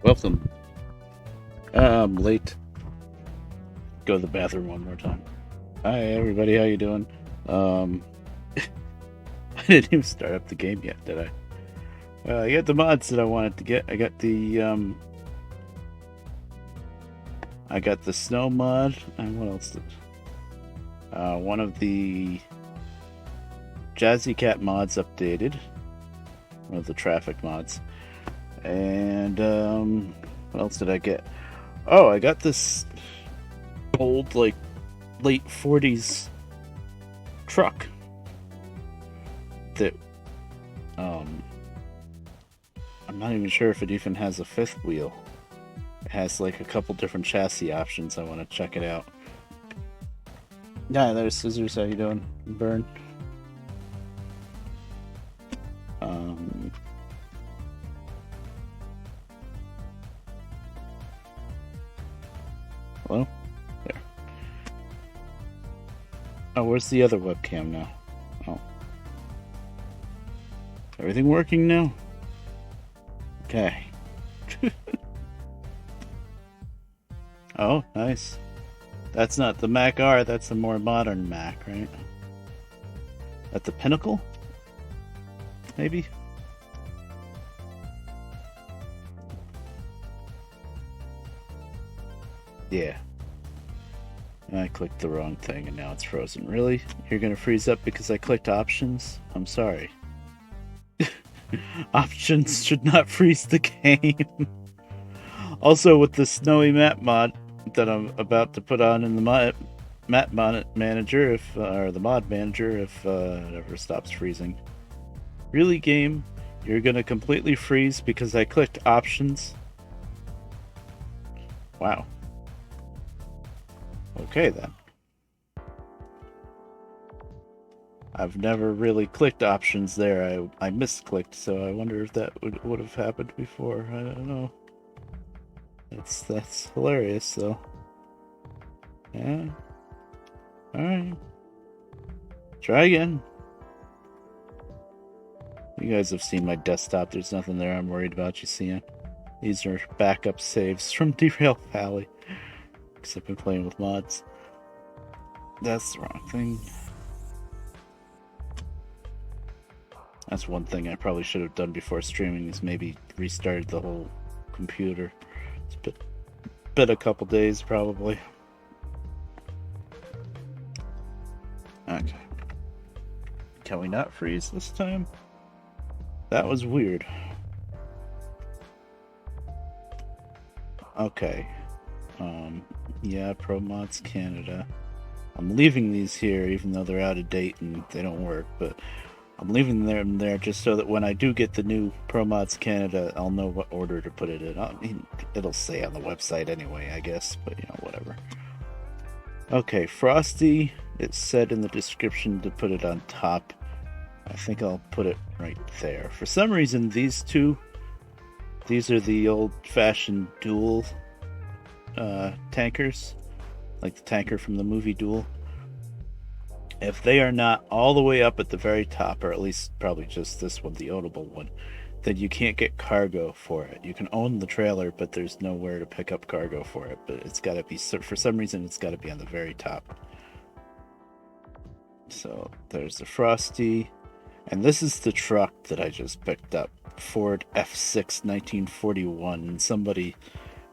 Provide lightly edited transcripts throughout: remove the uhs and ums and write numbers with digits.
Welcome. I'm late. Go to the bathroom one more time. Hi everybody, how you doing? I didn't even start up the game yet, did I? I got the mods that I wanted to get. I got the snow mod, and what else did? One of the Jazzy Cat mods updated. One of the traffic mods. And what else did I get? Oh, I got this old, like, late 40s truck that I'm not even sure if it even has a fifth wheel. It has like a couple different chassis options. I want to check it out. Yeah, there's Scissors. How you doing, Burn? Oh, where's the other webcam now? Oh. Everything working now? Okay. Oh, nice. That's not the Mac R, that's the more modern Mac, right? At the Pinnacle? Maybe? Yeah. I clicked the wrong thing and now it's frozen. Really? You're gonna freeze up because I clicked options? I'm sorry. Options should not freeze the game. Also, with the snowy map mod that I'm about to put on in the map manager, or the mod manager, if it ever stops freezing. Really, game? You're gonna completely freeze because I clicked options? Wow. Okay then. I've never really clicked options there. I misclicked, so I wonder if that would have happened before. I don't know. That's hilarious though. Yeah. Alright. Try again. You guys have seen my desktop. There's nothing there I'm worried about you seeing. These are backup saves from Derail Valley. Because I've been playing with mods. That's the wrong thing. That's one thing I probably should have done before streaming, is maybe restarted the whole computer. It's been a couple days probably. Okay. Can we not freeze this time? That was weird. Okay. Yeah, Pro Mods Canada. I'm leaving these here even though they're out of date and they don't work, but I'm leaving them there just so that when I do get the new Pro Mods Canada, I'll know what order to put it in. I mean, it'll say on the website anyway, I guess, but you know, whatever. Okay, Frosty, it said in the description to put it on top. I think I'll put it right there. For some reason, these are the old-fashioned Duel tankers, like the tanker from the movie Duel. If they are not all the way up at the very top, or at least probably just this one, the ownable one, then you can't get cargo for it. You can own the trailer, but there's nowhere to pick up cargo for it. But it's got to be, for some reason, it's got to be on the very top. So there's the Frosty. And this is the truck that I just picked up. Ford F6 1941. And somebody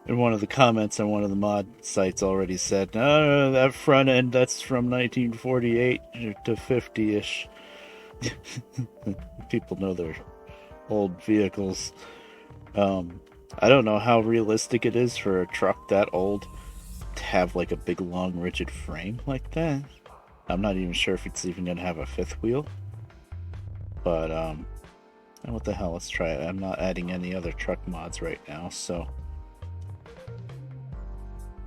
in one of the comments on one of the mod sites already said, "No, that front end, that's from 1948 to 50-ish." People know their old vehicles. I don't know how realistic it is for a truck that old to have like a big, long, rigid frame like that. I'm not even sure if it's even going to have a fifth wheel. But, what the hell, let's try it. I'm not adding any other truck mods right now, so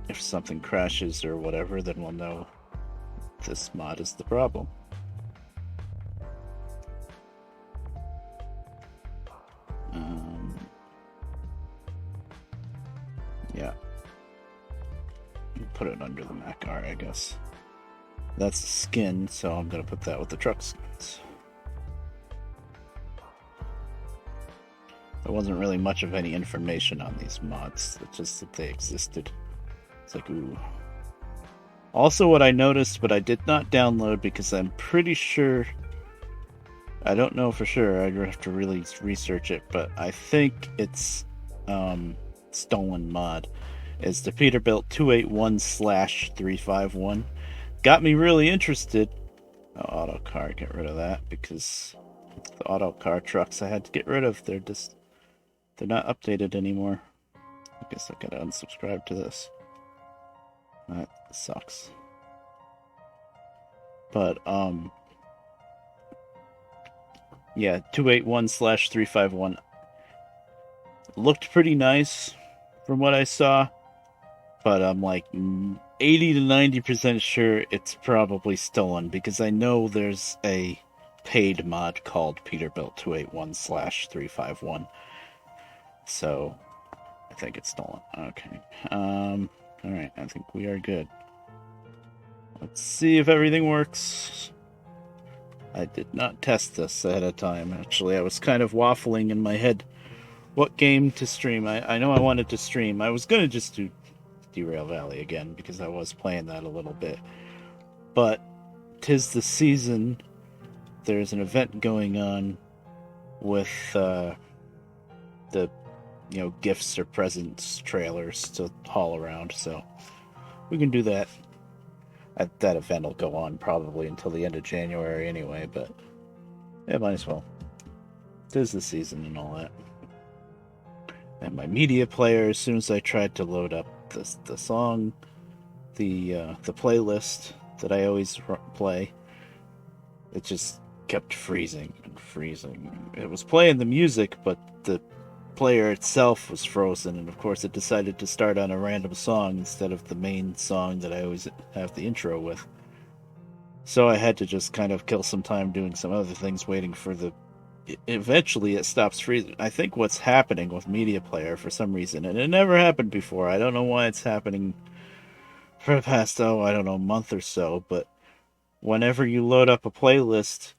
if something crashes or whatever, then we'll know this mod is the problem. Yeah. Put it under the Mac R, I guess. That's the skin, so I'm going to put that with the truck skins. There wasn't really much of any information on these mods, it's just that they existed. It's like, ooh. Also, what I noticed, but I did not download because I'm pretty sure, I don't know for sure, I'd have to really research it, but I think it's stolen mod, is the Peterbilt 281/351. Got me really interested. Oh, auto car, get rid of that, because the auto car trucks I had to get rid of, they're not updated anymore. I guess I gotta unsubscribe to this. That sucks. But, yeah, 281/351. Looked pretty nice from what I saw, but I'm like 80 to 90% sure it's probably stolen, because I know there's a paid mod called Peterbilt 281/351. So, I think it's stolen. Okay. Alright, I think we are good. Let's see if everything works. I did not test this ahead of time. Actually, I was kind of waffling in my head what game to stream. I know I wanted to stream. I was going to just do Derail Valley again because I was playing that a little bit. But 'tis the season. There's an event going on with the gifts or presents trailers to haul around, so we can do that. That event will go on probably until the end of January anyway, but yeah, might as well. 'Tis the season and all that. And my media player, as soon as I tried to load up the song, the playlist that I always play, it just kept freezing and freezing. It was playing the music, but the player itself was frozen, and of course it decided to start on a random song instead of the main song that I always have the intro with. So I had to just kind of kill some time doing some other things, waiting for the... Eventually it stops freezing. I think what's happening with Media Player for some reason, and it never happened before, I don't know why it's happening for the past, I don't know, month or so, but whenever you load up a playlist,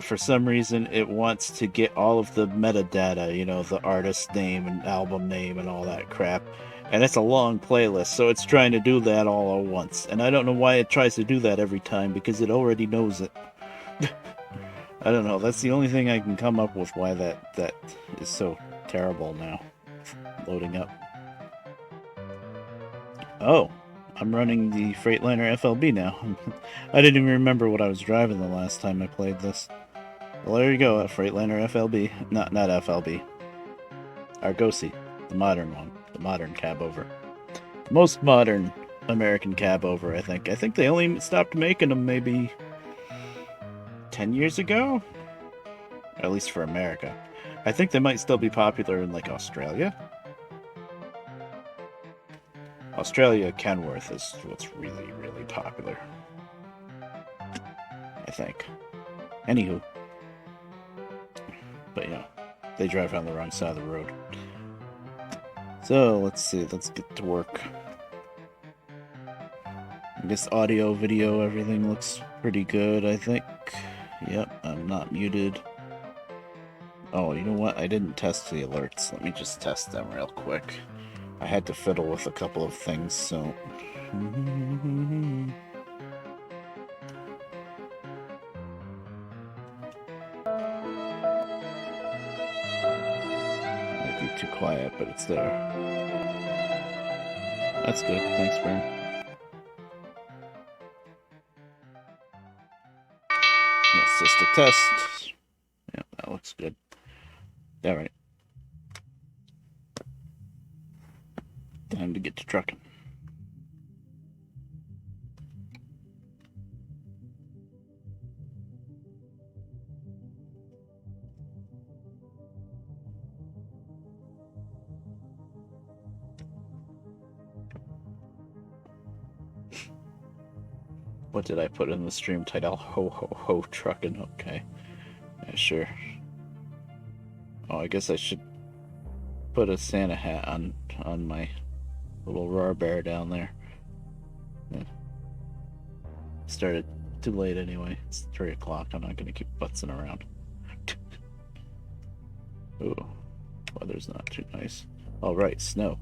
for some reason it wants to get all of the metadata, the artist name and album name and all that crap. And it's a long playlist, so it's trying to do that all at once. And I don't know why it tries to do that every time, because it already knows it. I don't know, that's the only thing I can come up with why that is so terrible now. Loading up. Oh, I'm running the Freightliner FLB now. I didn't even remember what I was driving the last time I played this. Well, there you go, a Freightliner FLB. Not FLB. Argosy, the modern one. The modern cab over. The most modern American cab over, I think. I think they only stopped making them maybe 10 years ago? At least for America. I think they might still be popular in, like, Australia. Australia, Kenworth is what's really, really popular. I think. Anywho. But yeah, they drive on the wrong side of the road. So, let's see, let's get to work. I guess audio, video, everything looks pretty good, I think. Yep, I'm not muted. Oh, you know what? I didn't test the alerts. Let me just test them real quick. I had to fiddle with a couple of things, so... Might be too quiet, but it's there. That's good. Thanks, Bern. That's just a test. Yeah, that looks good. Alright. Time to get to trucking. What did I put in the stream title? Ho ho ho truckin'. Okay. Yeah, sure. Oh, I guess I should put a Santa hat on my little roar bear down there. Yeah. Started too late anyway. It's 3 o'clock. I'm not gonna keep butzing around. Ooh. Weather's not too nice. All right, snow.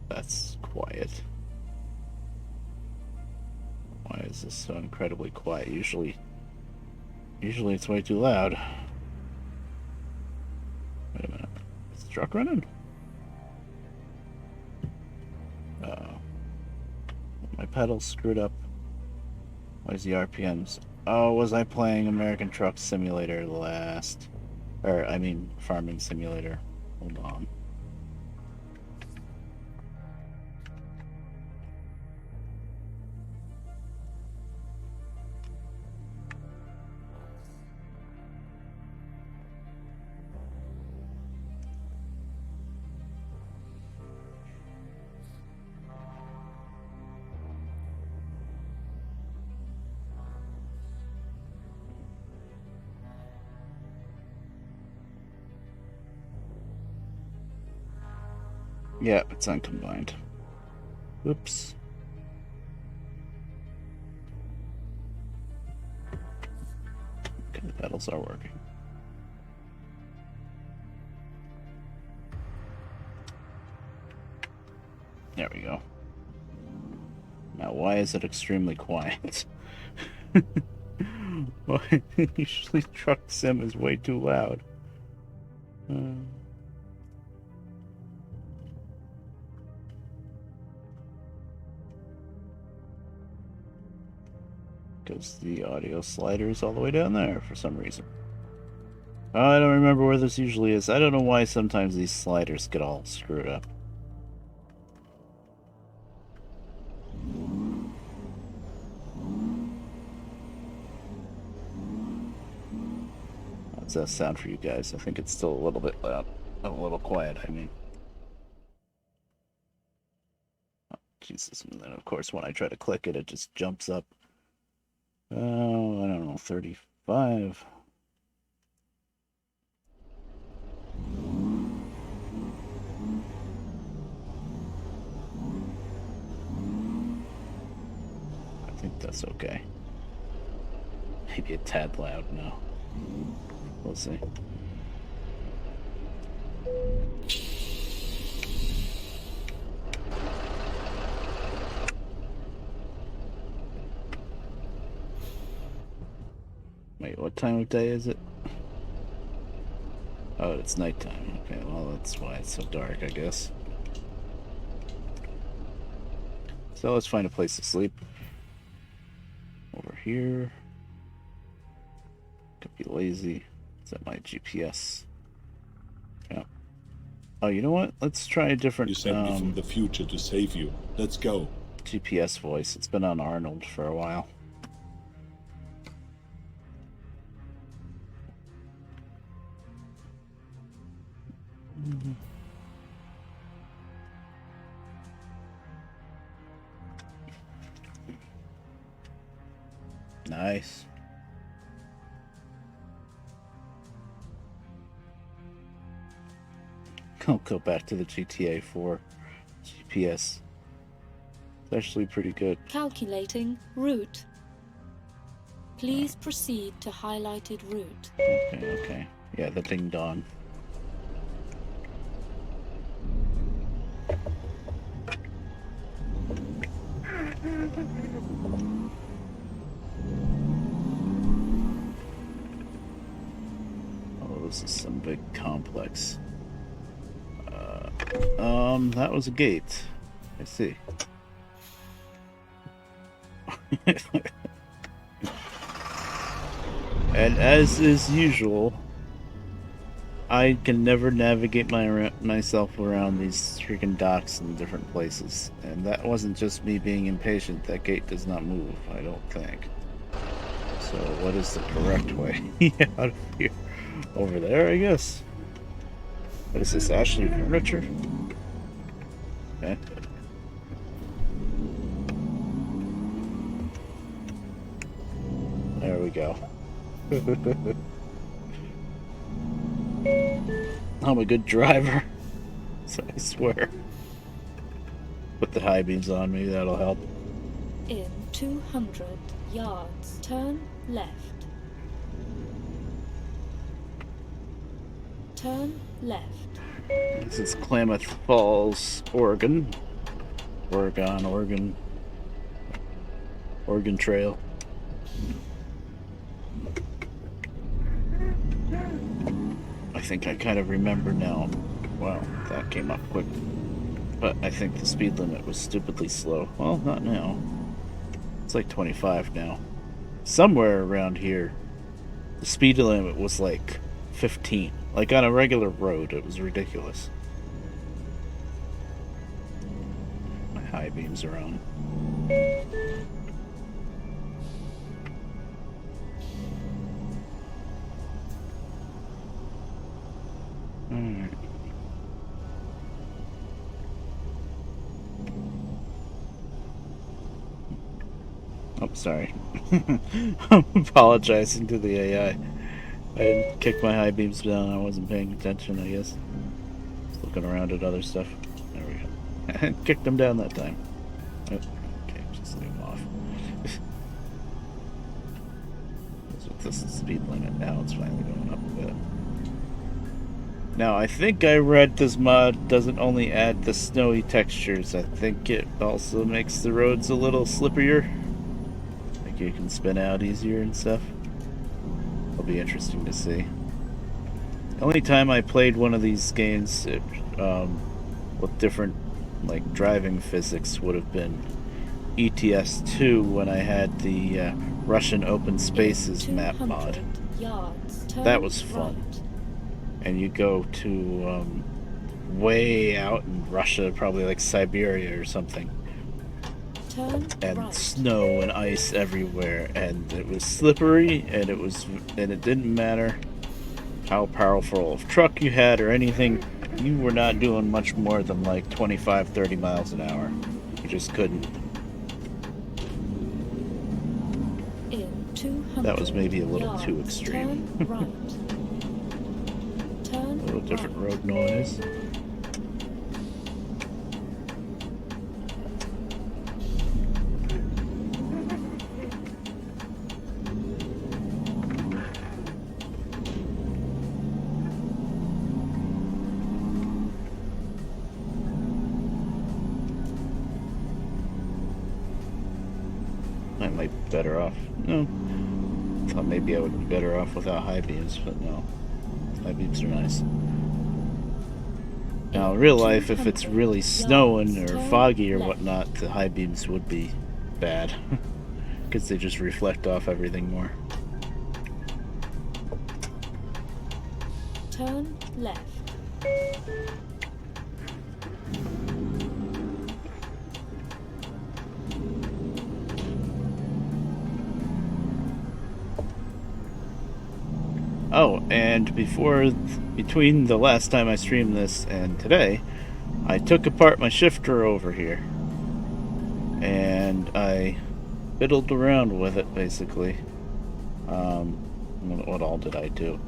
That's quiet. Why is this so incredibly quiet? Usually it's way too loud. Wait a minute. Is the truck running? Uh-oh. My pedals screwed up. Why is the RPMs? Oh, was I playing American Truck Simulator last? Or, I mean, Farming Simulator. Hold on. Yeah, it's uncombined. Oops. Okay, the pedals are working. There we go. Now, why is it extremely quiet? Why? Usually truck sim is way too loud. Because the audio slider is all the way down there for some reason. I don't remember where this usually is. I don't know why sometimes these sliders get all screwed up. How's that sound for you guys? I think it's still a little bit loud. A little quiet, I mean. Oh, Jesus. And then, of course, when I try to click it, it just jumps up. Oh, I don't know, 35. I think that's okay. Maybe a tad loud now. We'll see. Wait, what time of day is it? Oh, it's nighttime. Okay, well, that's why it's so dark, I guess. So let's find a place to sleep. Over here. Could be lazy. Is that my GPS? Yeah. Oh, you know what? Let's try a different... You sent me from the future to save you. Let's go. GPS voice. It's been on Arnold for a while. Nice. I'll go back to the GTA 4 GPS. It's actually pretty good. Calculating route. Please proceed to highlighted route. Okay. Yeah, the ding dong. Oh, this is some big complex. That was a gate. I see. And as is usual, I can never navigate myself around these freaking docks in different places. And that wasn't just me being impatient. That gate does not move, I don't think. So what is the correct way out of here? Over there, I guess. What is this, Ashley Furniture? Okay. There we go. I'm a good driver, so I swear. Put the high beams on me, that'll help. In 200 yards, turn left. Turn left. This is Klamath Falls, Oregon. Oregon Trail. I think I kind of remember now. Wow, that came up quick. But I think the speed limit was stupidly slow. Well, not now. It's like 25 now. Somewhere around here, the speed limit was like 15. Like on a regular road, it was ridiculous. My high beams are on. Alright. Oh, sorry. I'm apologizing to the AI. I didn't kick my high beams down. I wasn't paying attention, I guess. Just looking around at other stuff. There we Kicked him down that time. Oh, okay, just leave him off. This is the speed limit now. It's finally going up a bit. Now, I think I read this mod doesn't only add the snowy textures. I think it also makes the roads a little slipperier. Like you can spin out easier and stuff. It'll be interesting to see. The only time I played one of these games with different like driving physics would have been ETS 2 when I had the Russian open spaces map mod. That was fun. Right. And you go to way out in Russia, probably like Siberia or something, Turn and right. snow and ice everywhere, and it was slippery, and it didn't matter how powerful of truck you had or anything. You were not doing much more than like 25-30 miles an hour. You just couldn't. In 200 That was maybe a little yards, too extreme. Turn right. Turn A little different right. road noise. I might be better off. No. Thought maybe I would be better off without high beams, but no. High beams are nice. Now, in real life, if it's really snowing or foggy or whatnot, the high beams would be bad. Because they just reflect off everything more. Turn left. Oh, and between the last time I streamed this and today, I took apart my shifter over here. And I fiddled around with it, basically. What all did I do?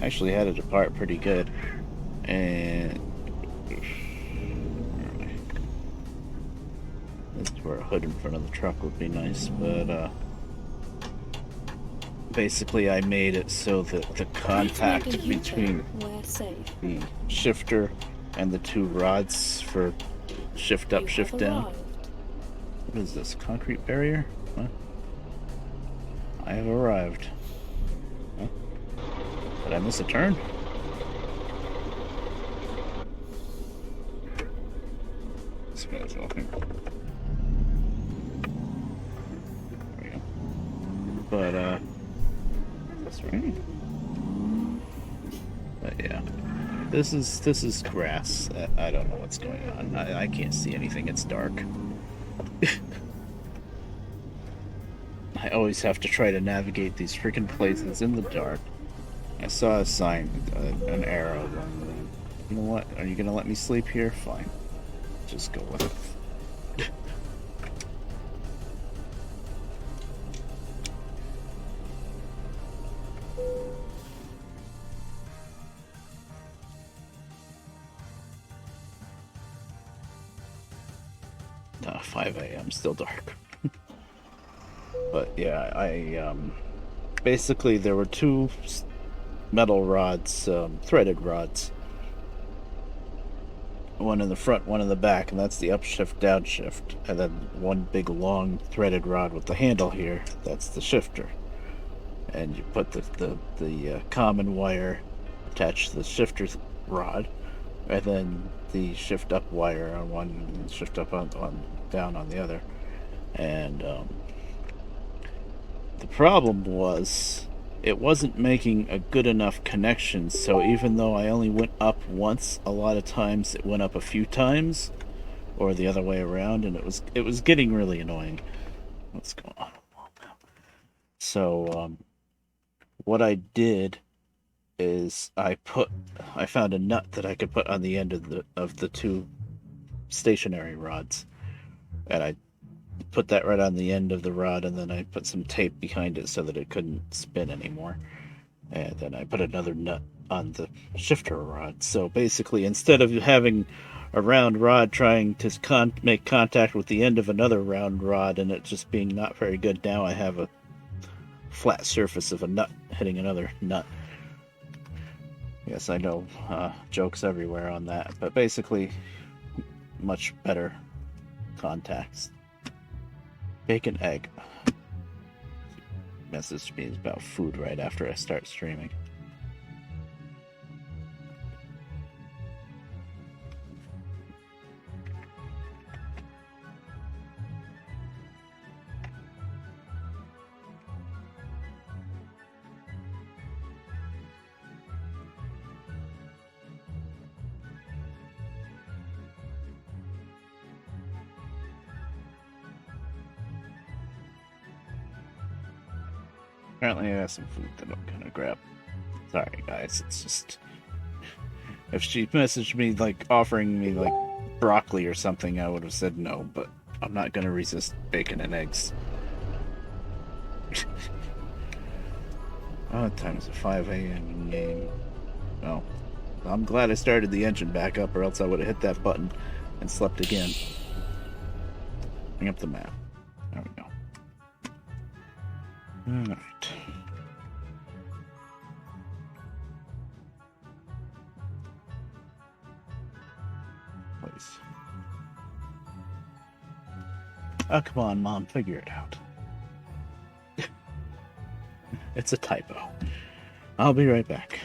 I actually had it apart pretty good. And this is where a hood in front of the truck would be nice, but basically I made it so that the contact Please make a between U-turn where safe. the shifter and the two rods for shift up, You shift have down. arrived. What is this? Concrete barrier? What? I have arrived. Huh? Did I miss a turn? This guy's walking. There we go. But, that's right. But yeah. This is grass. I don't know what's going on. I can't see anything. It's dark. I always have to try to navigate these freaking places in the dark. I saw a sign, an arrow. You know what? Are you gonna let me sleep here? Fine. Just go with it. No, 5 a.m. Still dark. But yeah, I basically there were two metal rods, threaded rods. One in the front, one in the back, and that's the upshift, downshift. And then one big long threaded rod with the handle here, that's the shifter. And you put the common wire attached to the shifter rod, and then the shift up wire on one, and shift up on down on the other. And the problem was it wasn't making a good enough connection, so even though I only went up once, a lot of times it went up a few times, or the other way around, and it was getting really annoying. What's going on? So what I did is I found a nut that I could put on the end of the two stationary rods, and I put that right on the end of the rod, and then I put some tape behind it so that it couldn't spin anymore. And then I put another nut on the shifter rod. So basically, instead of having a round rod trying to make contact with the end of another round rod, and it just being not very good. Now I have a flat surface of a nut hitting another nut. Yes, I know, jokes everywhere on that, but basically, much better contacts. Bacon egg. Message me about food right after I start streaming. Apparently I have some food that I'm gonna grab. Sorry guys, it's just... If she messaged me, like, offering me, like, broccoli or something, I would have said no, but I'm not gonna resist bacon and eggs. Oh, what time is it? 5 a.m. game. Oh. I'm glad I started the engine back up, or else I would have hit that button and slept again. Bring up the map. There we go. Alright. Place. Oh, come on, Mom. Figure it out. It's a typo. I'll be right back.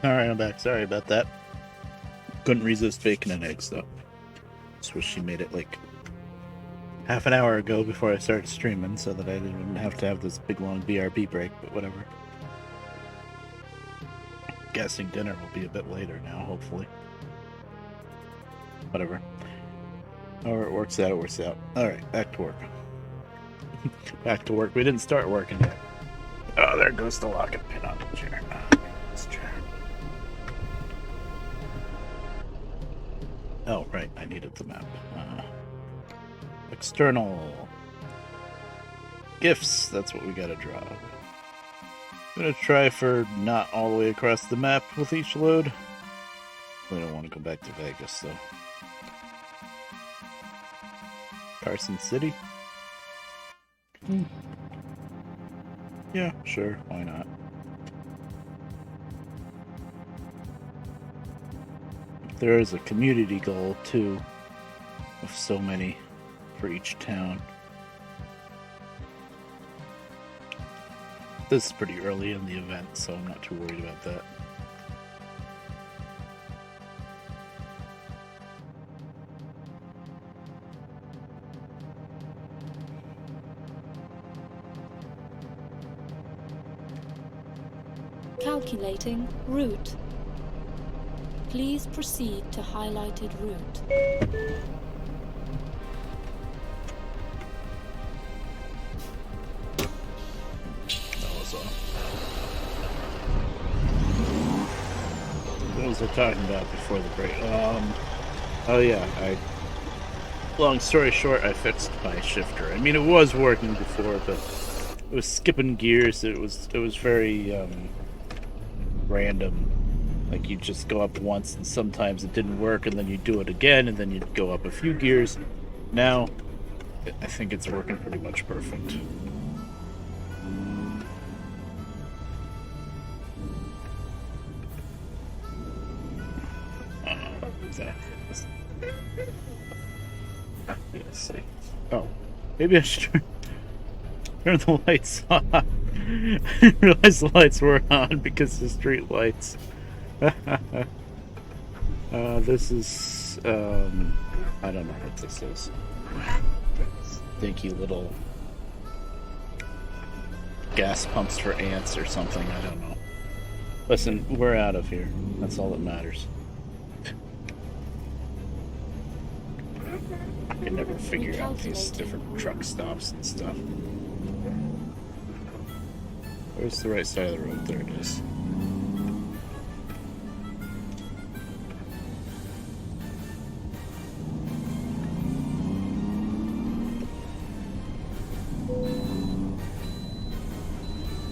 Alright, I'm back. Sorry about that. Couldn't resist bacon and eggs, though. Just wish she made it like half an hour ago before I started streaming so that I didn't have to have this big long BRB break, but whatever. Guessing dinner will be a bit later now, hopefully. Whatever. However it works out, it works out. Alright, back to work. Back to work. We didn't start working yet. Oh, there goes the lock and pin on the chair. This chair. Oh, right. I needed the map. External gifts. That's what we gotta draw. I'm gonna try for not all the way across the map with each load. I don't want to go back to Vegas, though. Carson City? Yeah, sure. Why not? There is a community goal, too, of so many for each town. This is pretty early in the event, so I'm not too worried about that. Calculating route. Please proceed to highlighted route. What was I talking about before the break? Oh yeah, long story short, I fixed my shifter. I mean, it was working before, but it was skipping gears. It was very random. Like, you'd just go up once, and sometimes it didn't work, and then you'd do it again, and then you'd go up a few gears. Now, I think it's working pretty much perfect. Oh, maybe I should turn the lights on. I didn't realize the lights were on because the street lights. This is, I don't know what this is. Stinky little gas pumps for ants or something, I don't know. Listen, we're out of here. That's all that matters. I can never figure out these different truck stops and stuff. Where's the right side of the road? There it is.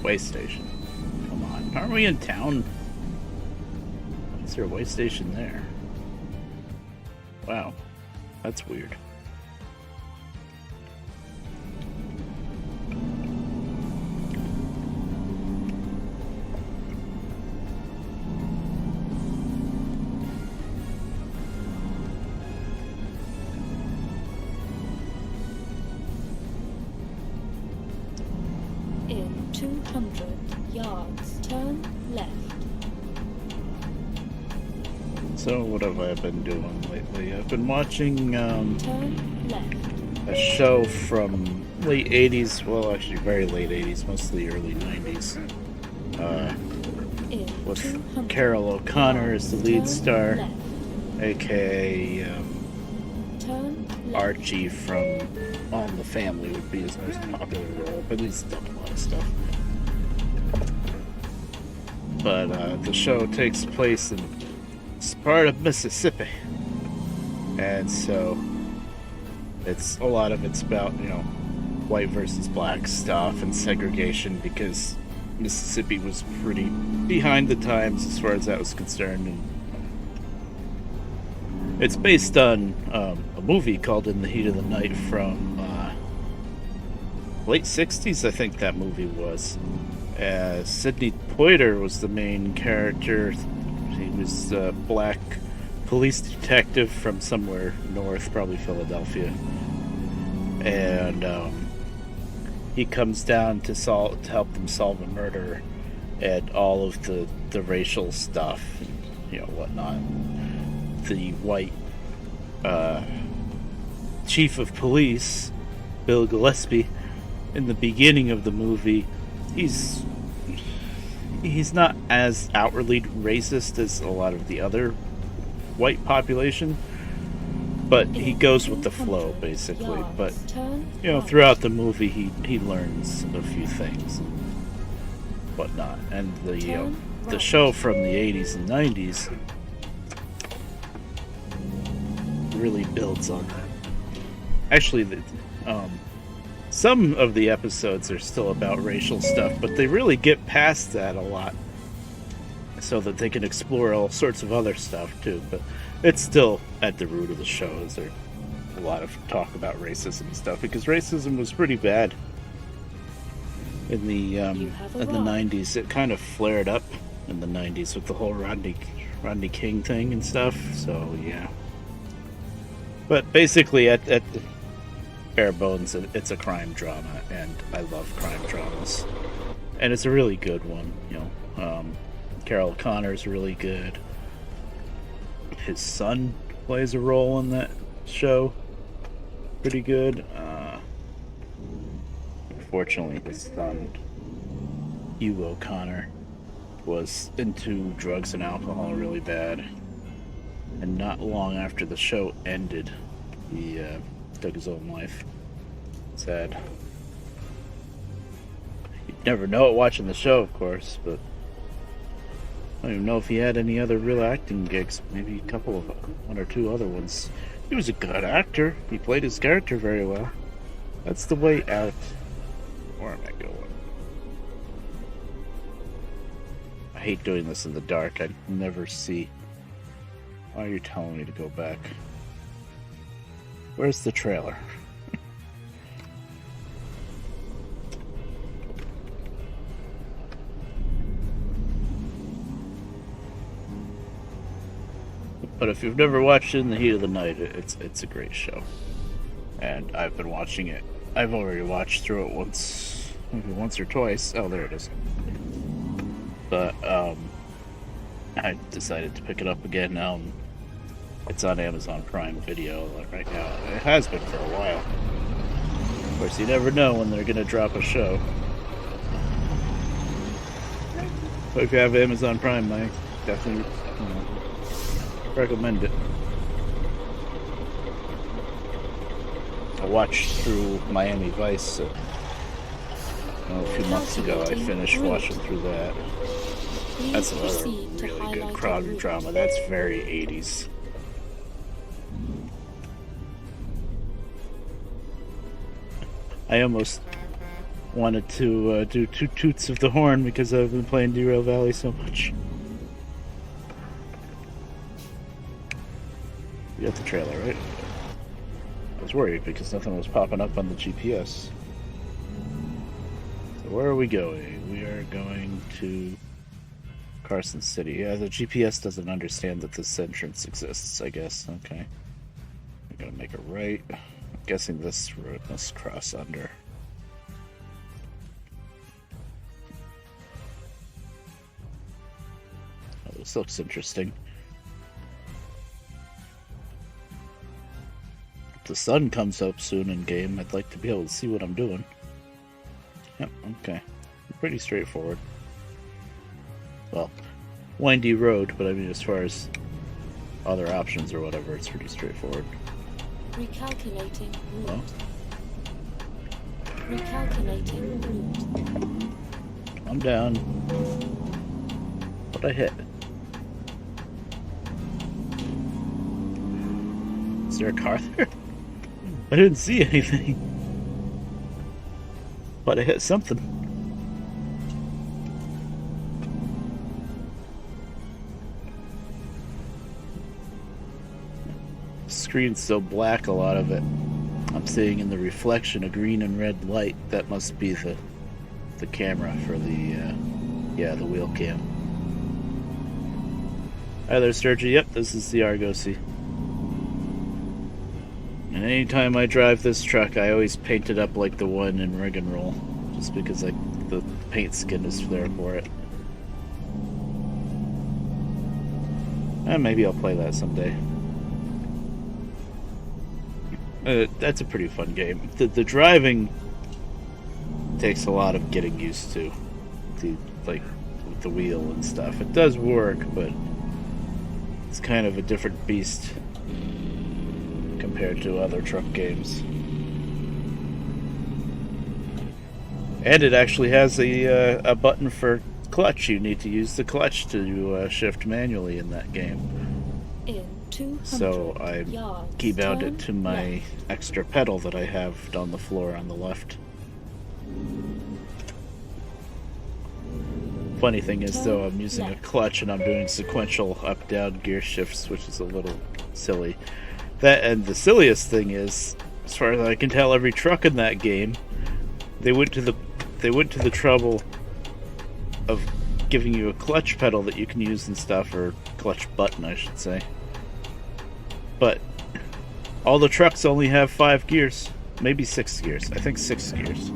Way station. Come on. Aren't we in town? Is there a way station there? Wow. That's weird. In 200 yards, turn left. So what have I been doing lately? I've been watching Turn left. a show from late 80s, well actually very late 80s, mostly early 90s. In With 200 Carol O'Connor as the lead turn star, left. aka Turn left. Archie from All in the Family would be his most popular role, but he's done a lot of stuff. But the show takes place in part of Mississippi, and so a lot of it's about, you know, white versus black stuff and segregation, because Mississippi was pretty behind the times as far as that was concerned. And it's based on a movie called In the Heat of the Night from late 60s, I think that movie was. Sidney Poitier was the main character. He was a black police detective from somewhere north, probably Philadelphia. And he comes down to help them solve a murder. and all of the racial stuff, and, you know, whatnot. The white chief of police, Bill Gillespie, in the beginning of the movie, he's not as outwardly racist as a lot of the other white population, but he goes with the flow, basically. But, you know, throughout the movie, he learns a few things and whatnot. And the show from the 80s and 90s really builds on that. Actually, some of the episodes are still about racial stuff, but they really get past that a lot so that they can explore all sorts of other stuff too. But it's still at the root of the show. Is there a lot of talk about racism and stuff, because racism was pretty bad in the 90s. It kind of flared up in the 90s with the whole Rodney King thing and stuff. So yeah, but basically at the bare bones, it's a crime drama, and I love crime dramas, and it's a really good one. You know, Carol Connor's really good. His son plays a role in that show, pretty good. Unfortunately, his son, Hugh O'Connor, was into drugs and alcohol really bad, and not long after the show ended, he took his own life. Sad. You'd never know it watching the show, of course, but I don't even know if he had any other real acting gigs. Maybe a couple of one or two other ones. He was a good actor. He played his character very well. That's the way out. Where am I going? I hate doing this in the dark. I never see. Why are you telling me to go back? Where's the trailer? But if you've never watched it in the heat of the night, it's a great show. And I've been watching it. I've already watched through it once, maybe once or twice. Oh, there it is. But I decided to pick it up again. It's on Amazon Prime Video right now. It has been for a while. Of course, you never know when they're gonna drop a show. But if you have Amazon Prime, I definitely recommend it. I watched through Miami Vice a few months ago. I finished watching through that. That's another really good crime drama. That's very 80s. I almost wanted to do 2 toots of the horn because I've been playing Derail Valley so much. You got the trailer, right? I was worried because nothing was popping up on the GPS. So where are we going? We are going to Carson City. Yeah, the GPS doesn't understand that this entrance exists, I guess. Okay. I'm gonna make a right. I'm guessing this road must cross under. Oh, this looks interesting. The sun comes up soon in game. I'd like to be able to see what I'm doing. Yep, okay. Pretty straightforward. Well, windy road, but I mean, as far as other options or whatever, it's pretty straightforward. Recalculating route. Well, Recalculating route. I'm down. What'd I hit? Is there a car there? I didn't see anything. But I hit something. The screen's so black, a lot of it. I'm seeing in the reflection a green and red light. That must be the camera for the wheel cam. Hi there, Sturgy. Yep, this is the Argosy. And anytime I drive this truck, I always paint it up like the one in Rig and Roll, just because the paint skin is there for it. Maybe I'll play that someday. That's a pretty fun game. The driving takes a lot of getting used to. Like with the wheel and stuff. It does work, but it's kind of a different beast compared to other truck games. And it actually has a button for clutch. You need to use the clutch to shift manually in that game. In 200 So I yards, keybound turn it to my left. extra pedal that I have on the floor on the left. Funny thing is, though, I'm using a clutch and I'm doing sequential up-down gear shifts, which is a little silly. That, and the silliest thing is, as far as I can tell, every truck in that game, they went to the trouble of giving you a clutch pedal that you can use and stuff, or clutch button, I should say. But all the trucks only have 5 gears, maybe 6 gears. I think 6 gears,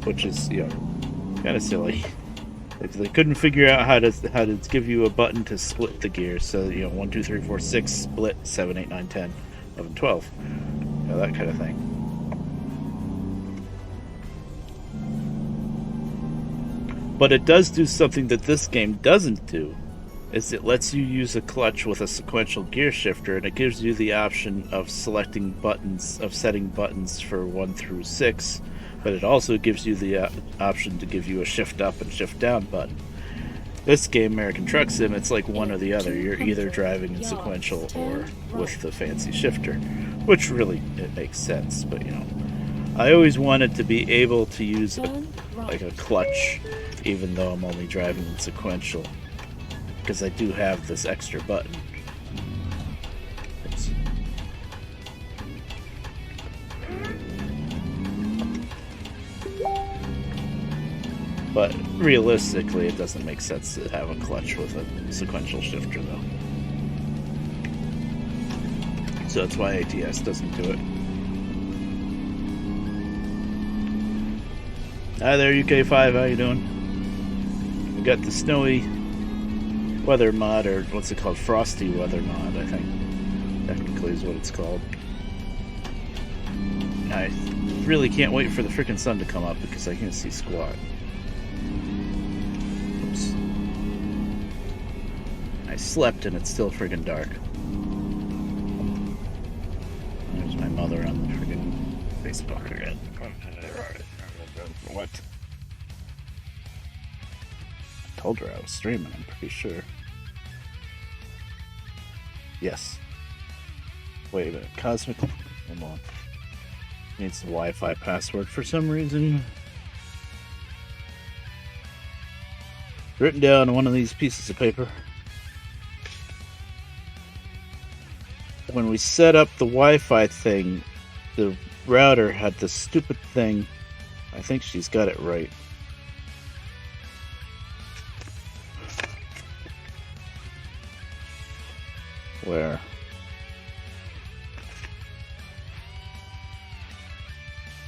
which is, you know, kind of silly. If they couldn't figure out how to give you a button to split the gears, so, you know, 1, 2, 3, 4, 6, split 7, 8, 9, 10, 11, 12, you know, that kind of thing. But it does do something that this game doesn't do, is it lets you use a clutch with a sequential gear shifter, and it gives you the option of selecting buttons, of setting buttons for 1 through 6, but it also gives you the option to give you a shift up and shift down button. This game, American Truck Sim, it's like one or the other. You're either driving in sequential or with the fancy shifter, which really, it makes sense, but you know. I always wanted to be able to use like a clutch, even though I'm only driving in sequential, because I do have this extra button. Oops. But realistically, it doesn't make sense to have a clutch with a sequential shifter, though. So that's why ATS doesn't do it. Hi there, UK5, how you doing? We got the snowy weather mod, or what's it called? Frosty weather mod, I think. Technically is what it's called. I really can't wait for the freaking sun to come up because I can't see squat. Oops. I slept and it's still friggin' dark. There's my mother on the friggin' Facebook again. What? I told her I was streaming, I'm pretty sure. Yes. Wait a minute. Cosmic. Hold on. Needs the Wi-Fi password for some reason. Written down on one of these pieces of paper. When we set up the Wi-Fi thing, the router had this stupid thing. I think she's got it right. Where?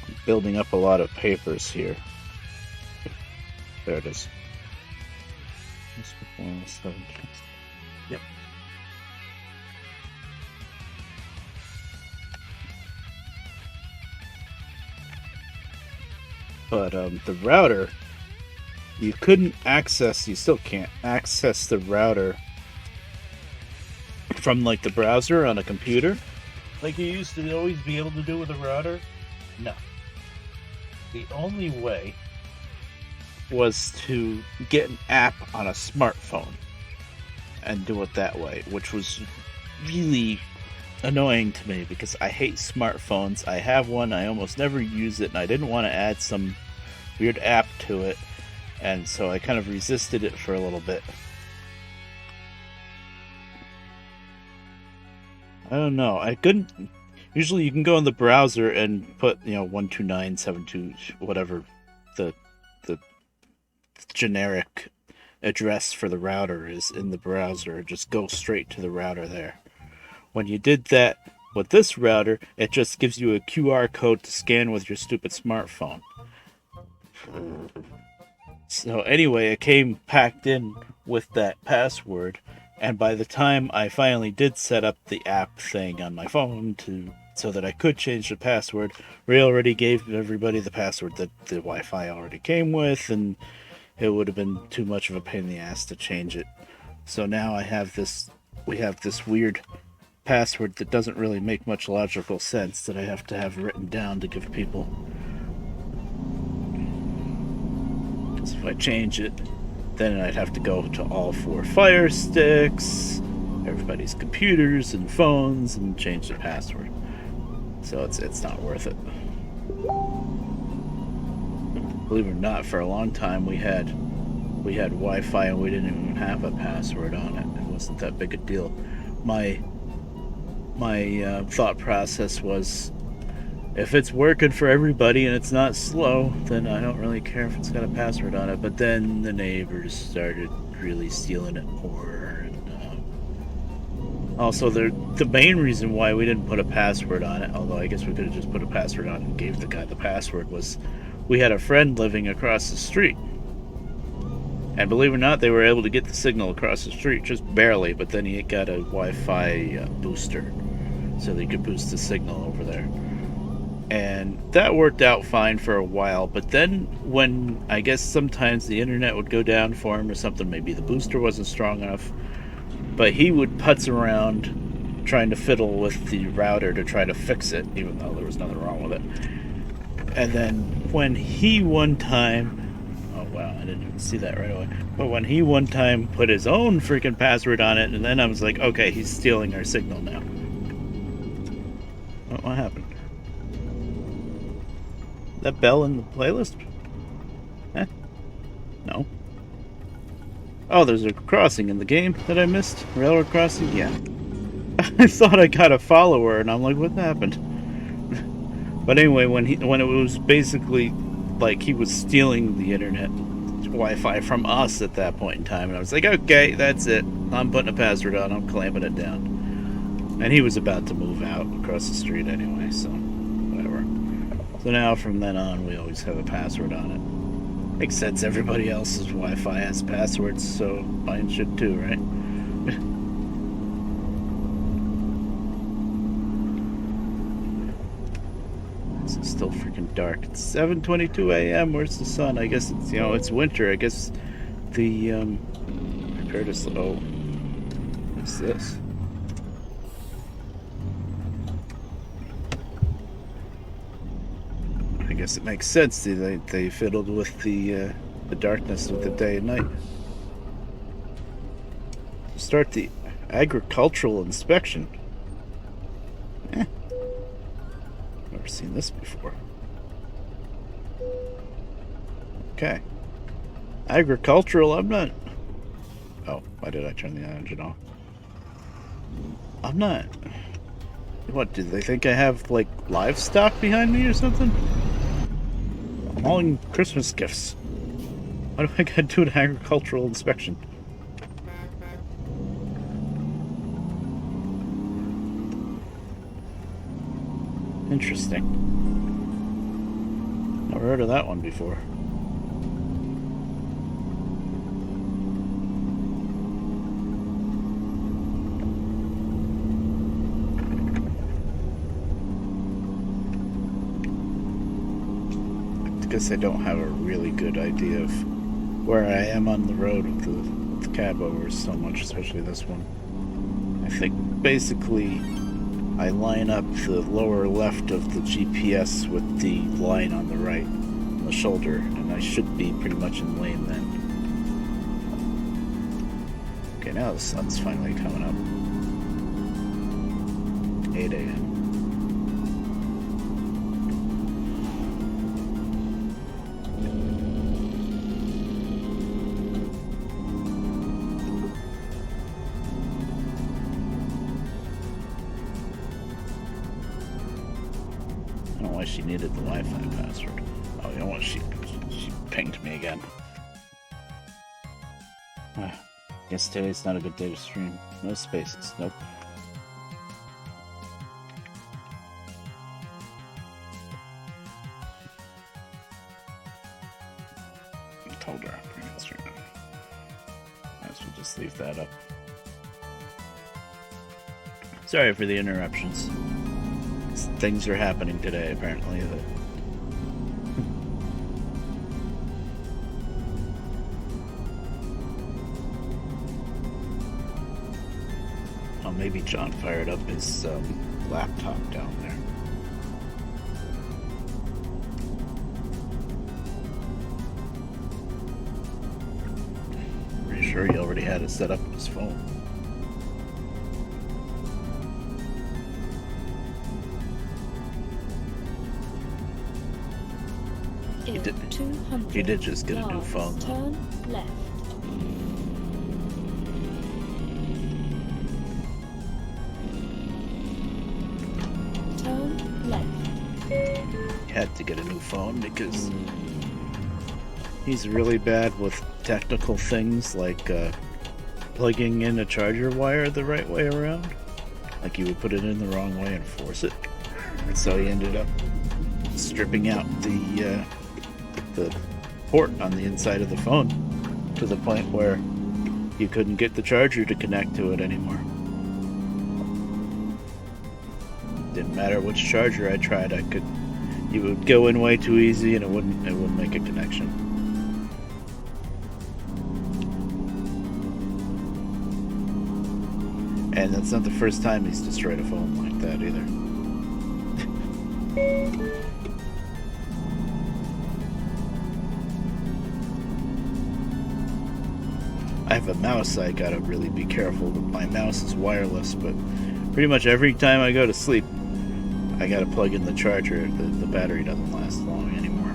I'm building up a lot of papers here. There it is. Yep. But the router, you couldn't access, you still can't access the router from like the browser on a computer like you used to always be able to do with a router. No. The only way was to get an app on a smartphone and do it that way, which was really annoying to me because I hate smartphones. I have one, I almost never use it, and I didn't want to add some weird app to it, and so I kind of resisted it for a little bit. I don't know. I couldn't. Usually, you can go in the browser and put, 129.72, whatever the generic address for the router is in the browser. Just go straight to the router there. When you did that with this router, it just gives you a QR code to scan with your stupid smartphone. So anyway, it came packed in with that password, And by the time I finally did set up the app thing on my phone so that I could change the password, we already gave everybody the password that the Wi-Fi already came with, and it would have been too much of a pain in the ass to change it. So now we have this weird password that doesn't really make much logical sense that I have to have written down to give people. Because if I change it, then I'd have to go to all 4 Fire Sticks, everybody's computers and phones, and change the password. So it's not worth it. Believe it or not, for a long time we had Wi-Fi and we didn't even have a password on it. It wasn't that big a deal. My thought process was, if it's working for everybody and it's not slow, then I don't really care if it's got a password on it. But then the neighbors started really stealing it more. And also, the main reason why we didn't put a password on it, although I guess we could have just put a password on it and gave the guy the password, was we had a friend living across the street. And believe it or not, they were able to get the signal across the street, just barely, but then he got a Wi-Fi booster, so they could boost the signal over there. And that worked out fine for a while, but then when I guess sometimes the internet would go down for him or something, maybe the booster wasn't strong enough, but he would putz around trying to fiddle with the router to try to fix it, even though there was nothing wrong with it. And then when he one time, oh wow, I didn't even see that right away, but when he one time put his own freaking password on it, and then I was like, okay, he's stealing our signal now. What happened? That bell in the playlist? Eh? No. Oh, there's a crossing in the game that I missed? Railroad crossing? Yeah. I thought I got a follower, and I'm like, what happened? But anyway, when it was basically like he was stealing the internet Wi-Fi from us at that point in time, and I was like, okay, that's it. I'm putting a password on. I'm clamping it down. And he was about to move out across the street anyway, so whatever. So now from then on, we always have a password on it. Makes sense. Everybody else's Wi-Fi has passwords, so mine should too, right? It's still freaking dark. It's 7:22 a.m. Where's the sun? I guess it's it's winter. I guess the prepare to slow. Oh, what's this? I guess it makes sense. They fiddled with the darkness of the day and night. Start the agricultural inspection. Never seen this before. Okay. Agricultural, I'm not... Oh, why did I turn the engine off? I'm not... What, do they think I have, like, livestock behind me or something? I'm hauling Christmas gifts. Why do I gotta do an agricultural inspection? Interesting. Never heard of that one before. I guess I don't have a really good idea of where I am on the road with the cab overs so much, especially this one. I think basically I line up the lower left of the GPS with the line on the right, the shoulder, and I should be pretty much in lane then. Okay, now the sun's finally coming up. 8 a.m. She needed the Wi-Fi password. Oh, you know what? She pinged me again. Guess today's not a good day to stream. No spaces. Nope. I told her I'm gonna stream it. Might as well just leave that up. Sorry for the interruptions. Things are happening today, apparently. Oh, maybe John fired up his laptop down there. Pretty sure he already had it set up on his phone. He did just get a new phone. Turn left. Turn left. He had to get a new phone because he's really bad with technical things like plugging in a charger wire the right way around. Like he would put it in the wrong way and force it. And so he ended up stripping out the port on the inside of the phone to the point where you couldn't get the charger to connect to it anymore. Didn't matter which charger I tried, you would go in way too easy and it wouldn't make a connection. And that's not the first time he's destroyed a phone like that either. I have a mouse, I gotta really be careful. My mouse is wireless, but pretty much every time I go to sleep, I gotta plug in the charger. The battery doesn't last long anymore.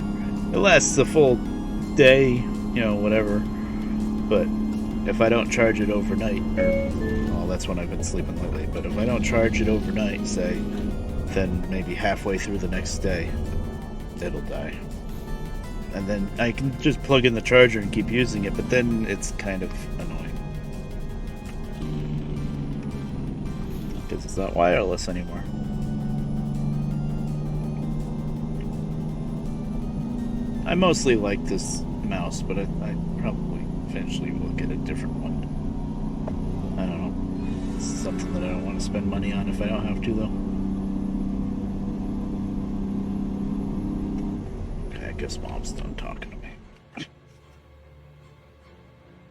It lasts a full day, whatever. But if I don't charge it overnight, that's when I've been sleeping lately, but if I don't charge it overnight, say, then maybe halfway through the next day, it'll die. And then I can just plug in the charger and keep using it, but then it's kind of annoying. Because it's not wireless anymore. I mostly like this mouse, but I probably eventually will get a different one. I don't know. It's something that I don't want to spend money on if I don't have to, though. Okay, I guess Mom's done talking to me.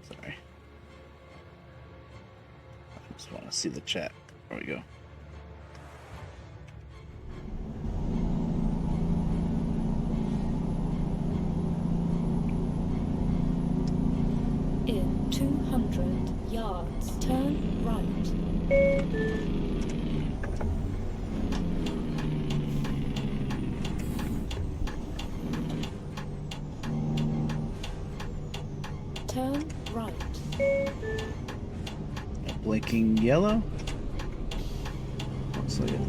Sorry. I just want to see the chat. There we go. In 200 yards, turn right. Turn right. Blinking yellow? Looks like it.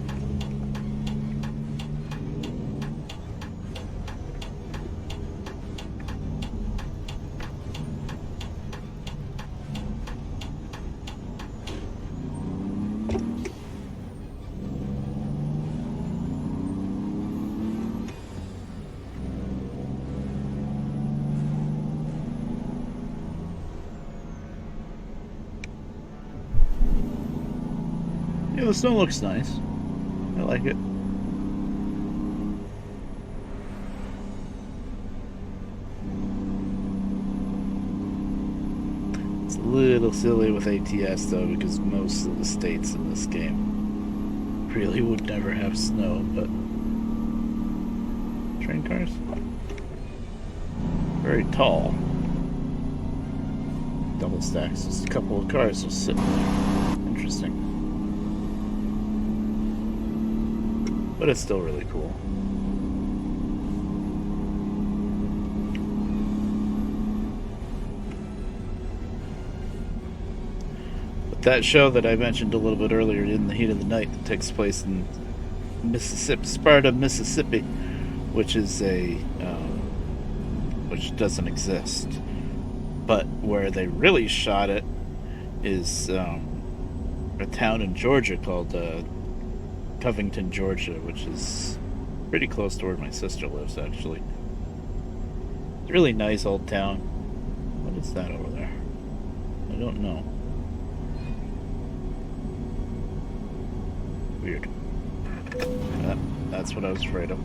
Yeah, the snow looks nice. I like it. It's a little silly with ATS though, because most of the states in this game really would never have snow, but train cars? Very tall. Double stacks, just a couple of cars just sitting there. Interesting. But it's still really cool. But that show that I mentioned a little bit earlier, In the Heat of the Night, that takes place in Mississippi, Sparta, Mississippi, which is which doesn't exist. But where they really shot it is a town in Georgia called Covington, Georgia, which is pretty close to where my sister lives, actually. It's a really nice old town. What is that over there? I don't know. Weird. That's what I was afraid of.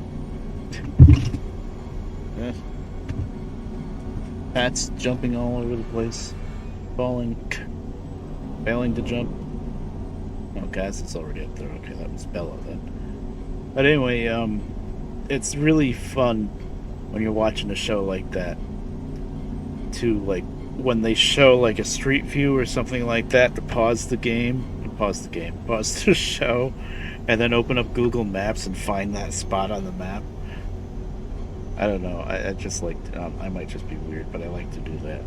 Cats jumping all over the place. Failing to jump. Oh, guys, it's already up there. Okay, that was Bella then. But anyway, it's really fun when you're watching a show like that to, like, when they show like a street view or something like that, to pause the show, and then open up Google Maps and find that spot on the map. I don't know. I just like, I might just be weird, but I like to do that.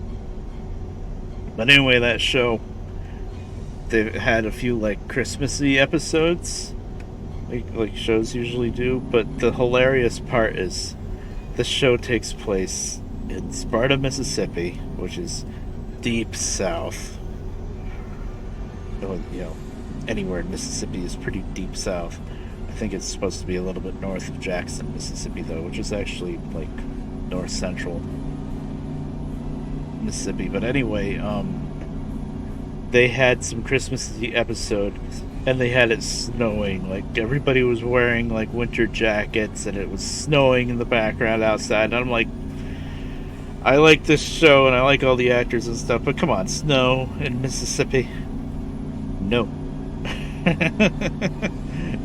But anyway, that show, they've had a few like Christmassy episodes, like shows usually do. But the hilarious part is, the show takes place in Sparta, Mississippi, which is deep south. You know, anywhere in Mississippi is pretty deep south. I think it's supposed to be a little bit north of Jackson, Mississippi, though, which is actually like north central Mississippi. But anyway, they had some Christmassy episodes, and they had it snowing. Like, everybody was wearing like winter jackets, and it was snowing in the background outside. And I'm like, I like this show, and I like all the actors and stuff, but come on, snow in Mississippi? No.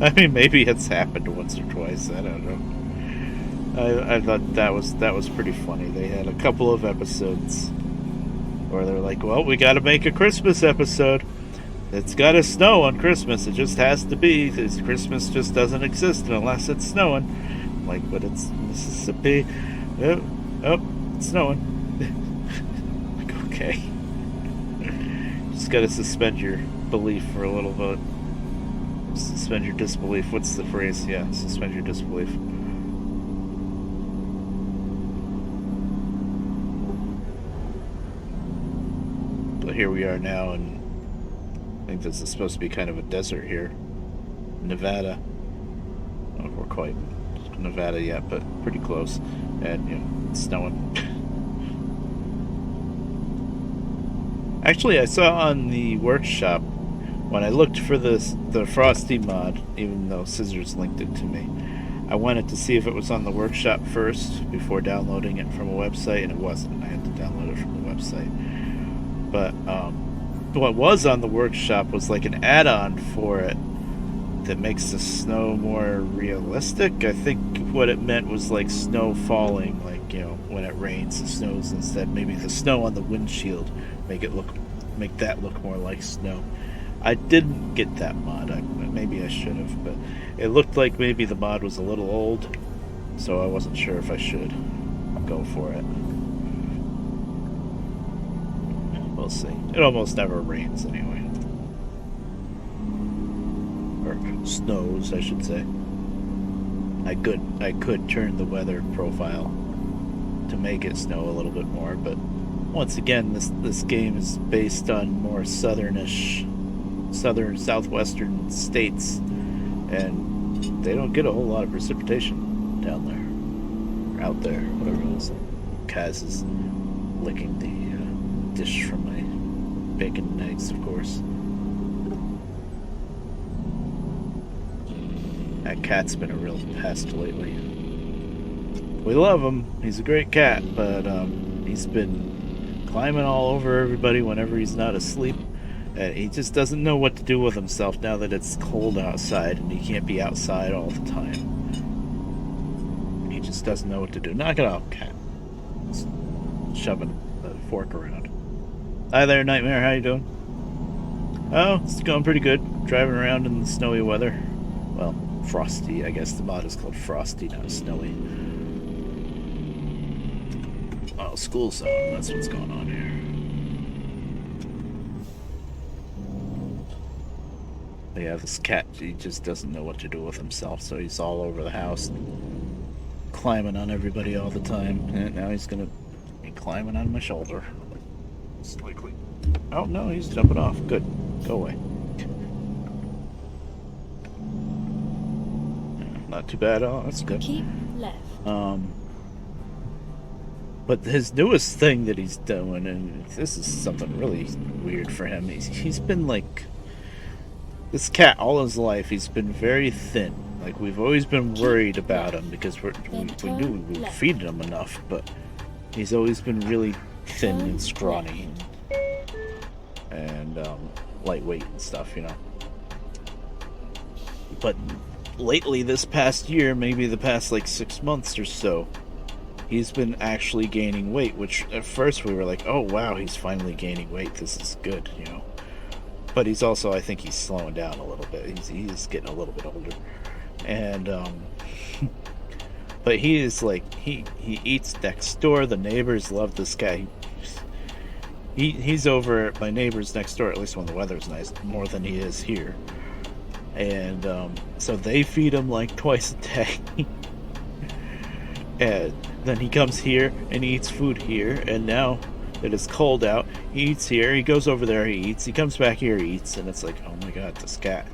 I mean, maybe it's happened once or twice. I don't know. I thought that was pretty funny. They had a couple of episodes where they're like, well, we got to make a Christmas episode. It's got to snow on Christmas. It just has to be. Christmas just doesn't exist unless it's snowing. Like, but it's Mississippi. Oh, it's snowing. Like, okay. Just got to suspend your belief for a little bit. Suspend your disbelief. What's the phrase? Yeah, suspend your disbelief. But here we are now, and I think this is supposed to be kind of a desert here. Nevada. I don't know if we're quite Nevada yet, but pretty close. And, you know, it's snowing. Actually, I saw on the workshop, when I looked for the Frosty mod, even though Scissors linked it to me, I wanted to see if it was on the workshop first before downloading it from a website, and it wasn't. I had to download it from the website. But what was on the workshop was like an add-on for it that makes the snow more realistic. I think what it meant was like snow falling, like, you know, when it rains, it snows instead. Maybe the snow on the windshield make that look more like snow. I didn't get that mod. Maybe I should have, but it looked like maybe the mod was a little old, so I wasn't sure if I should go for it. We'll see. It almost never rains anyway. Or snows, I should say. I could turn the weather profile to make it snow a little bit more, but once again, this game is based on more southwestern states, and they don't get a whole lot of precipitation down there, or out there, whatever it is. Kaz is licking the dish from my bacon and eggs, of course. That cat's been a real pest lately. We love him. He's a great cat, but he's been climbing all over everybody whenever he's not asleep. And he just doesn't know what to do with himself now that it's cold outside and he can't be outside all the time. He just doesn't know what to do. Knock it off, cat. Just shoving the fork around. Hi there, Nightmare. How you doing? Oh, it's going pretty good. Driving around in the snowy weather. Well, frosty. I guess the mod is called Frosty, not Snowy. Oh, school's out. That's what's going on here. Yeah, this cat, he just doesn't know what to do with himself, so he's all over the house, climbing on everybody all the time, and now he's gonna be climbing on my shoulder. It's likely. Oh, no, he's jumping off. Good. Go away. Not too bad at all. That's good. Keep left. But his newest thing that he's doing, and this is something really weird for him, he's been like This cat, all his life, he's been very thin. Like, we've always been worried about him because we knew we were feeding him enough, but he's always been really thin and scrawny and lightweight and stuff, you know. But lately, this past year, maybe the past like 6 months or so, he's been actually gaining weight, which at first we were like, oh wow, he's finally gaining weight, this is good, you know. But he's also, I think he's slowing down a little bit. He's getting a little bit older. And but he is like, he eats next door. The neighbors love this guy. He's over at my neighbors next door, at least when the weather's nice, more than he is here. And so they feed him like twice a day. And then he comes here and eats food here, and now that it's cold out, he eats here, he goes over there, he eats, he comes back here, he eats, and it's like, oh my god, this cat.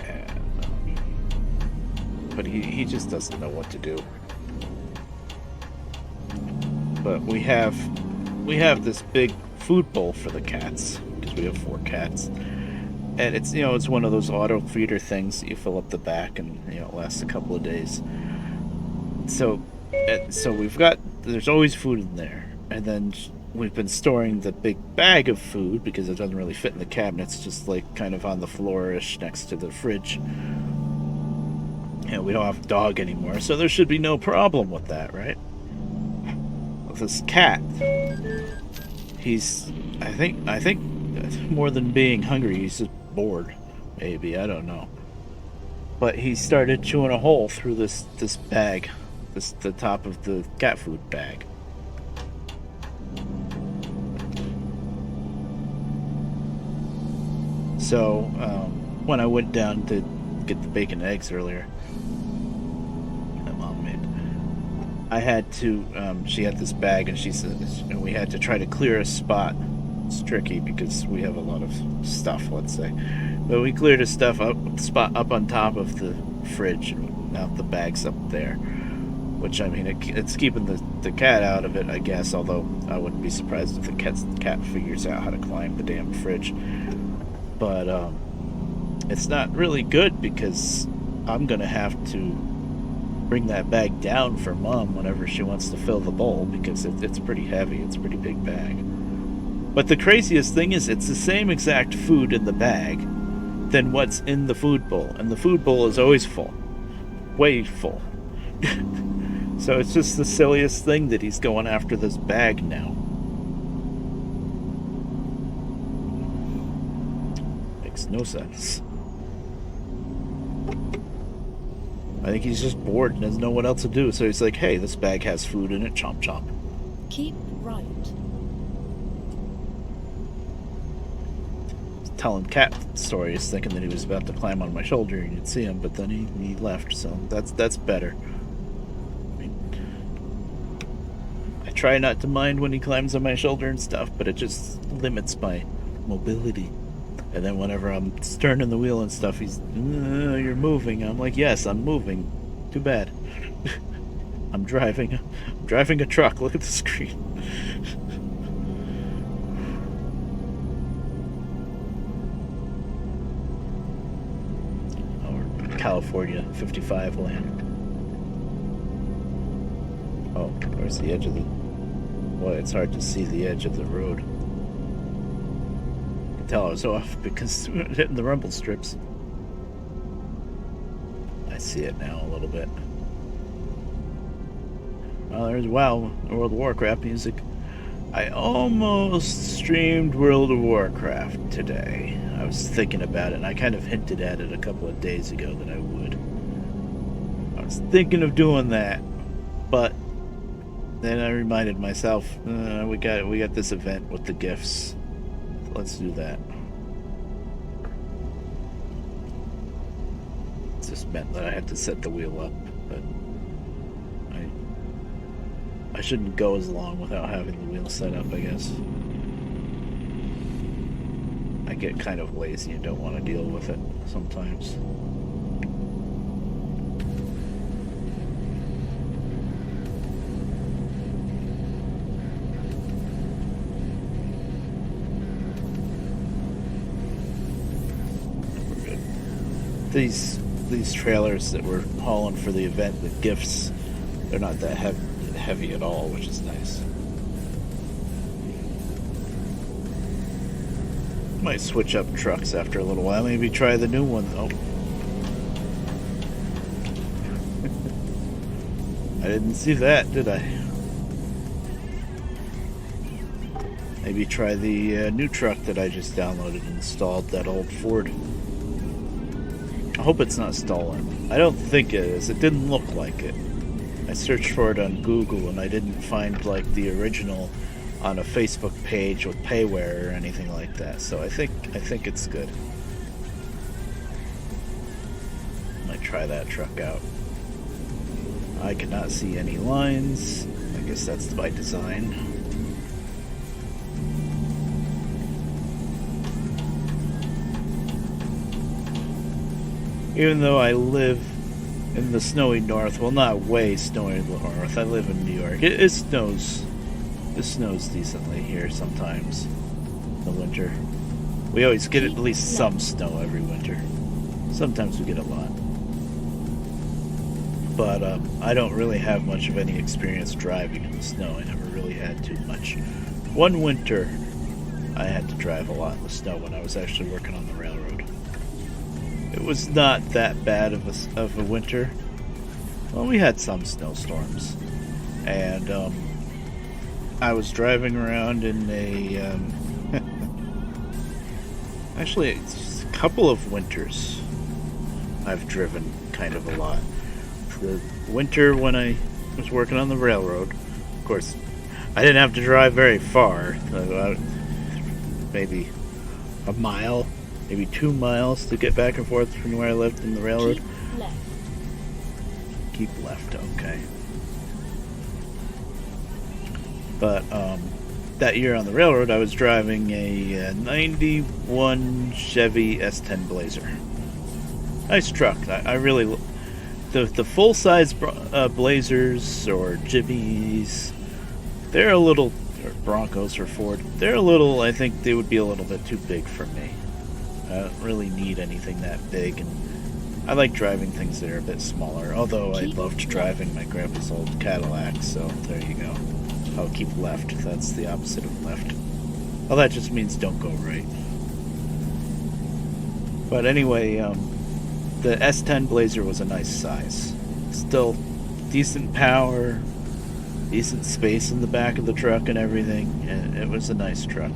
And, but he just doesn't know what to do. But we have this big food bowl for the cats, because we have 4 cats. And it's, you know, it's one of those auto feeder things that you fill up the back and, you know, it lasts a couple of days. So there's always food in there. And then we've been storing the big bag of food because it doesn't really fit in the cabinets, just like kind of on the floor-ish next to the fridge. And we don't have a dog anymore, so there should be no problem with that, right? With this cat, he's, I think more than being hungry, he's just bored, maybe, I don't know. But he started chewing a hole through this bag, the top of the cat food bag. So when I went down to get the bacon and eggs earlier, that Mom made, I had to, she had this bag, and she says, and we had to try to clear a spot. It's tricky because we have a lot of stuff, let's say. But we cleared a spot up on top of the fridge, and now the bag's up there. Which, I mean, it's keeping the cat out of it, I guess, although I wouldn't be surprised if the cat figures out how to climb the damn fridge. But it's not really good because I'm going to have to bring that bag down for Mom whenever she wants to fill the bowl, because it's pretty heavy. It's a pretty big bag. But the craziest thing is it's the same exact food in the bag than what's in the food bowl. And the food bowl is always full. Way full. So it's just the silliest thing that he's going after this bag now. Makes no sense. I think he's just bored and doesn't know what else to do. So he's like, hey, this bag has food in it. Chomp chomp. Keep right. Telling cat stories, thinking that he was about to climb on my shoulder and you'd see him, but then he left, so that's better. I mean, I try not to mind when he climbs on my shoulder and stuff, but it just limits my mobility. And then whenever I'm turning the wheel and stuff, he's, you're moving. I'm like, yes, I'm moving. Too bad. I'm driving a truck. Look at the screen. California 55 land. Oh, where's the edge of the... Boy, it's hard to see the edge of the road. I can tell I was off because hitting the rumble strips. I see it now a little bit. Well, there's World of Warcraft music. I almost streamed World of Warcraft today. I was thinking about it, and I kind of hinted at it a couple of days ago that I would. I was thinking of doing that, but then I reminded myself, we got this event with the gifts. Let's do that. It just meant that I had to set the wheel up, but I shouldn't go as long without having the wheel set up, I guess. I get kind of lazy and don't want to deal with it sometimes. these trailers that we're hauling for the event, the gifts, they're not that heavy at all, which is nice. Might switch up trucks after a little while. Maybe try the new one though. I didn't see that, did I? Maybe try the new truck that I just downloaded and installed, that old Ford. I hope it's not stolen. I don't think it is. It didn't look like it. I searched for it on Google and I didn't find like the original on a Facebook page with payware or anything like that. So I think it's good. Might try that truck out. I cannot see any lines. I guess that's by design. Even though I live in the snowy north, well, not way snowy north. I live in New York. It snows. It snows decently here sometimes in the winter. We always get at least some snow every winter. Sometimes we get a lot. But I don't really have much of any experience driving in the snow. I never really had too much. One winter, I had to drive a lot in the snow when I was actually working on the railroad. It was not that bad of a winter. Well, we had some snowstorms. And I was driving around in a... actually, it's a couple of winters I've driven kind of a lot. The winter when I was working on the railroad, of course, I didn't have to drive very far. Maybe a mile, maybe 2 miles to get back and forth from where I lived in the railroad. Keep left. Keep left, okay. But that year on the railroad, I was driving a 91 Chevy S10 Blazer. Nice truck. I really... The full-size Blazers or Jimmies, they're a little... Or Broncos or Ford, they're a little... I think they would be a little bit too big for me. I don't really need anything that big, and I like driving things that are a bit smaller, although I loved driving my grandpa's old Cadillac, so there you go. Oh, keep left. That's the opposite of left. Well, that just means don't go right. But anyway, the S10 Blazer was a nice size. Still decent power, decent space in the back of the truck and everything, and it was a nice truck.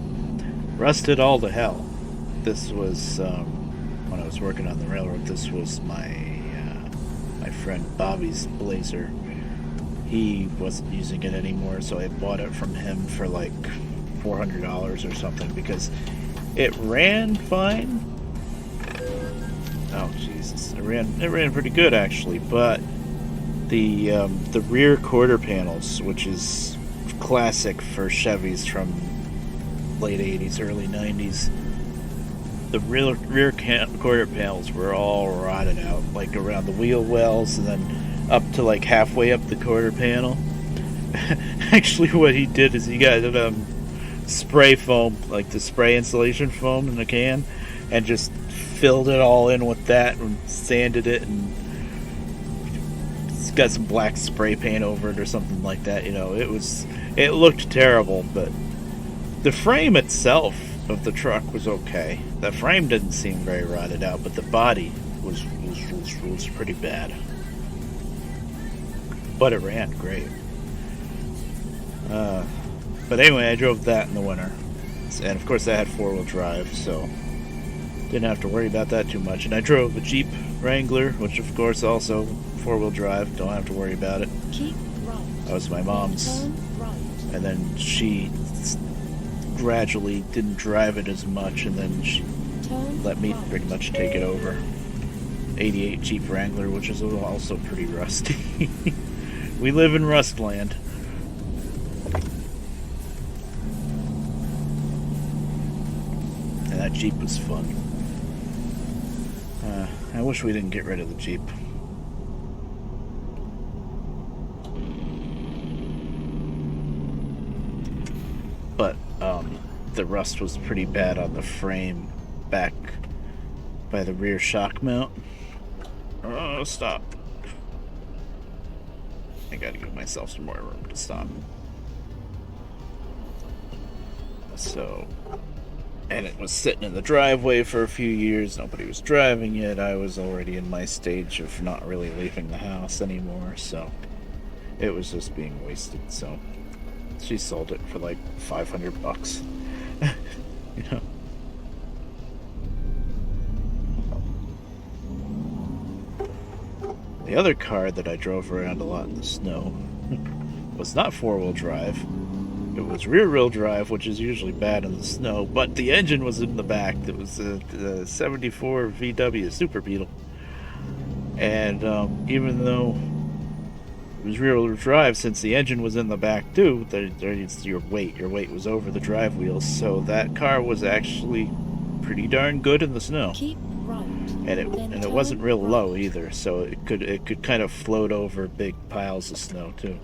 Rusted all to hell. This was, when I was working on the railroad, this was my friend Bobby's Blazer. He wasn't using it anymore, so I bought it from him for like $400 or something because it ran fine. Oh Jesus, it ran pretty good actually, but the rear quarter panels, which is classic for Chevys from late 80s, early 90s, the rear quarter panels were all rotted out, like around the wheel wells and then up to like halfway up the quarter panel. Actually, what he did is he got spray foam, like the spray insulation foam in a can, and just filled it all in with that and sanded it, and it's got some black spray paint over it or something like that. You know, it looked terrible, but the frame itself of the truck was okay. The frame didn't seem very rotted out, but the body was pretty bad. But it ran great. But anyway, I drove that in the winter. And of course I had 4-wheel drive, so didn't have to worry about that too much. And I drove a Jeep Wrangler, which of course also 4-wheel drive. Don't have to worry about it. Keep right. That was my mom's. Turn right. And then she gradually didn't drive it as much, and then she Turn let me right. pretty much take it over. 88 Jeep Wrangler, which is also pretty rusty. We live in Rustland. And that Jeep was fun. I wish we didn't get rid of the Jeep. But the rust was pretty bad on the frame back by the rear shock mount, Oh, stop. I gotta give myself some more room to stop. So, and it was sitting in the driveway for a few years. Nobody was driving it. I was already in my stage of not really leaving the house anymore, so it was just being wasted. So she sold it for like $500. You know. The other car that I drove around a lot in the snow was not four-wheel drive. It was rear-wheel drive, which is usually bad in the snow, but the engine was in the back. It was a 74 VW Super Beetle. And even though it was rear-wheel drive, since the engine was in the back too, your weight was over the drive wheels, so that car was actually pretty darn good in the snow. Keep right. And it wasn't real low either, so it could kind of float over big piles of snow too.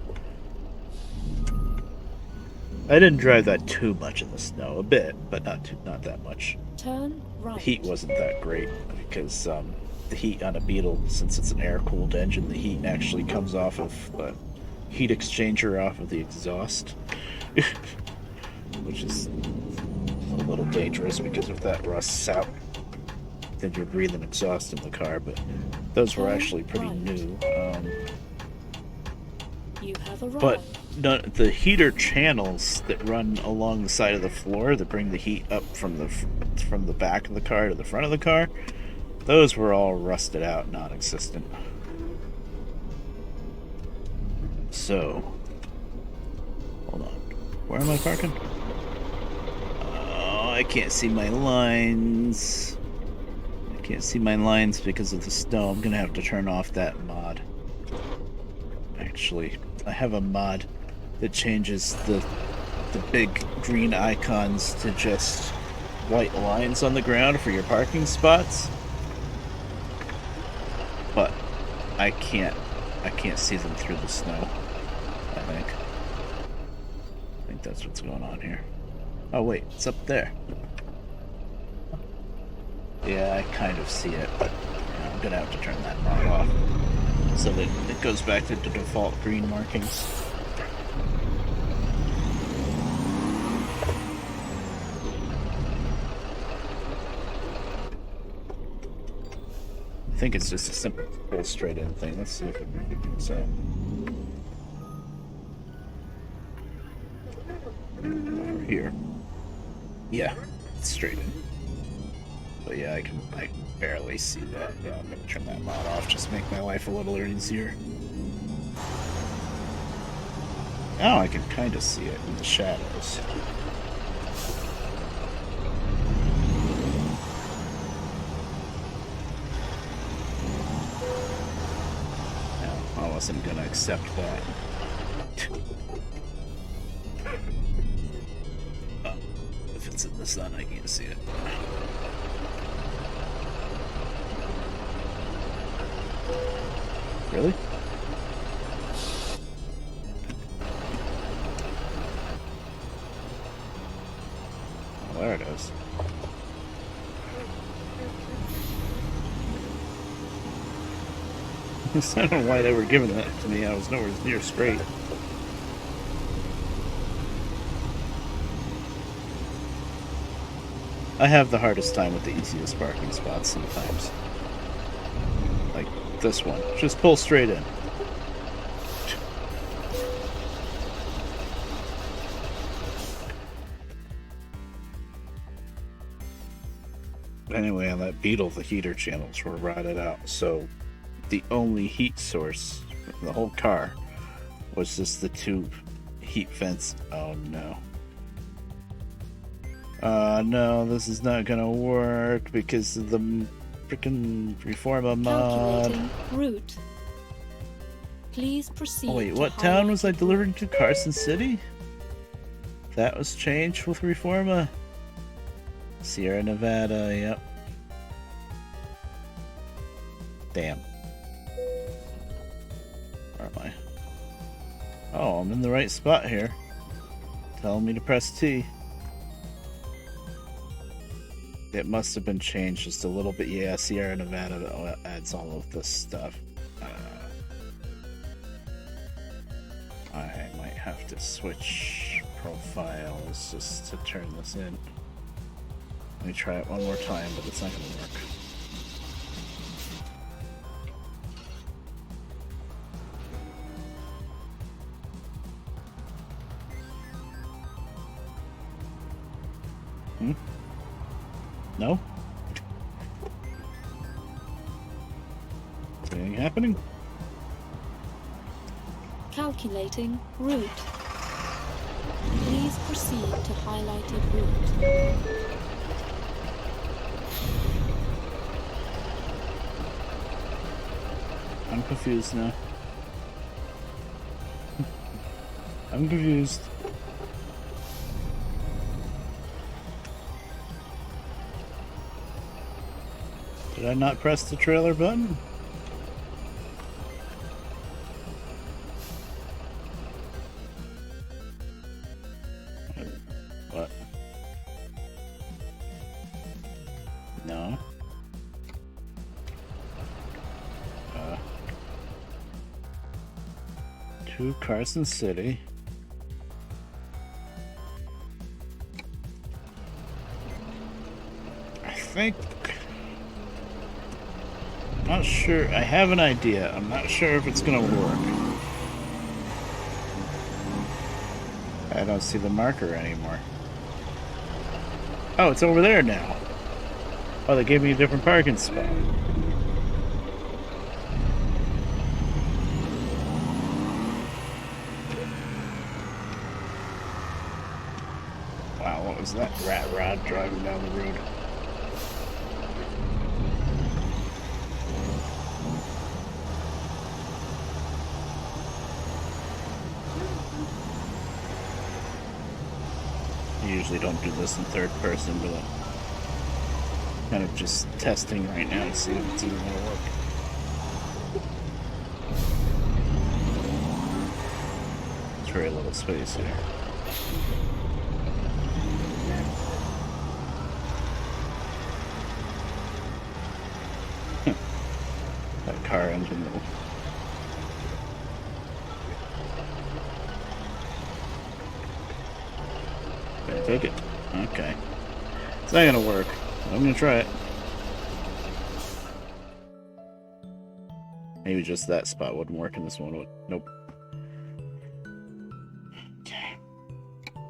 I didn't drive that too much in the snow, a bit, but not that much. Turn right. The heat wasn't that great because the heat on a Beetle, since it's an air-cooled engine, the heat actually comes off of a heat exchanger off of the exhaust, which is a little dangerous because if that rusts out, then you're breathing exhaust in the car. But those were actually pretty new. You have arrived. But the heater channels that run along the side of the floor that bring the heat up from the back of the car to the front of the car, those were all rusted out, non-existent. So, hold on. Where am I parking? Oh, I can't see my lines. I can't see my lines because of the snow. I'm gonna have to turn off that mod. Actually, I have a mod that changes the big green icons to just white lines on the ground for your parking spots. But I can't see them through the snow, I think that's what's going on here. Oh wait, it's up there. Yeah, I kind of see it, but yeah, I'm gonna have to turn that mod off so that it goes back to the default green markings. I think it's just a simple pull straight in thing. Let's see if it moves. So over here. Yeah, it's straight in. But yeah, I barely see that. Yeah, I'm gonna turn that mod off just to make my life a little easier. Now I can kind of see it in the shadows. No, I wasn't gonna accept that. Oh, if it's in the sun, I can't see it. Really? Oh, there it is. I don't know why they were giving that to me. I was nowhere near straight. I have the hardest time with the easiest parking spots sometimes. Like this one. Just pull straight in. Anyway, on that Beetle, the heater channels were rotted out, so the only heat source for the whole car was just the two heat vents. Oh no. No, this is not gonna work because of the freaking Reforma mod. Calculating route. Please proceed. Oh, wait, to what town was I highlighted delivering route. to? Carson City? That was changed with Reforma. Sierra Nevada, yep. Damn. Where am I? Oh, I'm in the right spot here. Telling me to press T. it must have been changed just a little bit. Yeah, Sierra Nevada adds all of this stuff. I might have to switch profiles just to turn this in. Let me try it one more time, but it's not going to work. No? Is anything happening? Calculating route. Please proceed to highlighted route. I'm confused now. I'm confused. Did I not press the trailer button? What? No. To Carson City. I think... Not sure. I have an idea. I'm not sure if it's gonna work. I don't see the marker anymore. Oh, it's over there now. Oh, they gave me a different parking spot. Wow, what was that rat rod driving down the road? I usually don't do this in third person, but I'm kind of just testing right now to see if it's even going to work. There's very little space here. That car engine though. Take it. Okay. It's not gonna work. I'm gonna try it. Maybe just that spot wouldn't work and this one would. Nope. Okay.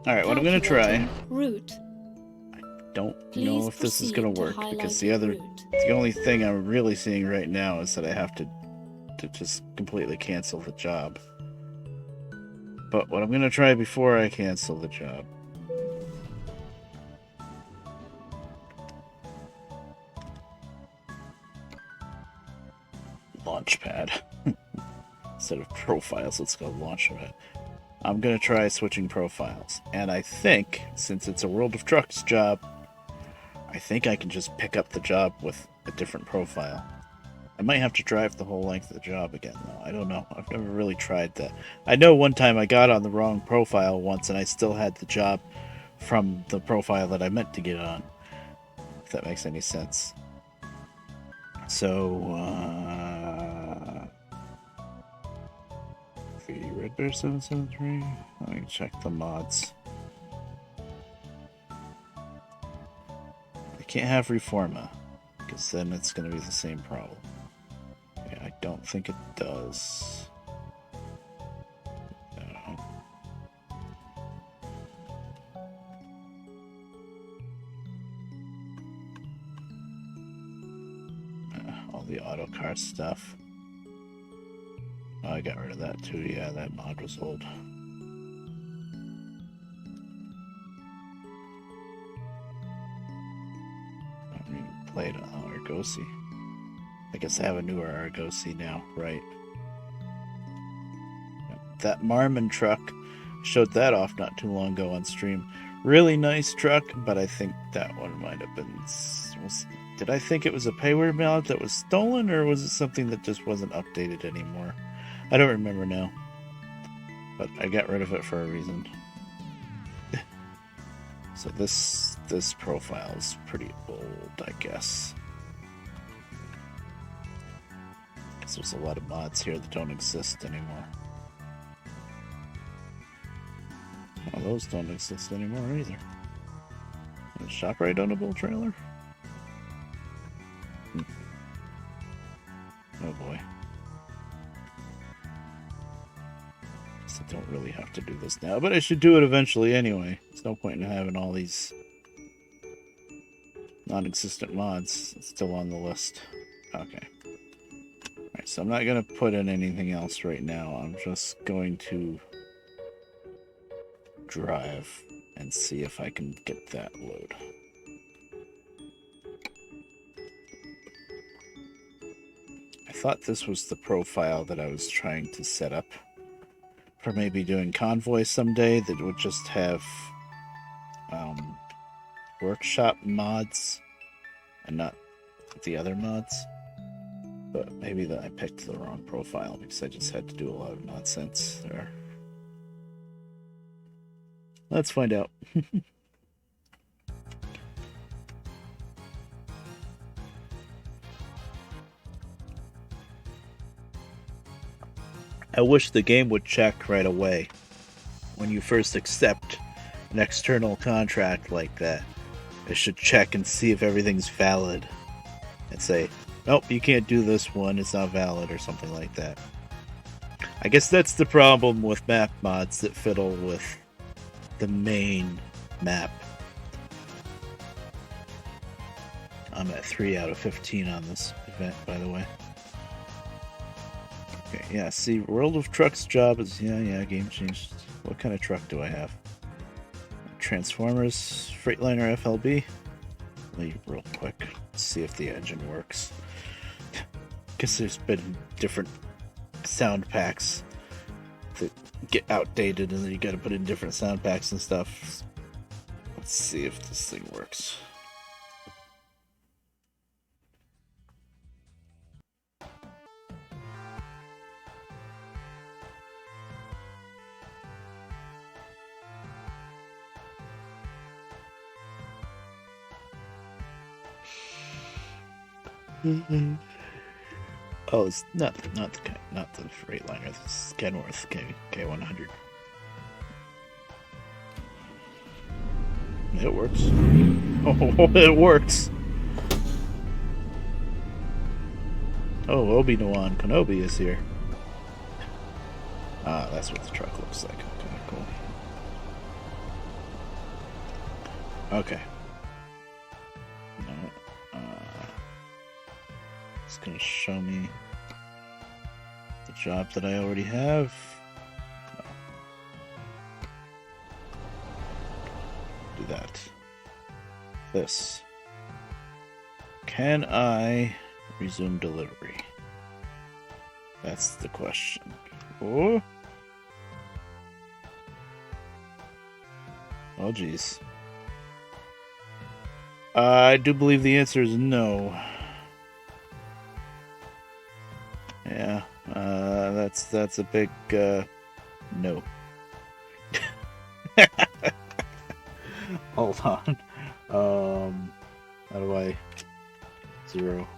Alright, what I'm gonna try. Route. Don't Please know if this is gonna proceed to work because highlighted route. the only thing I'm really seeing right now is that I have to just completely cancel the job. But what I'm gonna try before I cancel the job. Launchpad. Instead of profiles, let's go launchpad. I'm gonna try switching profiles. And I think, since it's a World of Trucks job, I think I can just pick up the job with a different profile. I might have to drive the whole length of the job again, though. I don't know. I've never really tried that. I know one time I got on the wrong profile once, and I still had the job from the profile that I meant to get on. If that makes any sense. So, Red Bear 773. Let me check the mods. I can't have Reforma, because then it's going to be the same problem. Yeah, I don't think it does. No. All the auto car stuff. Oh, I got rid of that too. Yeah, that mod was old. I haven't even played Argosy. I guess I have a newer Argosy now, right? That Marmon truck, showed that off not too long ago on stream. Really nice truck, but I think that one might have been... did I think it was a payware mallet that was stolen, or was it something that just wasn't updated anymore? I don't remember now. But I got rid of it for a reason. So this this profile is pretty old, I guess. Because there's a lot of mods here that don't exist anymore. Well, those don't exist anymore either. Is ShopRite ownable trailer? Oh boy. Guess I don't really have to do this now, but I should do it eventually anyway. There's no point in having all these non-existent mods still on the list. Okay. Alright, so I'm not going to put in anything else right now. I'm just going to drive and see if I can get that load. I thought this was the profile that I was trying to set up for maybe doing Convoy someday, that would just have workshop mods and not the other mods. But maybe I picked the wrong profile because I just had to do a lot of nonsense there. Let's find out. I wish the game would check right away when you first accept an external contract like that. It should check and see if everything's valid and say, nope, you can't do this one, it's not valid, or something like that. I guess that's the problem with map mods that fiddle with the main map. I'm at 3 out of 15 on this event, by the way. Okay, yeah, see, World of Trucks job is, yeah, game changed. What kind of truck do I have? Transformers, Freightliner FLB. Leave real quick, see if the engine works. Guess there's been different sound packs that get outdated and then you gotta put in different sound packs and stuff. Let's see if this thing works. Oh, it's not the Freightliner. This is Kenworth K100. It works. Oh, it works. Oh, Obi-Wan Kenobi is here. Ah, that's what the truck looks like. Okay, cool. Okay. No. It's gonna show me the job that I already have. No. Do that. This. Can I resume delivery? That's the question. Oh. Oh, geez. I do believe the answer is no. Yeah, that's a big no. Hold on. How do I 0?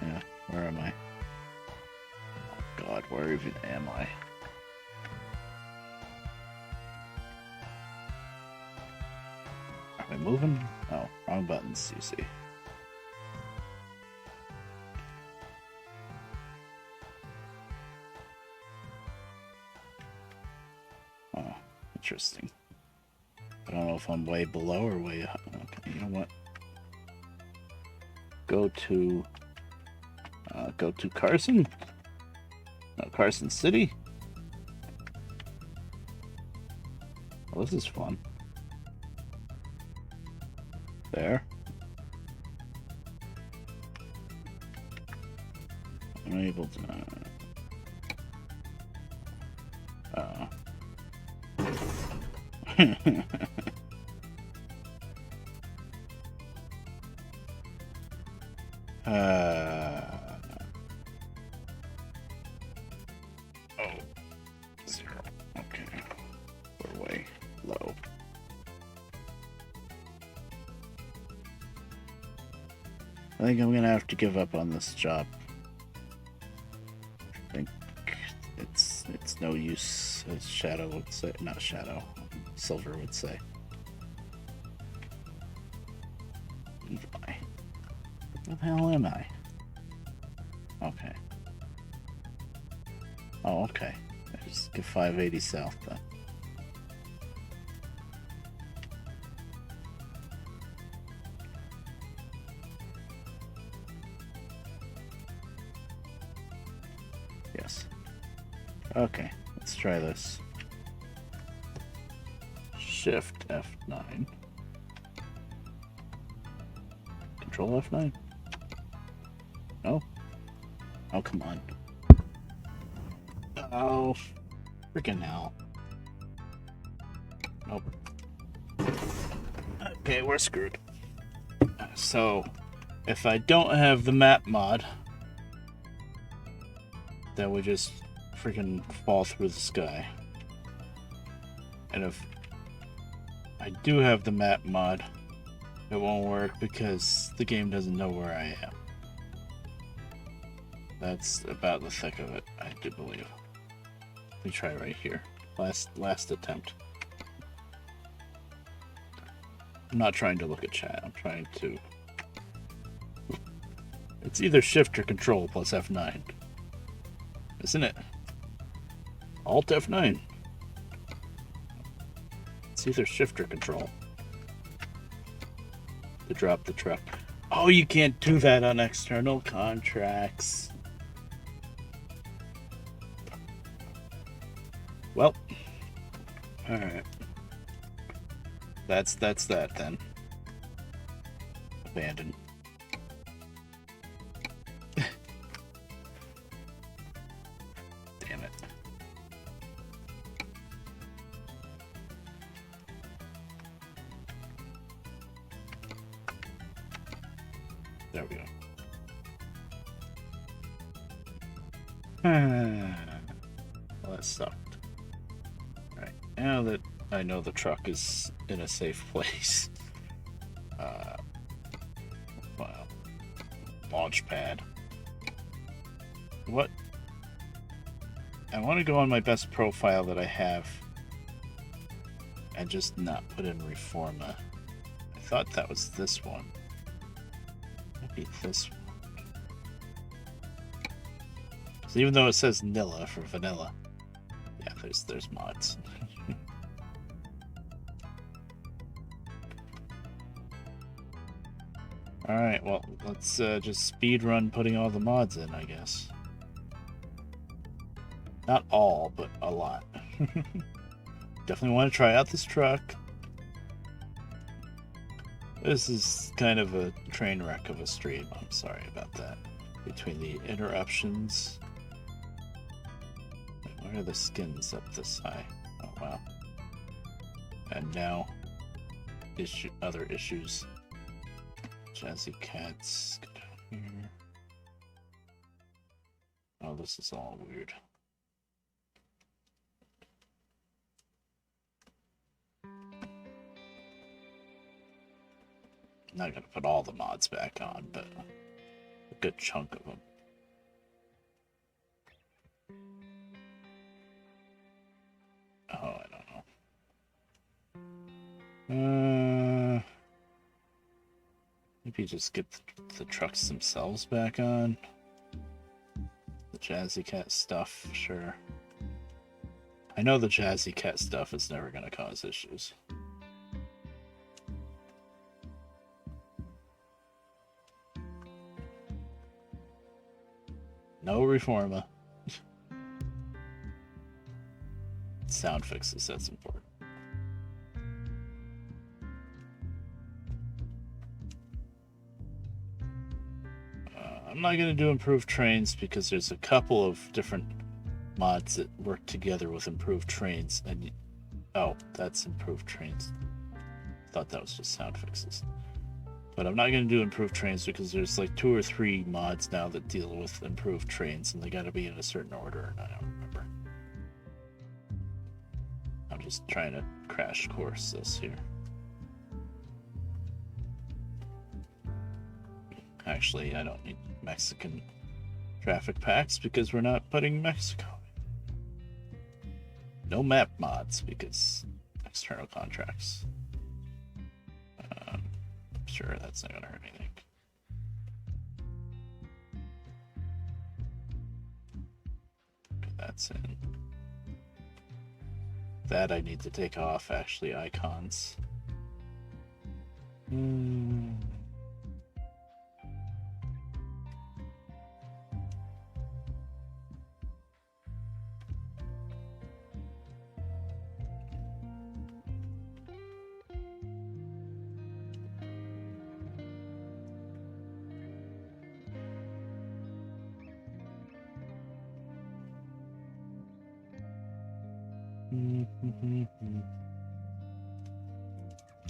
Yeah, where am I? Oh God, where even am I? Are we moving? Oh, wrong buttons, you see. Oh, interesting. I don't know if I'm way below or way up. Okay, you know what? Go to Carson? No, Carson City? Well, this is fun. There. I'm able to... Oh, 0. Okay. We're way low. I think I'm gonna have to give up on this job. I think it's no use, as Shadow would say. Not Shadow, Silver would say. Levi. What the hell am I? Okay. Oh, okay. I just get 580 south then. Yes. Okay, let's try this. Shift F9. Control F9? No? Oh, come on. Oh, freaking hell. Nope. Okay, we're screwed. So, if I don't have the map mod, then we just freaking fall through the sky. And if I do have the map mod, it won't work because the game doesn't know where I am. That's about the thick of it, I do believe. Let me try right here. Last attempt. I'm not trying to look at chat, I'm trying to... It's either Shift or Control plus F9. Isn't it? Alt F9. It's either Shift or Control. To drop the truck. Oh, you can't do that on external contracts. Well, alright. That's that then. Abandoned. Damn it. There we go. Well, that sucked. Right, now that I know the truck is in a safe place. Well, launch pad. What? I want to go on my best profile that I have and just not put in Reforma. I thought that was this one. Maybe this one. So even though it says Nilla for vanilla, yeah, there's mods. Alright, well, let's just speed run putting all the mods in, I guess. Not all, but a lot. Definitely want to try out this truck. This is kind of a train wreck of a stream. I'm sorry about that. Between the interruptions. Where are the skins up this high? Oh, wow. And now, other issues. Jazzy cats. Get down here. Oh, this is all weird. Not gonna put all the mods back on, but a good chunk of them. Oh, I don't know. Maybe just get the trucks themselves back on. The Jazzy Cat stuff, sure. I know the Jazzy Cat stuff is never gonna cause issues. No Reforma. Sound fixes, that's important. I'm not going to do improved trains because there's a couple of different mods that work together with improved trains. And oh, that's improved trains. I thought that was just sound fixes. But I'm not going to do improved trains because there's like 2 or 3 mods now that deal with improved trains, and they got to be in a certain order, and I don't remember. I'm just trying to crash course this here. Actually, I don't need Mexican traffic packs because we're not putting Mexico. No map mods because external contracts. I'm sure that's not gonna hurt anything. Okay, that's in. That I need to take off, actually, icons.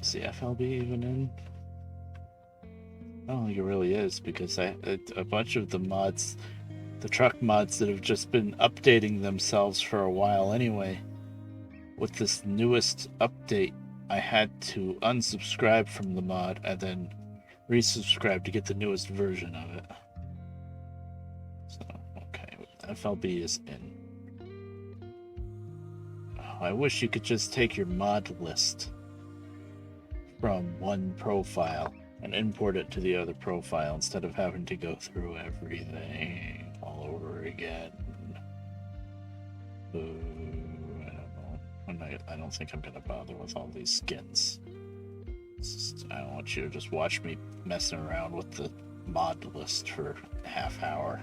Is the FLB even in? I don't think it really is because a bunch of the mods, the truck mods that have just been updating themselves for a while anyway. With this newest update, I had to unsubscribe from the mod and then resubscribe to get the newest version of it. So, okay, FLB is in. Oh, I wish you could just take your mod list from one profile and import it to the other profile instead of having to go through everything all over again. I don't know. I don't think I'm gonna bother with all these skins. I don't want you to just watch me messing around with the mod list for a half hour.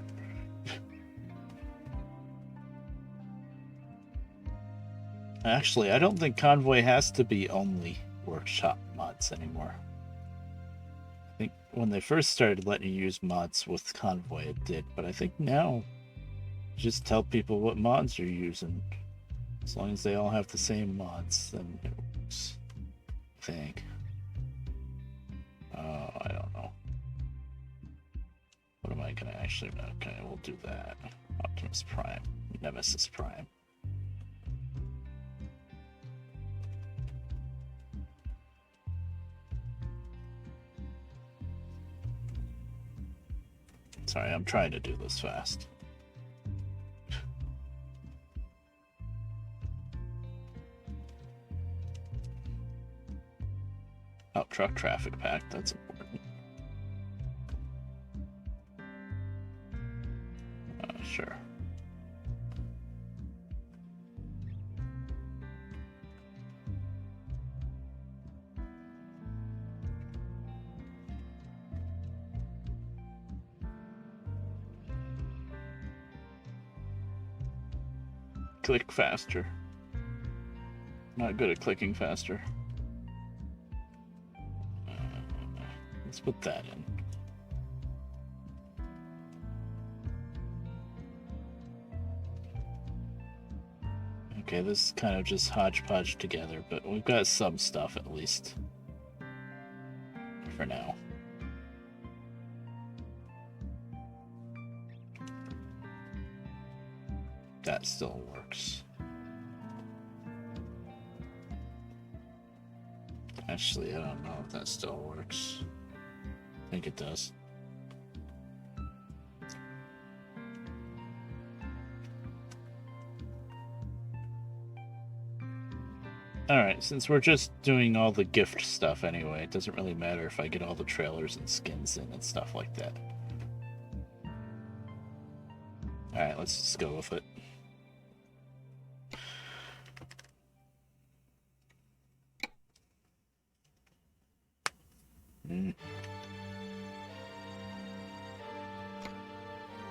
Actually, I don't think Convoy has to be only workshop mods anymore. I think when they first started letting you use mods with Convoy, it did, but I think now just tell people what mods you're using. As long as they all have the same mods, then it works. I think. I don't know. What am I gonna actually? Okay, we'll do that. Optimus Prime, Nemesis Prime. Sorry, I'm trying to do this fast. Oh, truck traffic pack, that's important. Sure. Click faster. Not good at clicking faster. Let's put that in. Okay, this is kind of just hodgepodge together, but we've got some stuff at least. For now. That still works. Actually, I don't know if that still works. I think it does. Alright, since we're just doing all the gift stuff anyway, it doesn't really matter if I get all the trailers and skins in and stuff like that. Alright, let's just go with it.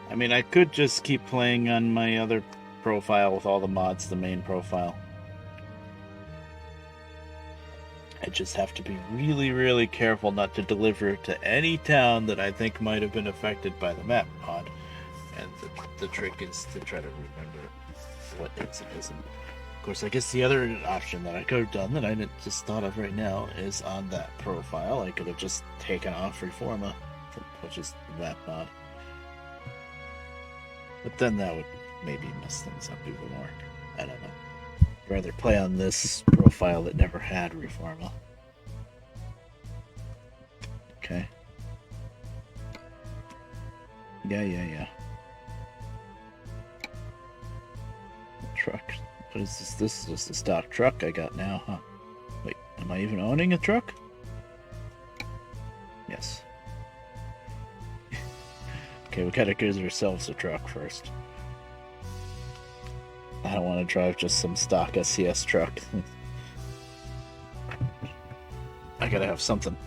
I mean, I could just keep playing on my other profile with all the mods, the main profile. I just have to be really, really careful not to deliver it to any town that I think might have been affected by the map mod. And the trick is to try to remember what is and isn't. Of course, I guess the other option that I could have done that I just thought of right now is on that profile. I could have just taken off Reforma, which is the map mod. But then that would maybe mess things up even more. I don't know. I'd rather play on this profile that never had Reforma. Okay. Yeah. Truck. What is this? This is just a stock truck I got now, huh? Wait, am I even owning a truck? Yes. Okay, we gotta get ourselves a truck first. I don't want to drive just some stock SCS truck. I gotta have something.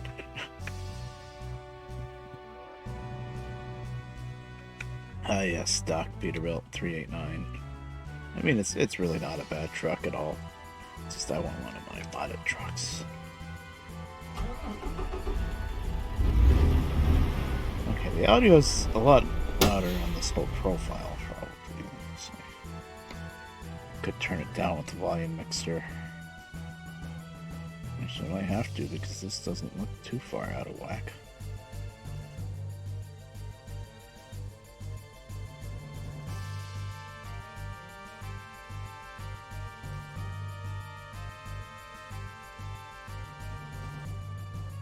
Ah, yes, stock Peterbilt 389. I mean, it's really not a bad truck at all. It's just I want one of my modded trucks. Okay, the audio's a lot louder on this whole profile, probably. So could turn it down with the volume mixer. Actually, I might have to because this doesn't look too far out of whack.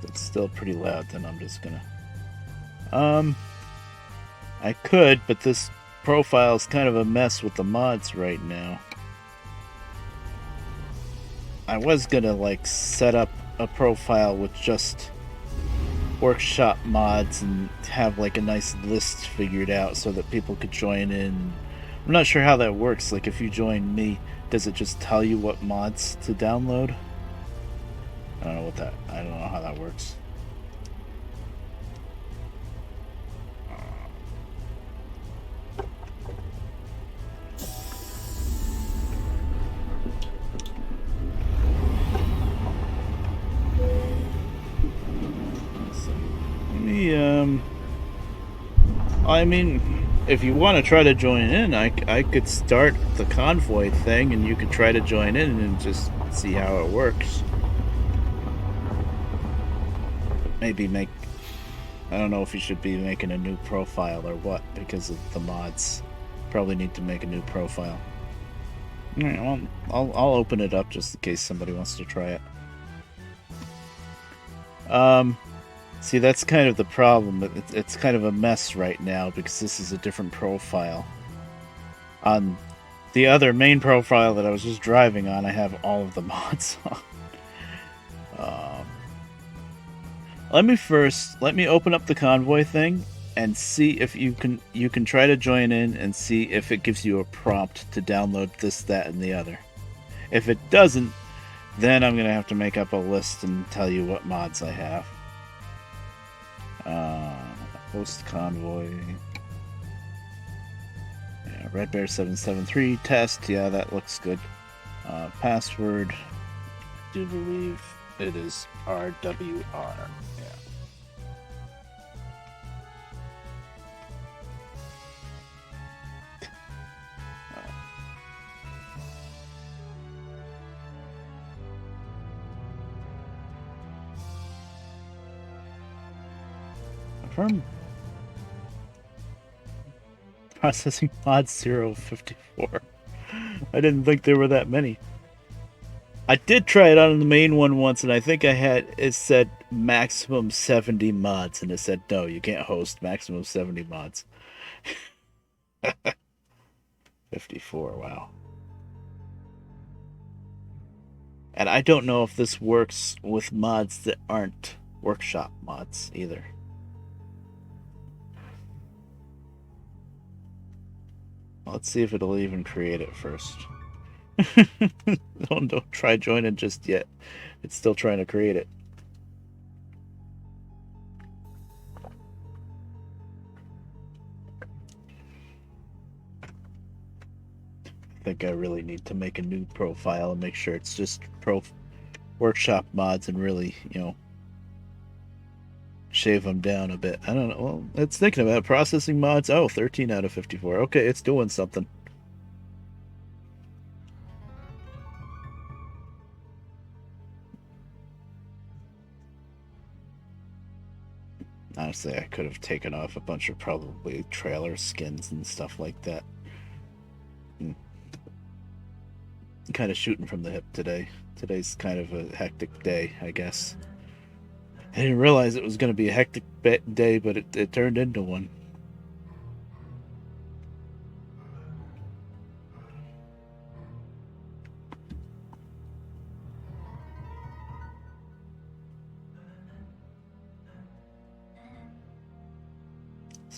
It's still pretty loud, then I'm just gonna... I could, but this profile is kind of a mess with the mods right now. I was gonna, like, set up a profile with just workshop mods and have, like, a nice list figured out so that people could join in. I'm not sure how that works. Like, if you join me, does it just tell you what mods to download? I don't know how that works. I mean, if you want to try to join in, I could start the convoy thing and you could try to join in and just see how it works. Maybe I don't know if you should be making a new profile or what, because of the mods. Probably need to make a new profile. Alright, well, I'll open it up just in case somebody wants to try it. See, that's kind of the problem. It's kind of a mess right now because this is a different profile. On the other main profile that I was just driving on, I have all of the mods on. Let me open up the convoy thing and see if you can try to join in and see if it gives you a prompt to download this, that, and the other. If it doesn't, then I'm gonna have to make up a list and tell you what mods I have. Host convoy. Yeah, Red Bear 773 test. Yeah, that looks good. Password. I do believe it is RWR. Yeah. Confirm. Processing mod 054. I didn't think there were that many. I did try it on the main one once, and I think it said maximum 70 mods, and it said, no, you can't host maximum 70 mods. 54, wow. And I don't know if this works with mods that aren't workshop mods either. Let's see if it'll even create it first. Don't try joining just yet. It's still trying to create it. I think I really need to make a new profile and make sure it's just workshop mods and really, shave them down a bit. I don't know. Well, it's thinking about processing mods. Oh, 13 out of 54. Okay, it's doing something. Honestly, I could have taken off a bunch of probably trailer skins and stuff like that. Kind of shooting from the hip today. Today's kind of a hectic day, I guess. I didn't realize it was going to be a hectic day, but it turned into one.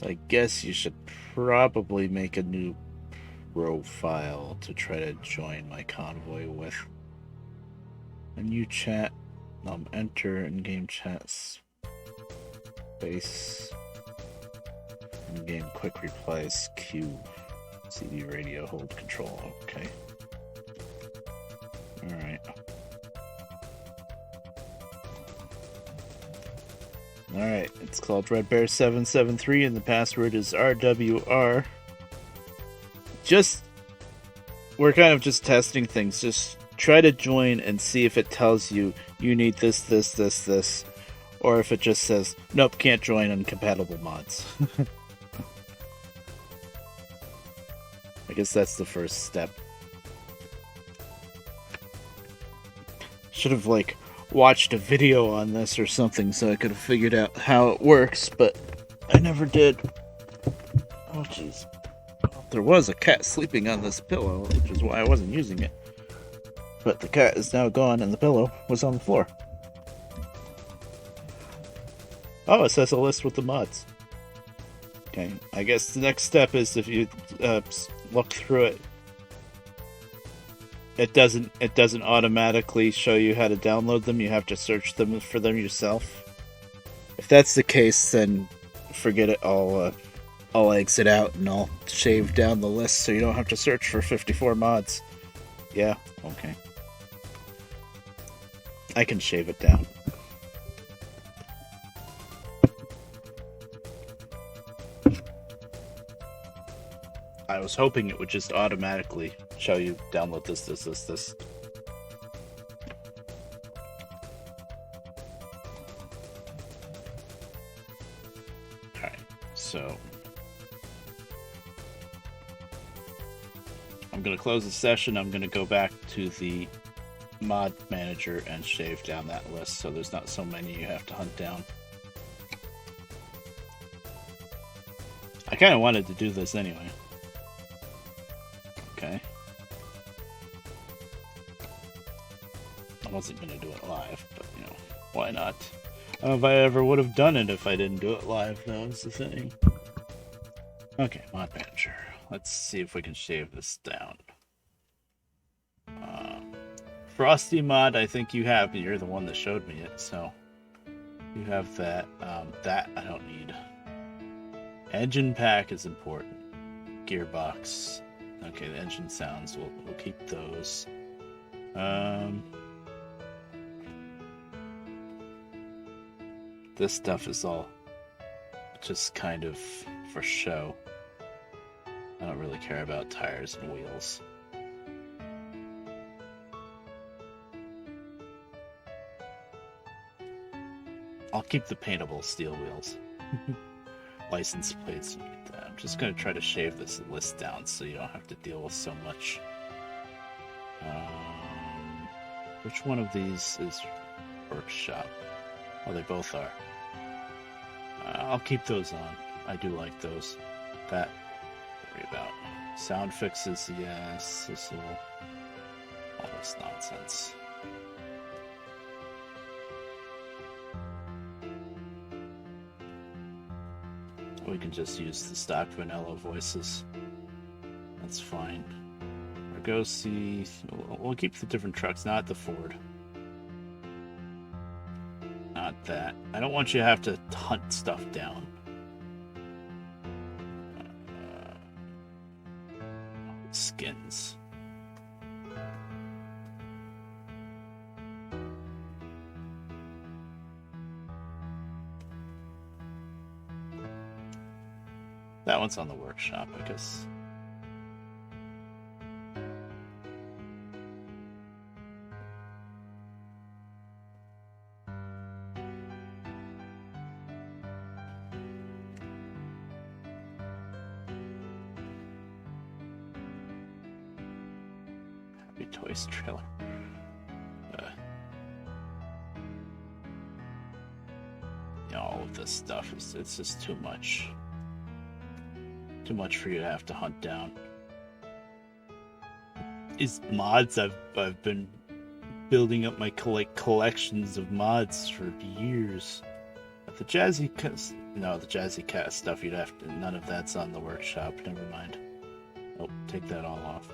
So I guess you should probably make a new profile to try to join my convoy with. A new chat. Enter in-game chat space. In-game quick replies Q. CD radio hold control. Okay. Alright. Alright, it's called Red Bear 773 and the password is RWR. We're kind of just testing things. Just try to join and see if it tells you need this, or if it just says, nope, can't join incompatible mods. I guess that's the first step. Should have, watched a video on this or something so I could have figured out how it works, but I never did. Oh, jeez. There was a cat sleeping on this pillow, which is why I wasn't using it. But the cat is now gone and the pillow was on the floor. Oh, it says a list with the mods. Okay, I guess the next step is if you look through it, it doesn't automatically show you how to download them. You have to search them for them yourself. If that's the case, then forget it. I'll exit out and I'll shave down the list so you don't have to search for 54 mods. Yeah, okay. I can shave it down. I was hoping it would just automatically show you download this. Alright, so I'm going to close the session. I'm going to go back to the mod manager and shave down that list so there's not so many you have to hunt down. I kind of wanted to do this anyway. Okay. I wasn't going to do it live, but, why not? I don't know if I ever would have done it if I didn't do it live, though, is the thing. Okay, mod manager. Let's see if we can shave this down. Frosty mod, I think you have. You're the one that showed me it, so you have that. That I don't need. Engine pack is important. Gearbox. Okay, the engine sounds. We'll keep those. This stuff is all just kind of for show. I don't really care about tires and wheels. I'll keep the paintable steel wheels. License plates. I'm just going to try to shave this list down so you don't have to deal with so much. Which one of these is workshop? Oh, they both are. I'll keep those on. I do like those. That, worry about. Sound fixes, yes. All this nonsense. We can just use the stock vanilla voices. That's fine. Argosy. We'll keep the different trucks, not the Ford. Not that. I don't want you to have to hunt stuff down. Skins. That one's on the workshop, I guess. Happy Toys trailer. All of this stuff it's just too much. Too much for you to have to hunt down. These mods, I've been building up my collections of mods for years. But the Jazzy No, the Jazzy Cat stuff, you'd have to... None of that's on the workshop. Never mind. Oh, take that all off.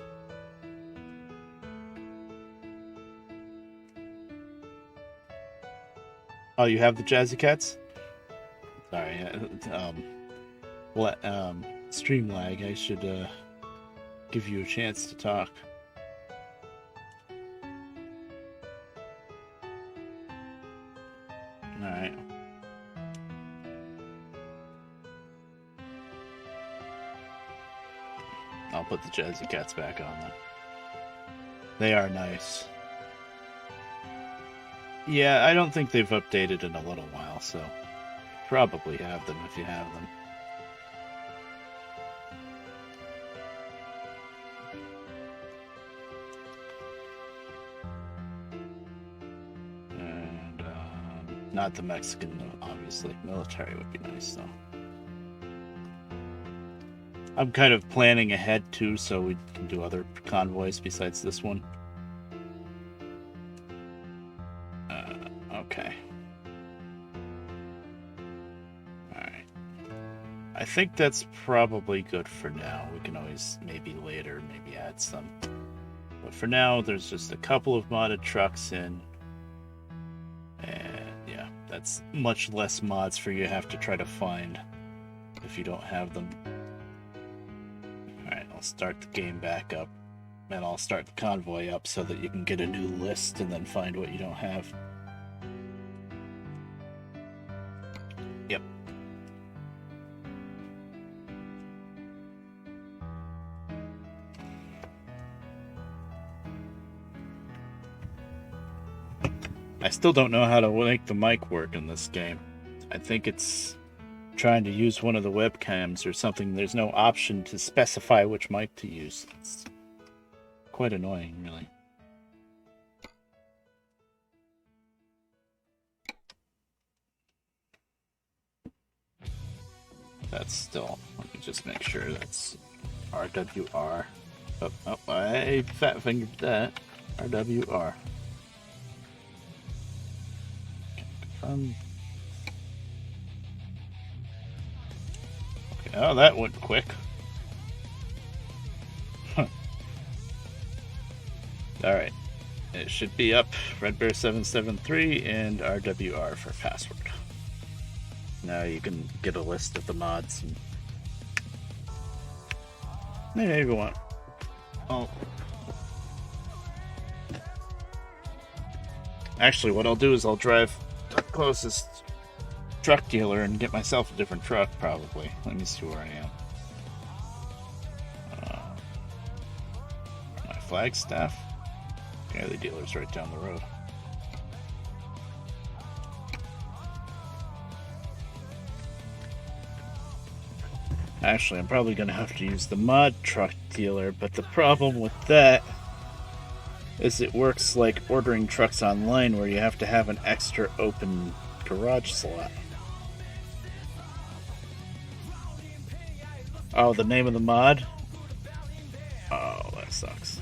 Oh, you have the Jazzy Cats? Sorry. Stream lag. I should give you a chance to talk. Alright. I'll put the Jazzy Cats back on then. They are nice. Yeah, I don't think they've updated in a little while, so probably have them if you have them. And not the Mexican, though, obviously. Military would be nice, though. I'm kind of planning ahead, too, so we can do other convoys besides this one. Okay. Alright. I think that's probably good for now. We can always, maybe later, maybe add some. But for now, there's just a couple of modded trucks in. And, yeah, that's much less mods for you to have to try to find if you don't have them. Alright, I'll start the game back up. And I'll start the convoy up so that you can get a new list and then find what you don't have. Yep. I still don't know how to make the mic work in this game. I think it's trying to use one of the webcams or something. There's no option to specify which mic to use. It's quite annoying, really. That's still, let me just make sure that's RWR. Oh, I fat fingered that. RWR. Confirm. Okay, oh, that went quick. Alright. It should be up. RedBear773 and RWR for password. Now you can get a list of the mods. And... yeah, if you want. Oh. Actually, what I'll do is I'll drive to the closest truck dealer and get myself a different truck, probably. Let me see where I am. My Flagstaff. Okay, the dealer's right down the road. Actually, I'm probably going to have to use the mod truck dealer, but the problem with that is it works like ordering trucks online where you have to have an extra open garage slot. Oh, the name of the mod? Oh, that sucks.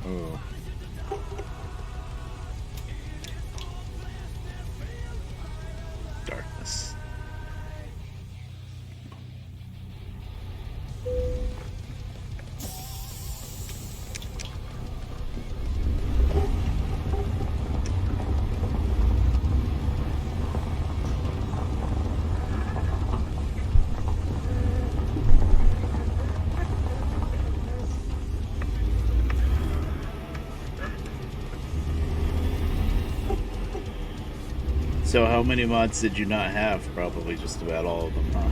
Oh. Darkness. So how many mods did you not have? Probably just about all of them, huh?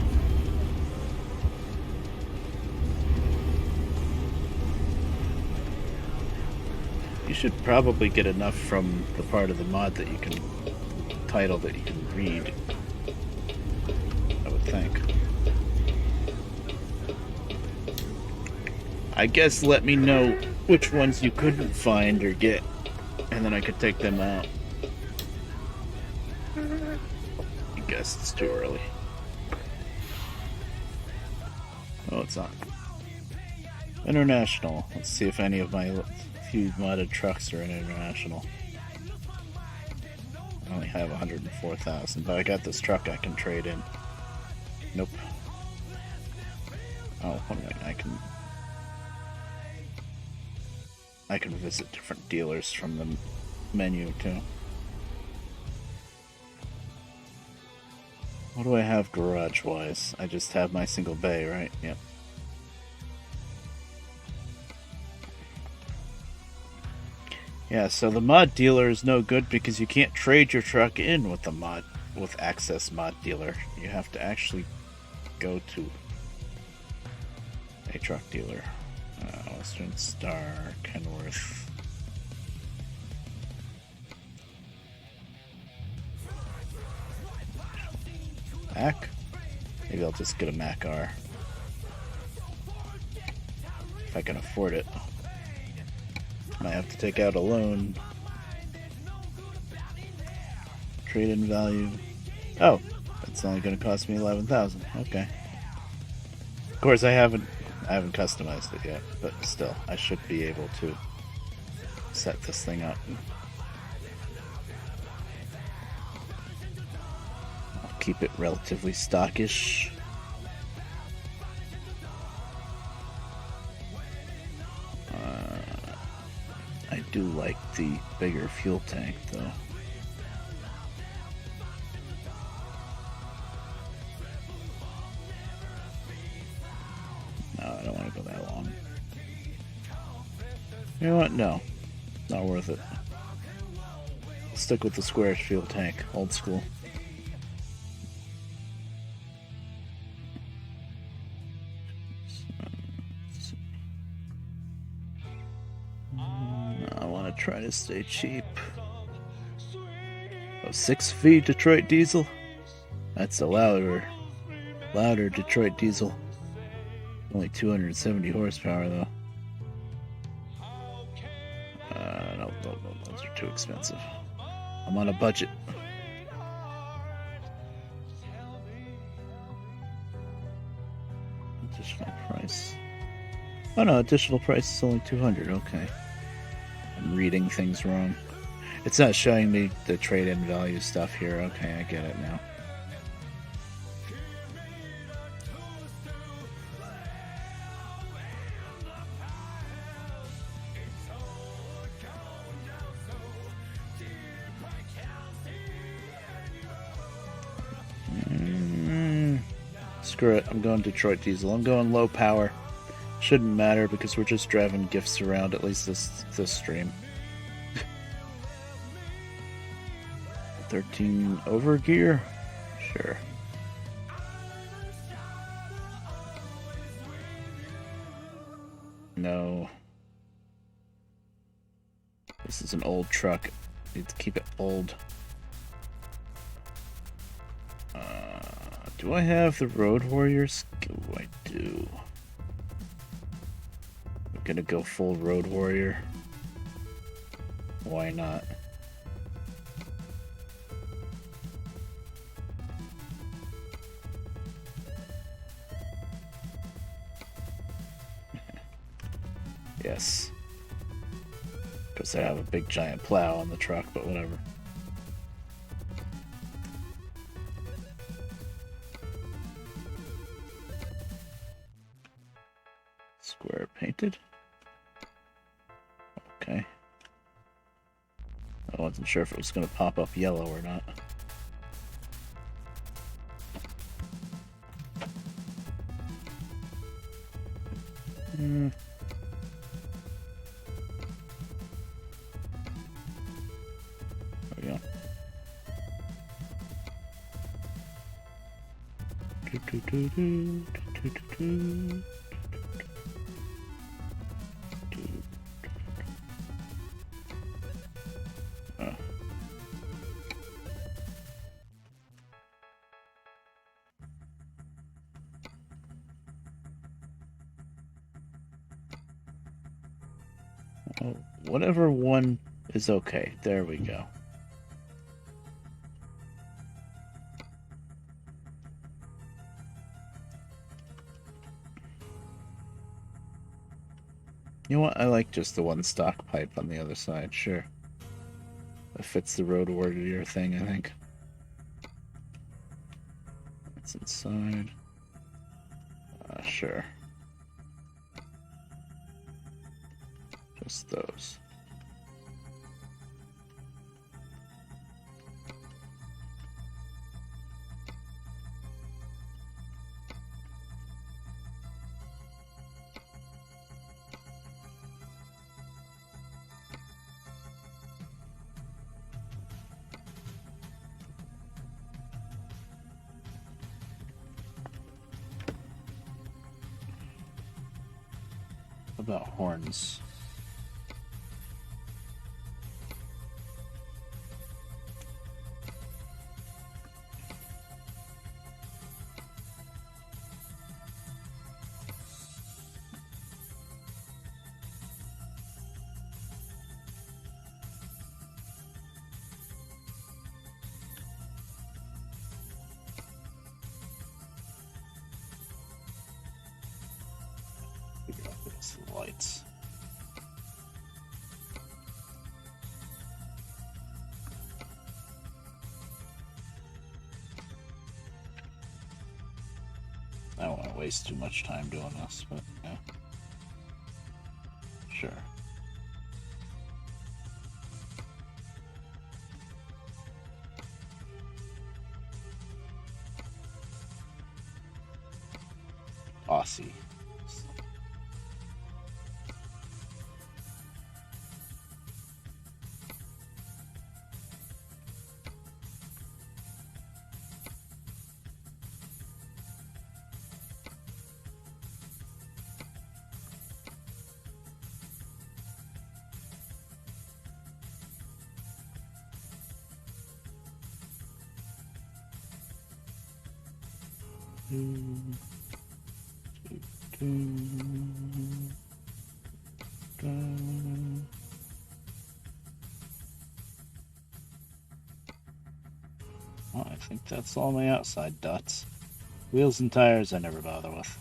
You should probably get enough from the part of the mod that you can title that you can read. I would think. I guess let me know which ones you couldn't find or get, and then I could take them out. I guess it's too early. Oh, it's not. International. Let's see if any of my few modded trucks are in international. I only have 104,000, but I got this truck I can trade in. Nope. Oh, what am I can visit different dealers from the menu too. What do I have garage-wise? I just have my single bay, right? Yep. Yeah, so the mod dealer is no good because you can't trade your truck in with Access Mod Dealer. You have to actually go to a truck dealer. Western Star, Kenworth. Mac? Maybe I'll just get a Mac R. If I can afford it. Might have to take out a loan. Trade-in value. Oh, it's only going to cost me 11,000. Okay. Of course, I haven't customized it yet, but still, I should be able to set this thing up. I'll keep it relatively stockish. I do like the bigger fuel tank, though. No, I don't want to go that long. You know what? No. Not worth it. Stick with the squarish fuel tank. Old school. I want to try to stay cheap. Oh, 6 feet Detroit diesel? That's a louder Detroit diesel. Only 270 horsepower, though. No, those are too expensive. I'm on a budget. Additional price. Oh no, additional price is only 200. Okay. I'm reading things wrong. It's not showing me the trade-in value stuff here. Okay, I get it now. Screw it, I'm going Detroit diesel. I'm going low power. Shouldn't matter because we're just driving gifts around, at least this stream. 13 over gear? Sure. No. This is an old truck. Need to keep it old. Do I have the Road Warrior skill? I do. I'm gonna go full Road Warrior. Why not? Yes. Because I have a big giant plow on the truck, but whatever. Square painted. Okay. I wasn't sure if it was going to pop up yellow or not. There we go. Whatever one is okay. There we go. You know what? I like just the one stock pipe on the other side, sure. That fits the road warrior thing, I think. It's inside. Sure. Just those. What about horns? Figure out these lights. I don't want to waste too much time doing this, but yeah. Sure. Aussie. Well, I think that's all my outside dots. Wheels and tires I never bother with.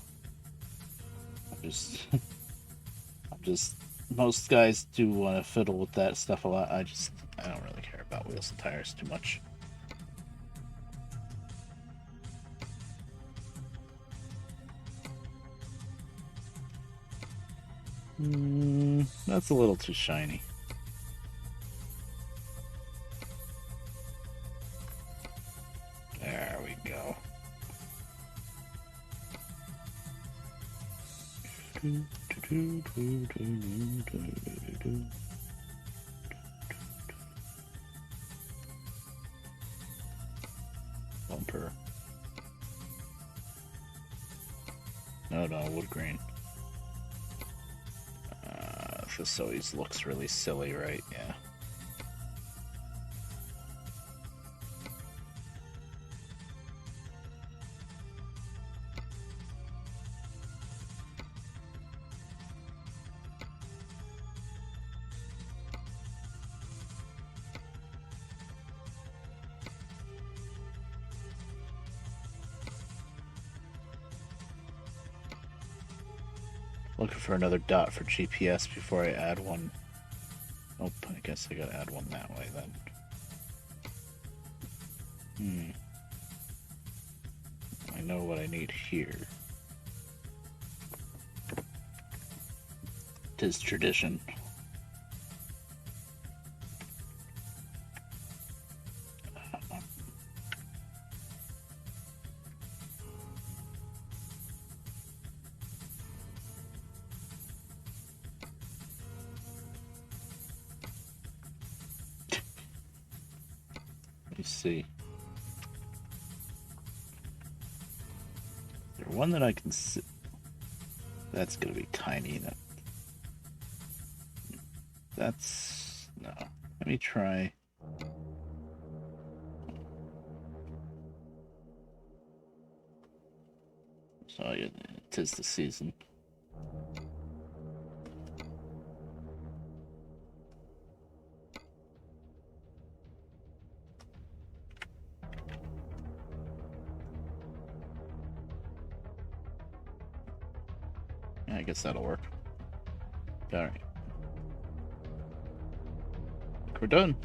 I'm just most guys do want to fiddle with that stuff a lot. I don't really care about wheels and tires too much. That's a little too shiny. There we go. Bumper. No, wood grain. This always looks really silly, right? Yeah. Looking for another dot for GPS before I add one. Oh, I guess I gotta add one that way then. I know what I need here. 'Tis tradition. Let me see. Is there one that I can see? That's gonna be tiny. That's no. Let me try. So yeah, 'tis the season. Yeah, I guess that'll work. All right. We're done.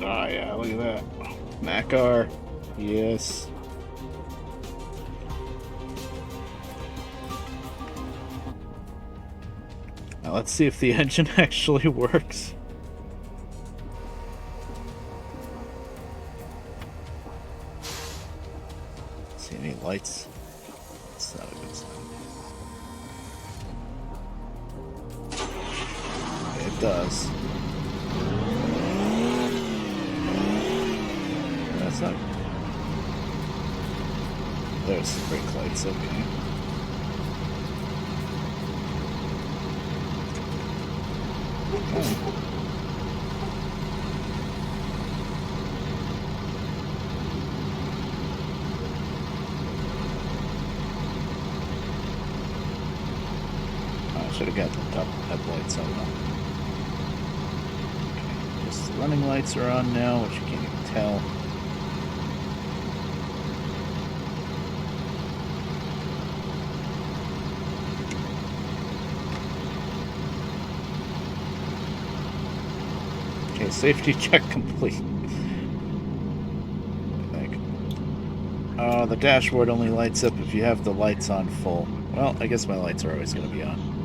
Oh yeah, look at that. Macar. Yes. Now let's see if the engine actually works. See any lights? It's not a good sign. It does. That's not. There's the brake lights, okay. Okay. I should have got the top headlights on them. Okay, just the running lights are on now, which you can't even tell. Okay, safety check complete. I think. Oh, the dashboard only lights up if you have the lights on full. Well, I guess my lights are always going to be on.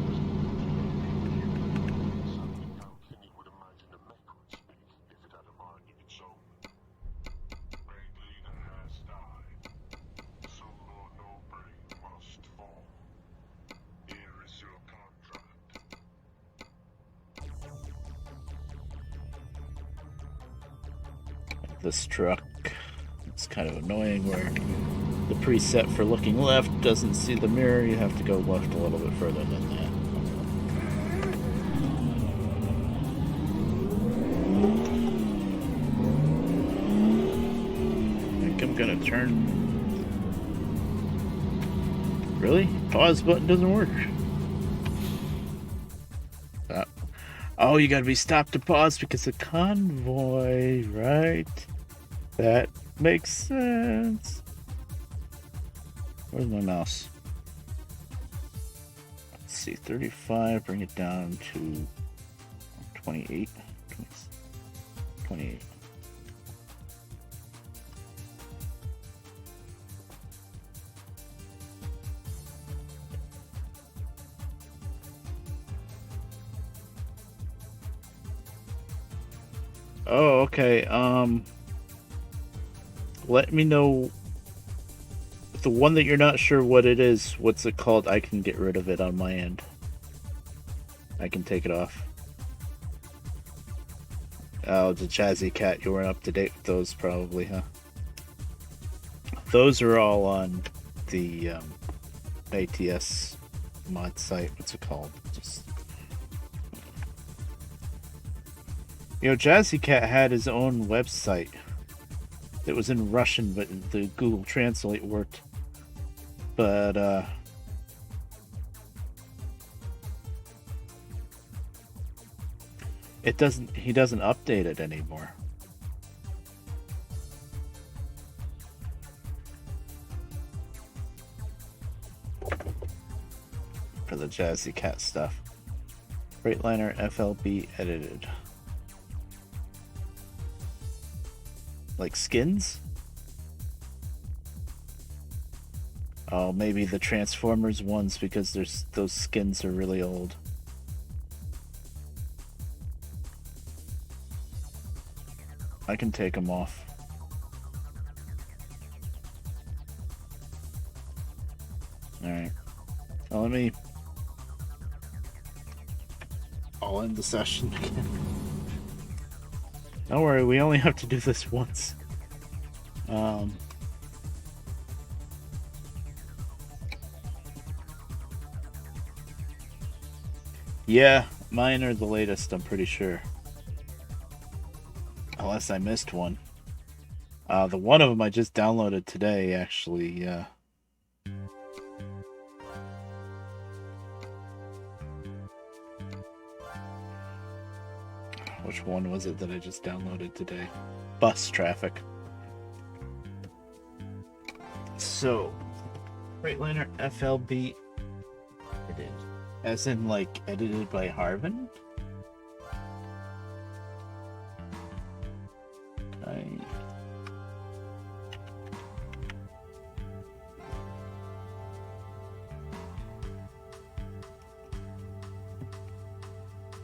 This truck. It's kind of annoying where the preset for looking left doesn't see the mirror. You have to go left a little bit further than that. I think I'm gonna turn. Really? Pause button doesn't work. Oh, you gotta be stopped to pause because of convoy, right? That makes sense. Where's my mouse? Let's see, 35, bring it down to 28. 28. Oh, okay. Let me know the one that you're not sure what it is. What's it called? I can get rid of it on my end. I can take it off. Oh, the Jazzy Cat. You weren't up to date with those, probably, huh? Those are all on the ATS mod site. What's it called? Just. You know, Jazzy Cat had his own website. It was in Russian, but the Google Translate worked. But, it doesn't, he doesn't update it anymore. For the Jazzy Cat stuff. Freightliner FLB edited. Like skins? Oh, maybe the Transformers ones because those skins are really old. I can take them off. Alright. Well, I'll end the session again. Don't worry, we only have to do this once. Yeah, mine are the latest, I'm pretty sure. Unless I missed one. The one of them I just downloaded today, actually. Which one was it that I just downloaded today? Bus traffic. So, Freightliner FLB edited. As in, like, edited by Harvin? Right.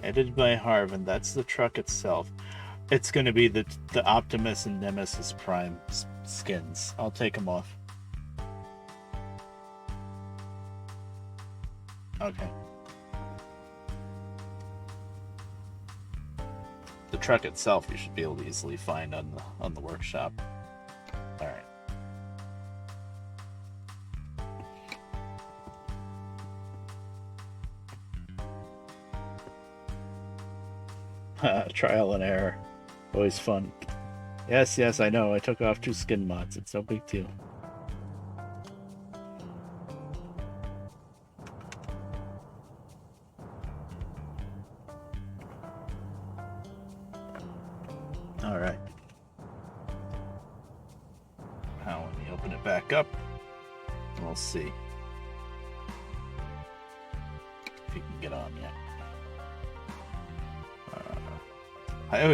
Edited by Harvin. That's the truck itself. It's going to be the Optimus and Nemesis Prime skins. I'll take them off. Okay. The truck itself you should be able to easily find on the workshop. All right. Trial and error. Always fun. Yes, I know. I took off 2 skin mods. It's no big deal. All right. Now let me open it back up. We'll see if you can get on yet. I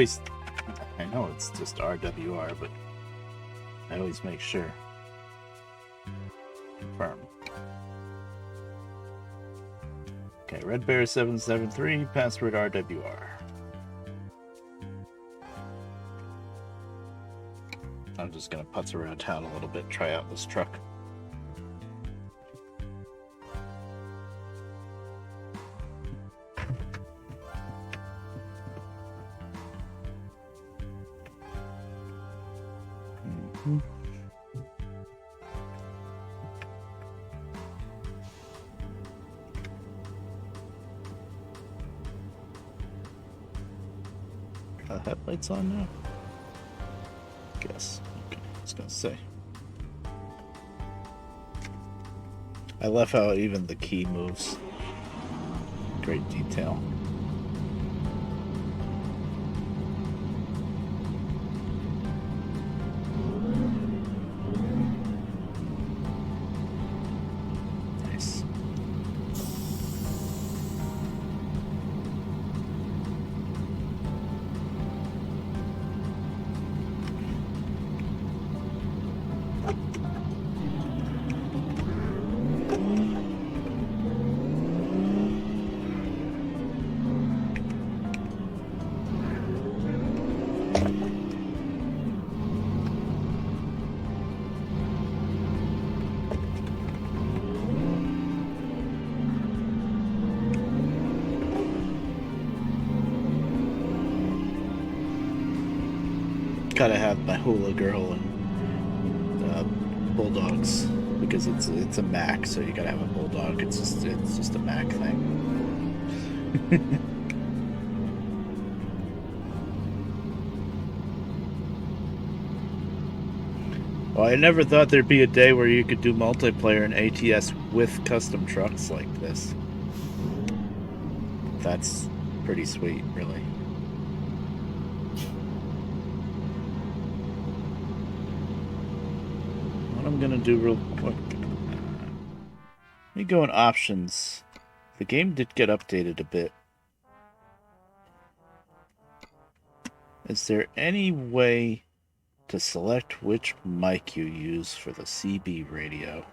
know it's just RWR, but I always make sure. Confirm. Okay, Red Bear 773, password RWR. I'm just gonna putz around town a little bit, try out this truck. Headlights on now? Guess. Okay, I was gonna say. I love how even the key moves. Great detail. Nice. Gotta have my hula girl and bulldogs because it's a Mac, so you gotta have a bulldog. It's just a Mac thing. Well, I never thought there'd be a day where you could do multiplayer in ATS with custom trucks like this. That's pretty sweet, really. What I'm gonna do real quick. Let me go in options. The game did get updated a bit. Is there any way to select which mic you use for the CB radio?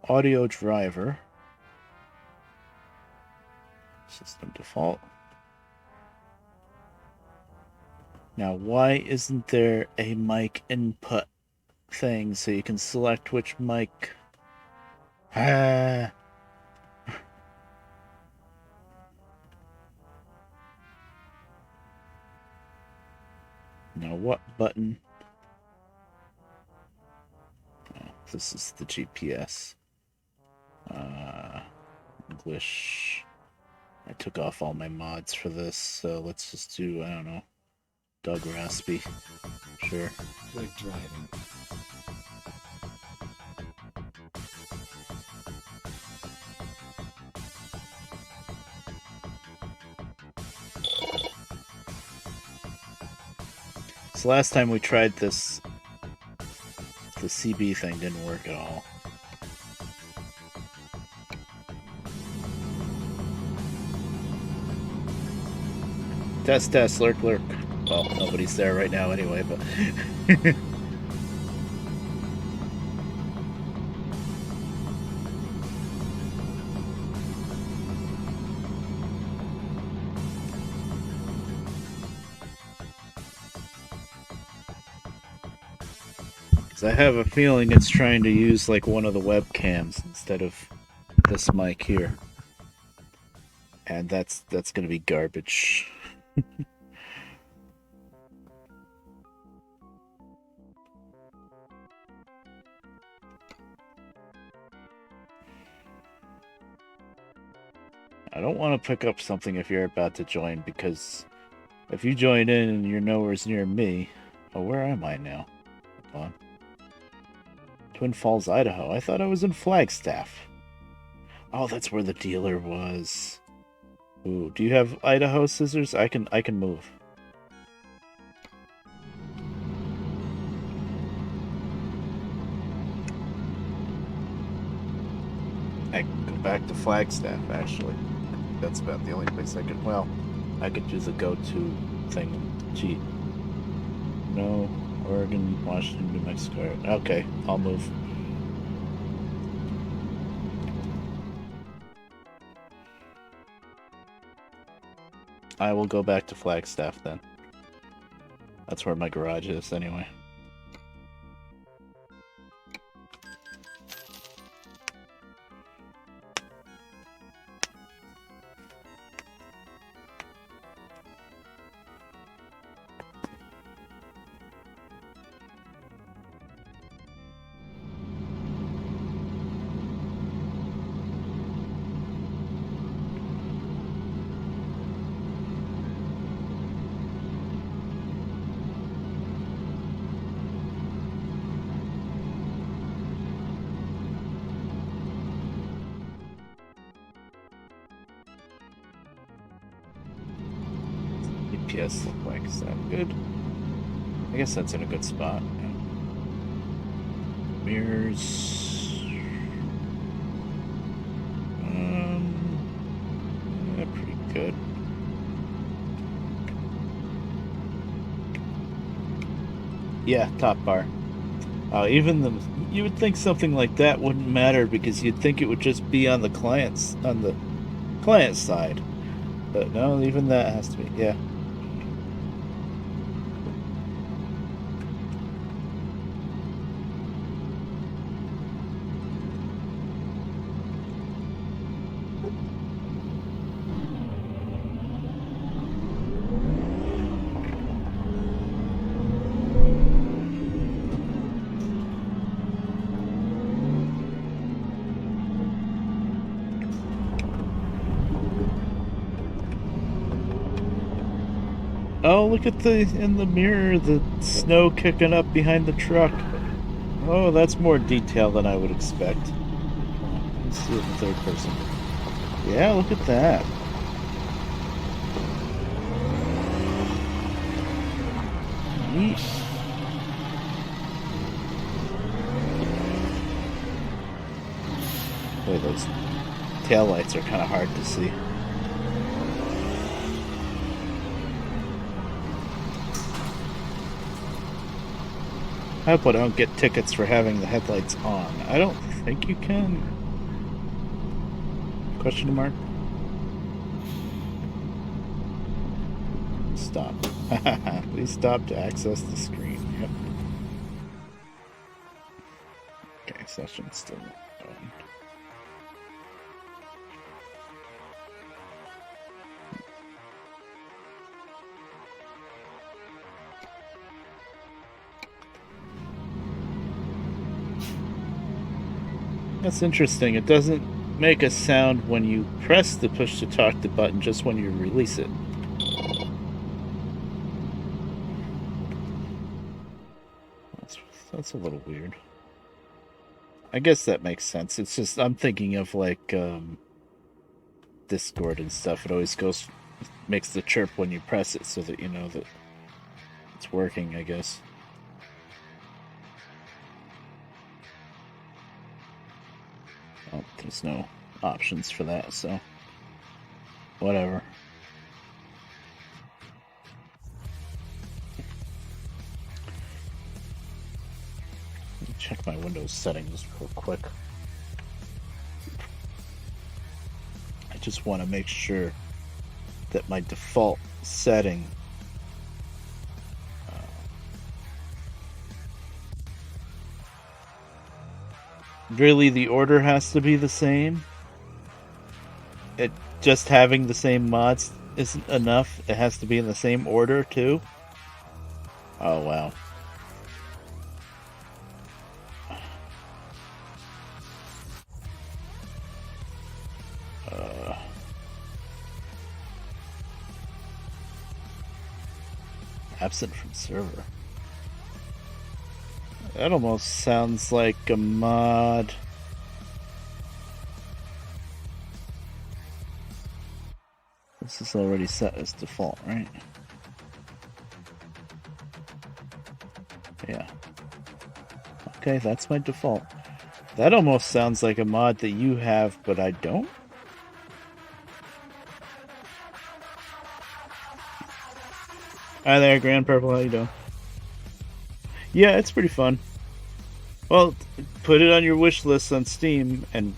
Audio driver. System default. Now, why isn't there a mic input thing so you can select which mic? Ah. Now, what button? Oh, this is the GPS. English. I took off all my mods for this, so let's just do, I don't know, Doug Raspy. Sure. Like driving. So last time we tried this, the CB thing didn't work at all. Test, lurk. Well, nobody's there right now anyway, but... I have a feeling it's trying to use like one of the webcams instead of this mic here. And that's going to be garbage. I don't want to pick up something if you're about to join, because if you join in and you're nowhere near me... Oh, where am I now? Hold on. Twin Falls, Idaho. I thought I was in Flagstaff. Oh, that's where the dealer was. Ooh, do you have Idaho scissors? I can move. I can go back to Flagstaff, actually. That's about the only place I could... Well, I could do the go-to thing. Gee. No, Oregon, Washington, New Mexico. Okay, I'll move. I will go back to Flagstaff then. That's where my garage is, anyway. EPS look like, is that good? I guess that's in a good spot. Yeah. Mirrors. Yeah, pretty good. Yeah, top bar. You would think something like that wouldn't matter, because you'd think it would just be on the client side. But no, even that has to be, yeah. Oh, look at in the mirror, the snow kicking up behind the truck. Oh, that's more detail than I would expect. Let's see it in third person. Yeah, look at that. Neat. Boy, those taillights are kind of hard to see. I hope I don't get tickets for having the headlights on. I don't think you can. Question mark? Stop. Please stop to access the screen. Yep. Okay, session's still going. That's interesting. It doesn't make a sound when you press the push to talk to button, just when you release it. That's a little weird. I guess that makes sense. It's just, I'm thinking of like Discord and stuff. It always makes the chirp when you press it, so that you know that it's working, I guess. Oh, there's no options for that, so whatever. check my Windows settings real quick. I just want to make sure that my default setting really the order has to be the same. It just having the same mods isn't enough. It has to be in the same order too. Oh wow. Absent from server. That almost sounds like a mod. This is already set as default, right? Yeah. Okay, that's my default. That almost sounds like a mod that you have, but I don't. Hi there, Grand Purple. How you doing? Yeah, it's pretty fun. Well, put it on your wish list on Steam and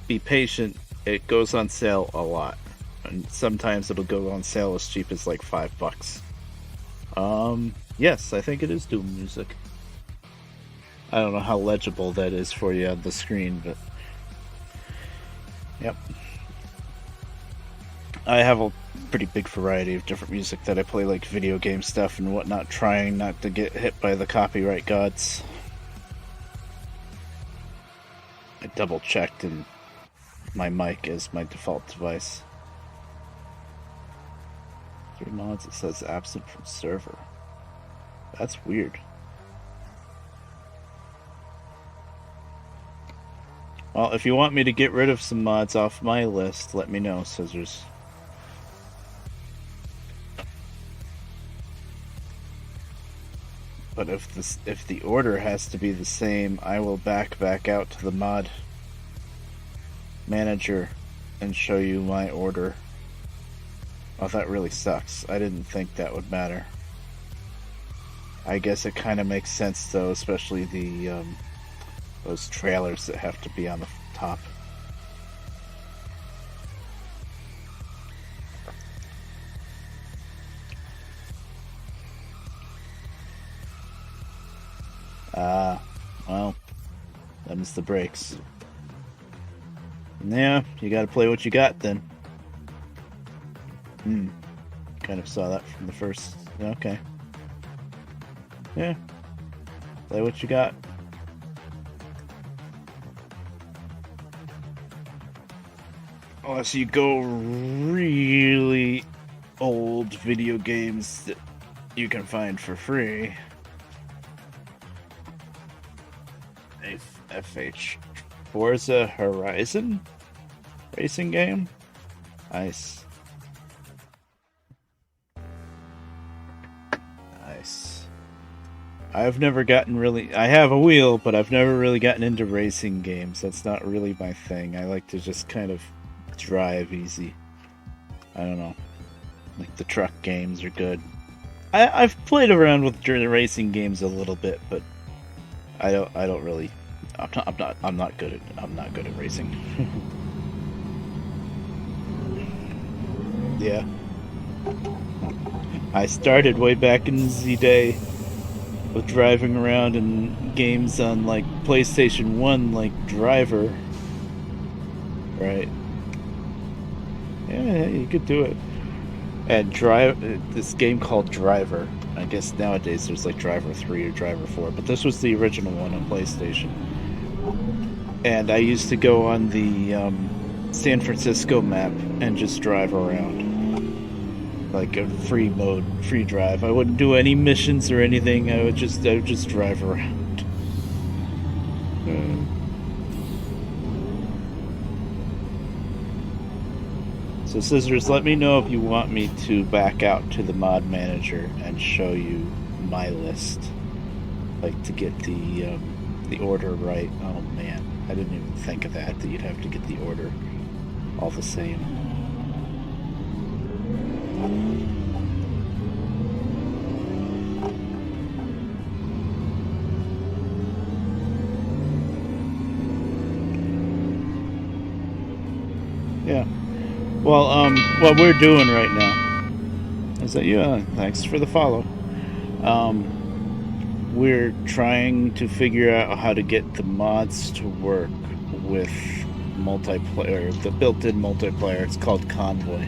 be patient. It goes on sale a lot, and sometimes it'll go on sale as cheap as like $5. Yes, I think it is Doom music. I don't know how legible that is for you on the screen, but yep. I have a pretty big variety of different music that I play, like video game stuff and whatnot, trying not to get hit by the copyright gods. I double checked and my mic is my default device. 3 mods, it says absent from server. That's weird. Well, if you want me to get rid of some mods off my list, let me know, Scissors. But if the order has to be the same, I will back out to the mod manager and show you my order. Oh, that really sucks. I didn't think that would matter. I guess it kind of makes sense though, especially the those trailers that have to be on the top. Well, them's the breaks. Yeah, you gotta play what you got then. Kind of saw that from the first. Okay. Yeah. Play what you got. Unless you go really old video games that you can find for free. FH Forza Horizon racing game? Nice. Nice. I've never gotten really... I have a wheel, but I've never really gotten into racing games. That's not really my thing. I like to just kind of drive easy. I don't know. Like the truck games are good. I've played around with the racing games a little bit, but I don't really... I'm not good at racing. Yeah. I started way back in the day with driving around in games on like PlayStation 1, like Driver. Right. Yeah, you could do it. And this game called Driver. I guess nowadays there's like Driver 3 or Driver 4, but this was the original one on PlayStation. And I used to go on the San Francisco map and just drive around. Like a free drive. I wouldn't do any missions or anything. I would just drive around. So Scissors, let me know if you want me to back out to the mod manager and show you my list. Like to get the order right. Oh man, I didn't even think of that you'd have to get the order all the same. What we're doing right now is that thanks for the follow. We're trying to figure out how to get the mods to work with multiplayer, the built-in multiplayer. It's called Convoy.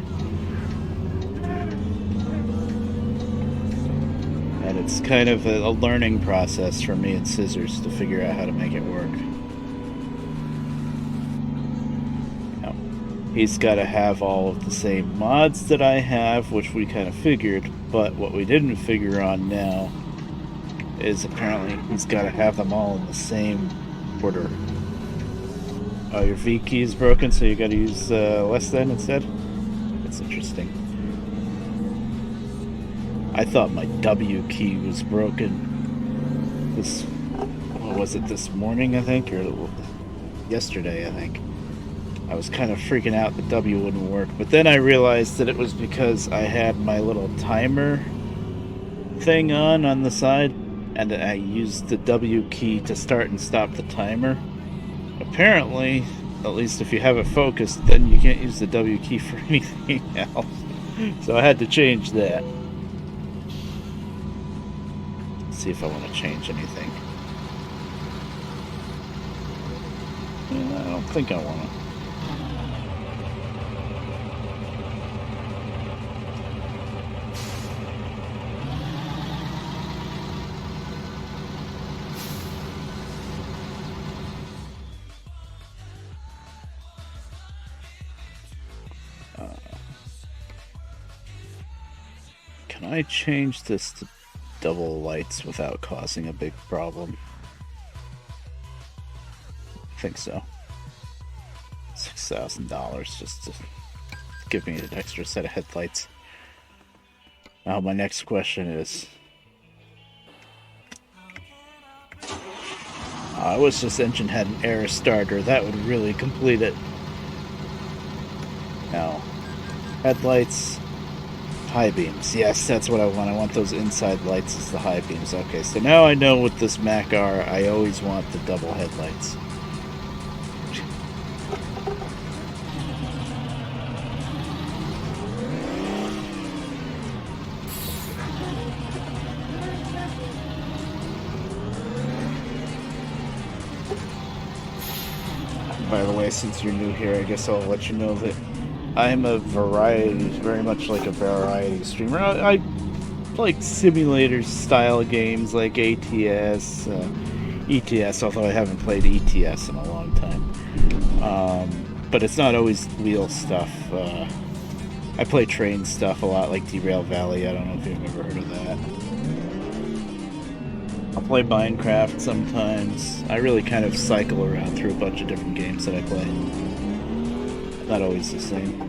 And it's kind of a learning process for me and Scissors to figure out how to make it work. Now, he's got to have all of the same mods that I have, which we kind of figured, but what we didn't figure on now is apparently he's got to have them all in the same order. Oh, your V key is broken, so you got to use less than instead? That's interesting. I thought my W key was broken. What was it, this morning, I think? Or yesterday, I think. I was kind of freaking out the W wouldn't work. But then I realized that it was because I had my little timer thing on the side. And I used the W key to start and stop the timer. Apparently, at least if you have it focused, then you can't use the W key for anything else. So I had to change that. See if I want to change anything. I don't think I want to. Can I change this to double lights without causing a big problem? I think so. $6,000 just to give me an extra set of headlights. Now my next question is, I wish this engine had an air starter. That would really complete it. Now, headlights, high beams. Yes, that's what I want. I want those inside lights as the high beams. Okay, so now I know with this Mac R, I always want the double headlights. By the way, since you're new here, I guess I'll let you know that I'm a very much like a variety streamer. I like simulators style games like ATS, ETS, although I haven't played ETS in a long time. But it's not always wheel stuff. I play train stuff a lot, like Derail Valley. I don't know if you've ever heard of that. I'll play Minecraft sometimes. I really kind of cycle around through a bunch of different games that I play. Not always the same.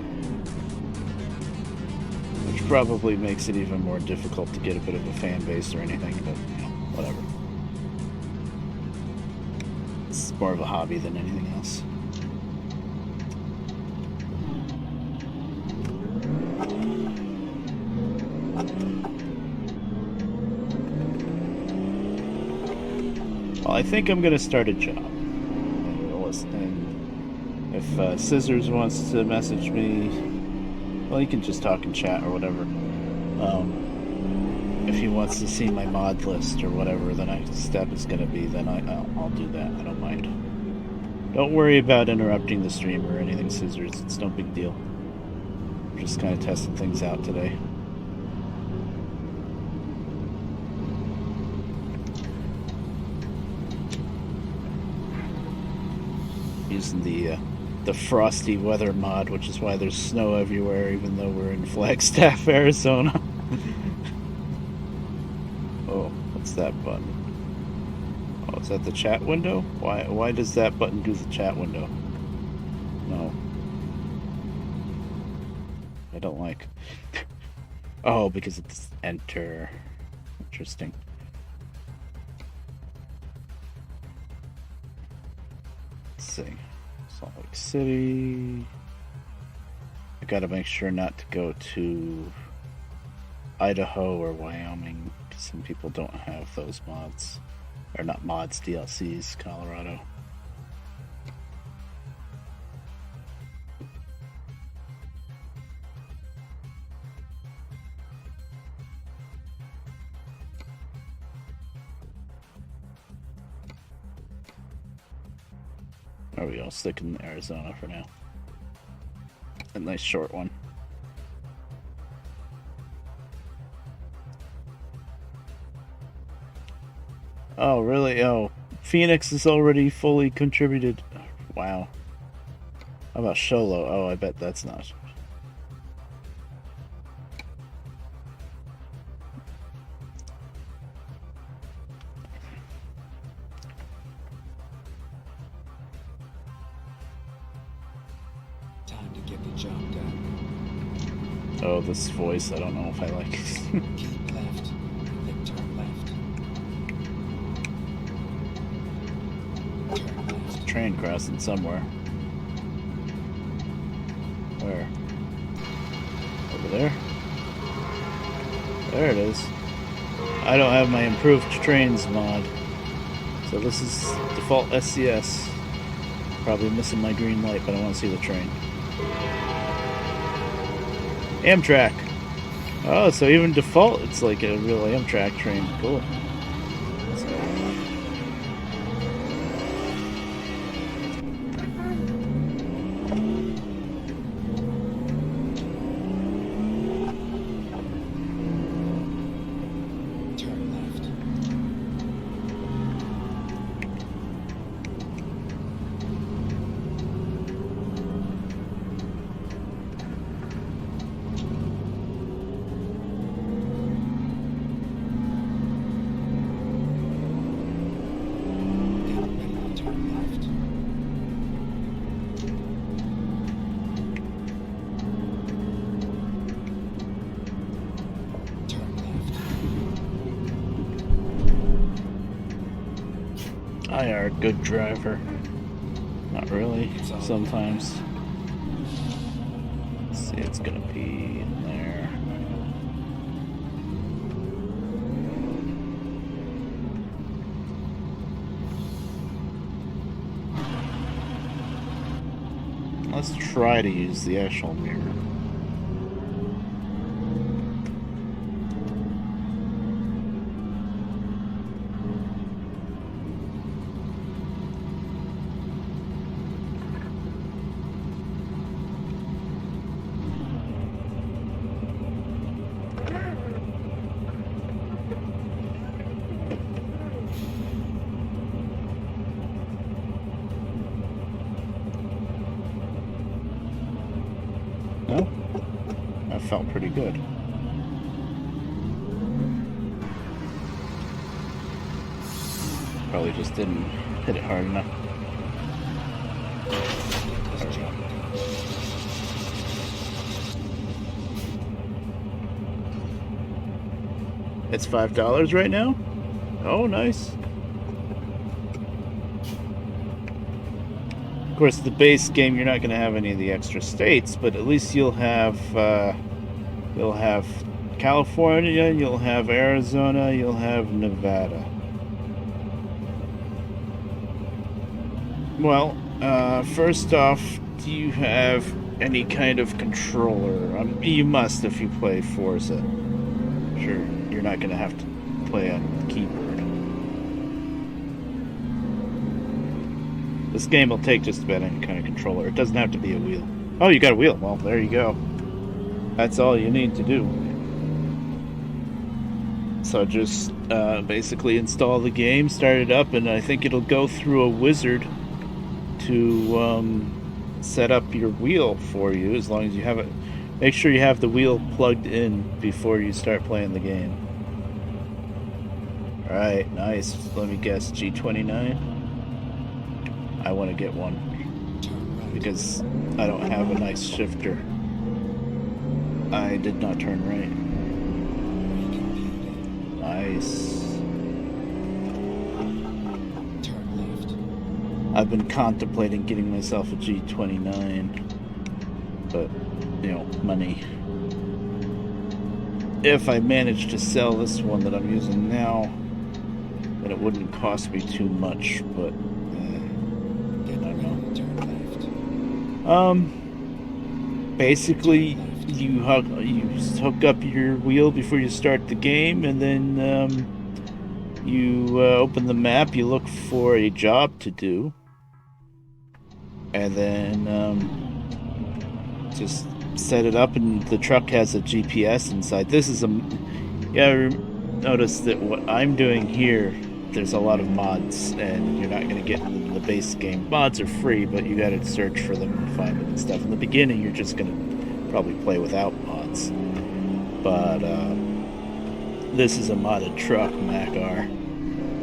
Which probably makes it even more difficult to get a bit of a fan base or anything, but, whatever. It's more of a hobby than anything else. Well, I think I'm going to start a job. And if Scissors wants to message me, well, he can just talk in chat or whatever. If he wants to see my mod list or whatever the next step is going to be, then I'll do that. I don't mind. Don't worry about interrupting the stream or anything, Scissors. It's no big deal. I'm just kind of testing things out today. Using the frosty weather mod, which is why there's snow everywhere, even though we're in Flagstaff, Arizona. Oh, what's that button? Oh, is that the chat window? Why does that button do the chat window? No. I don't like. Oh, because it's enter. Interesting. Let's see. Salt Lake City. I gotta make sure not to go to Idaho or Wyoming, because some people don't have those mods. Or not mods, DLCs, Colorado. There we go. Stick in Arizona for now. A nice short one. Oh, really? Oh, Phoenix is already fully contributed. Wow. How about Sholo? Oh, I bet that's not. Time to get the job done. Oh, this voice, I don't know if I like it. Keep left, then turn left. Turn left. Train crossing somewhere. Where? Over there? There it is. I don't have my improved trains mod. So this is default SCS. Probably missing my green light, but I want to see the train. Amtrak. Oh, so even default, it's like a real Amtrak train. Cool. Turn left. Get ready to turn left. Turn left. I are a good driver. Not really. Sometimes. Let's see, it's gonna be in there. Let's try to use the actual mirror. No? That felt pretty good. Probably just didn't hit it hard enough. Get this job done. It's $5 right now? Oh, nice. Of course, the base game, you're not going to have any of the extra states, but at least you'll have California, you'll have Arizona, you'll have Nevada. Well, first off, do you have any kind of controller? You must if you play Forza. Sure, you're not going to have to play on keyboard. This game will take just about any kind of controller. It doesn't have to be a wheel. Oh, you got a wheel. Well, there you go. That's all you need to do. So just basically install the game, start it up, and I think it'll go through a wizard to set up your wheel for you, as long as you have it. Make sure you have the wheel plugged in before you start playing the game. Alright, nice. Let me guess, G29? I want to get one Turn right. because I don't have a nice shifter. I did not turn right. Recomputing. Nice. Turn left. I've been contemplating getting myself a G29, but, you know, money. If I manage to sell this one that I'm using now, then it wouldn't cost me too much, but Get I ready know. to turn left. Basically you hook up your wheel before you start the game, and then you open the map, you look for a job to do, and then just set it up, and the truck has a GPS inside. This is a notice that what I'm doing here, there's a lot of mods, and you're not going to get in the base game. Mods are free, but you got to search for them and find them and stuff. In the beginning, you're just going to probably play without mods, but this is a modded truck, Macar,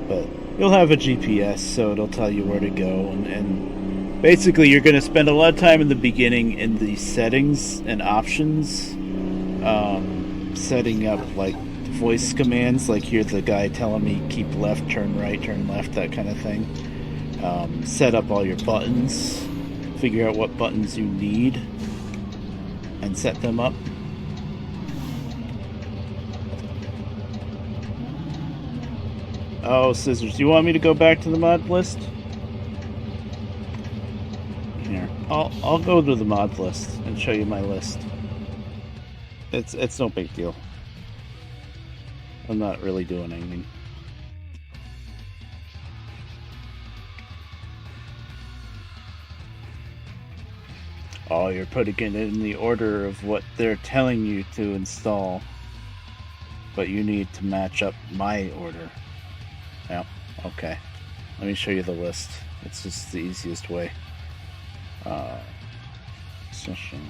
but you'll have a GPS, so it'll tell you where to go, and basically you're going to spend a lot of time in the beginning in the settings and options, setting up like voice commands, like hear the guy telling me keep left, turn right, turn left, that kind of thing. Set up all your buttons, figure out what buttons you need, and set them up. Oh, Scissors, do you want me to go back to the mod list? Here, I'll go to the mod list and show you my list. It's no big deal. I'm not really doing anything. Oh, you're putting it in the order of what they're telling you to install, but you need to match up my order. Yeah, okay. Let me show you the list. It's just the easiest way. Session.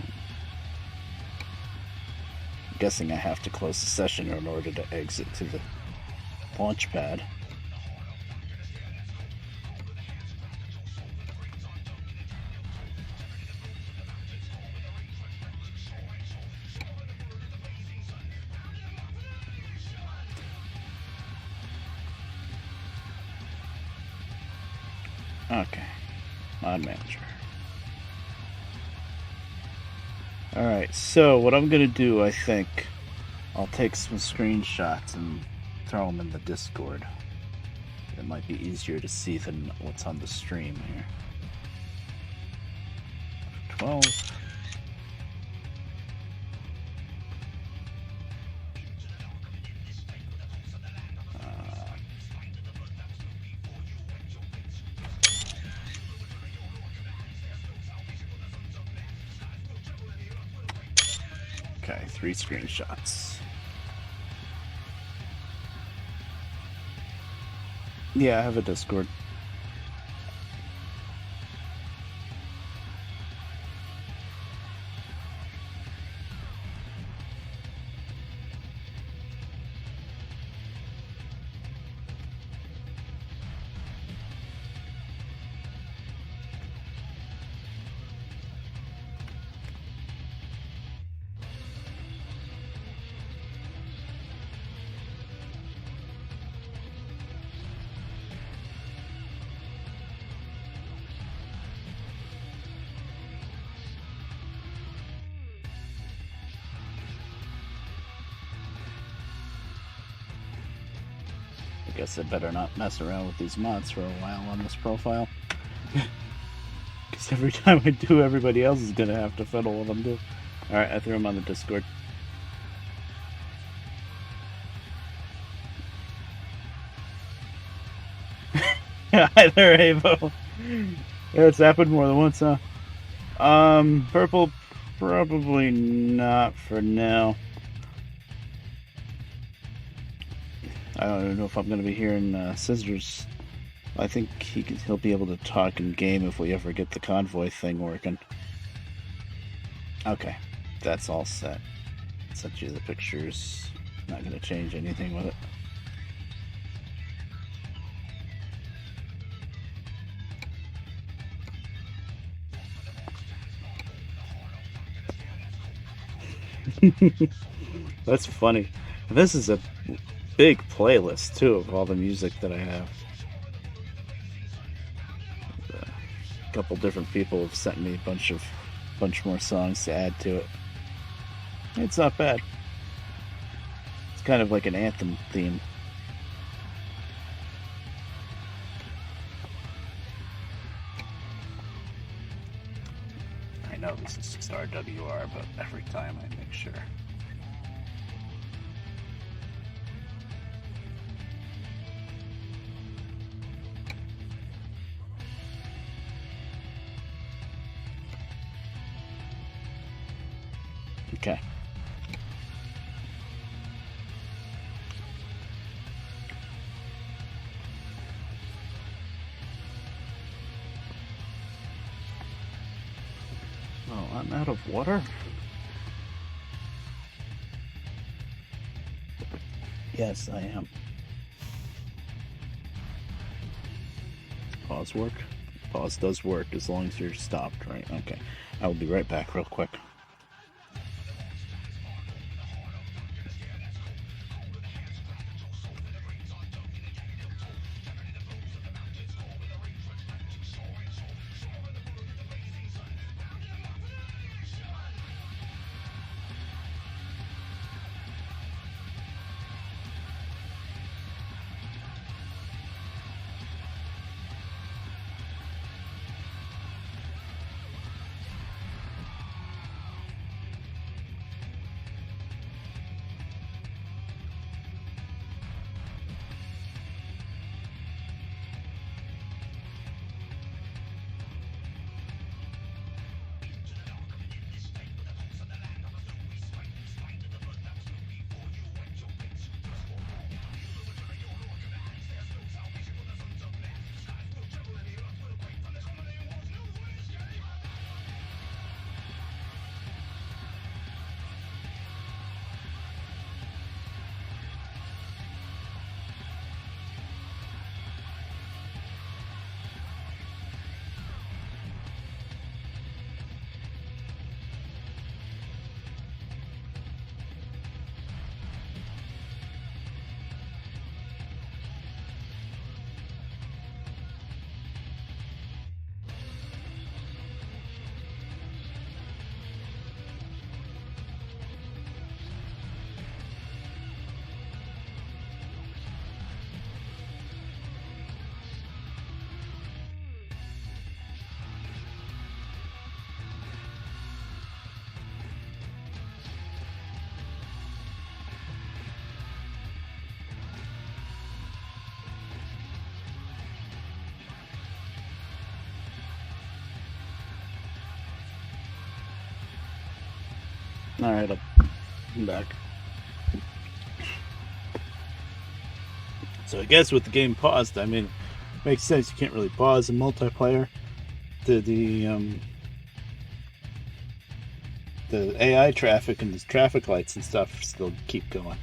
I'm guessing I have to close the session in order to exit to the launch pad. Okay, mod manager. Alright, so what I'm gonna do, I think, I'll take some screenshots and throw them in the Discord. It might be easier to see than what's on the stream here. 12. Okay, 3 screenshots. Yeah, I have a Discord. I guess I better not mess around with these mods for a while on this profile. Because every time I do, everybody else is going to have to fiddle with them too. Alright, I threw them on the Discord. Hi there, Avo. Yeah, it's happened more than once, huh? Purple, probably not for now. I don't even know if I'm going to be hearing Scissors. I think he'll be able to talk in game if we ever get the convoy thing working. Okay, that's all set. Sent you the pictures. Not going to change anything with it. That's funny. This is a big playlist too of all the music that I have. A couple different people have sent me a bunch more songs to add to it. It's not bad. It's kind of like an anthem theme. I know this is just RWR, but every time I make sure. Okay. Oh, I'm out of water? Yes, I am. Pause work? Pause does work as long as you're stopped, right? Okay. I will be right back real quick. Alright, I'm back. So I guess with the game paused, I mean, it makes sense. You can't really pause in multiplayer. The AI traffic and the traffic lights and stuff still keep going.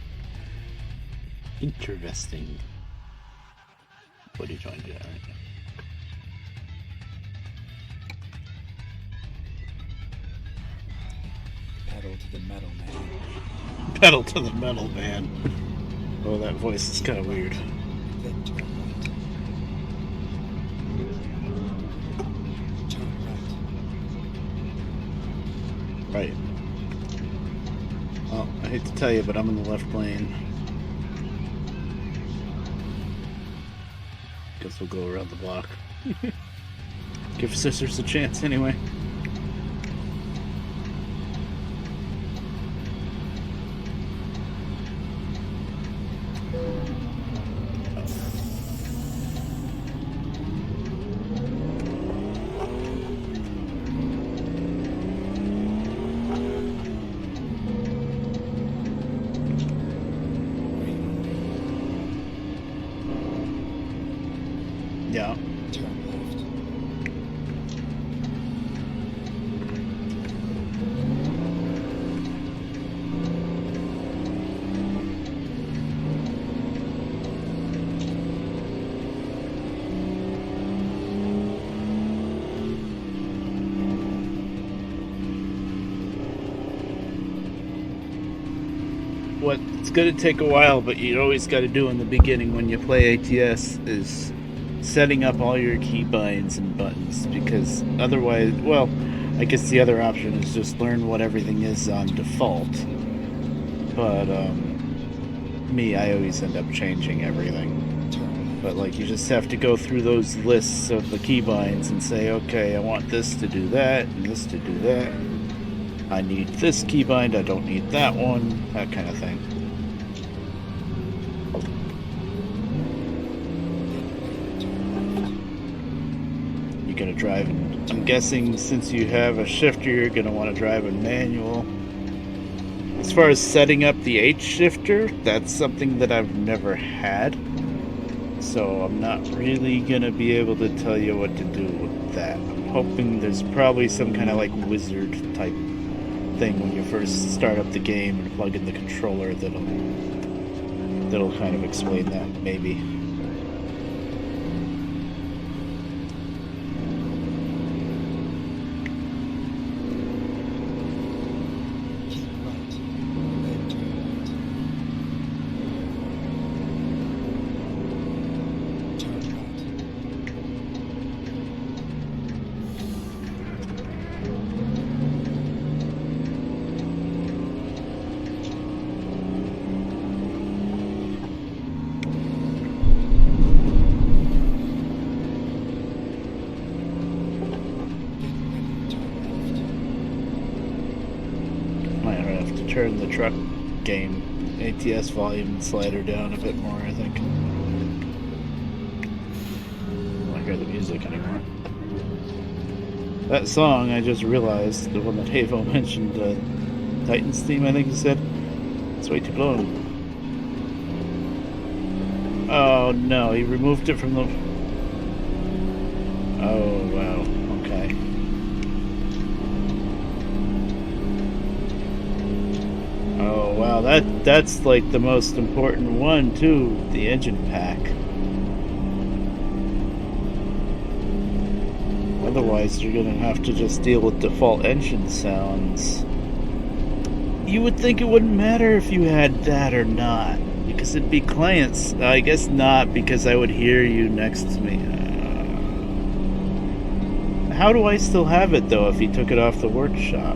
Interesting. What are you trying to do right now? Pedal to the metal, man. Pedal to the metal, man. Oh, that voice is kind of weird. Then turn right. Turn right. Right. Well, I hate to tell you, but I'm in the left lane. Guess we'll go around the block. Give sisters a chance anyway. Yeah. Turn left. What's going to take a while, but you always got to do in the beginning when you play ATS is setting up all your keybinds and buttons, because otherwise, well, I guess the other option is just learn what everything is on default. But me, I always end up changing everything. But like, you just have to go through those lists of the keybinds and say, okay, I want this to do that and this to do that. I need this keybind, I don't need that one, that kind of thing. You're gonna drive in, I'm guessing since you have a shifter, you're gonna want to drive in manual. As far as setting up the H shifter, that's something that I've never had. So I'm not really gonna be able to tell you what to do with that. I'm hoping there's probably some kind of like wizard type thing when you first start up the game and plug in the controller that'll kind of explain that, maybe. Keep right, then turn right. Turn right. Get ready, turn left. Might have to turn the truck game ATS volume slider down a bit more, I think. I don't hear the music anymore. That song, I just realized, the one that Havo mentioned, Titan's theme, I think he said, it's way too long. Oh no, he removed it from the... Oh wow, okay. Oh wow, that's like the most important one too, the engine pack. Otherwise you're gonna have to just deal with default engine sounds. You would think it wouldn't matter if you had that or not, because it'd be clients. I guess not, because I would hear you next to me. How do I still have it though if he took it off the workshop?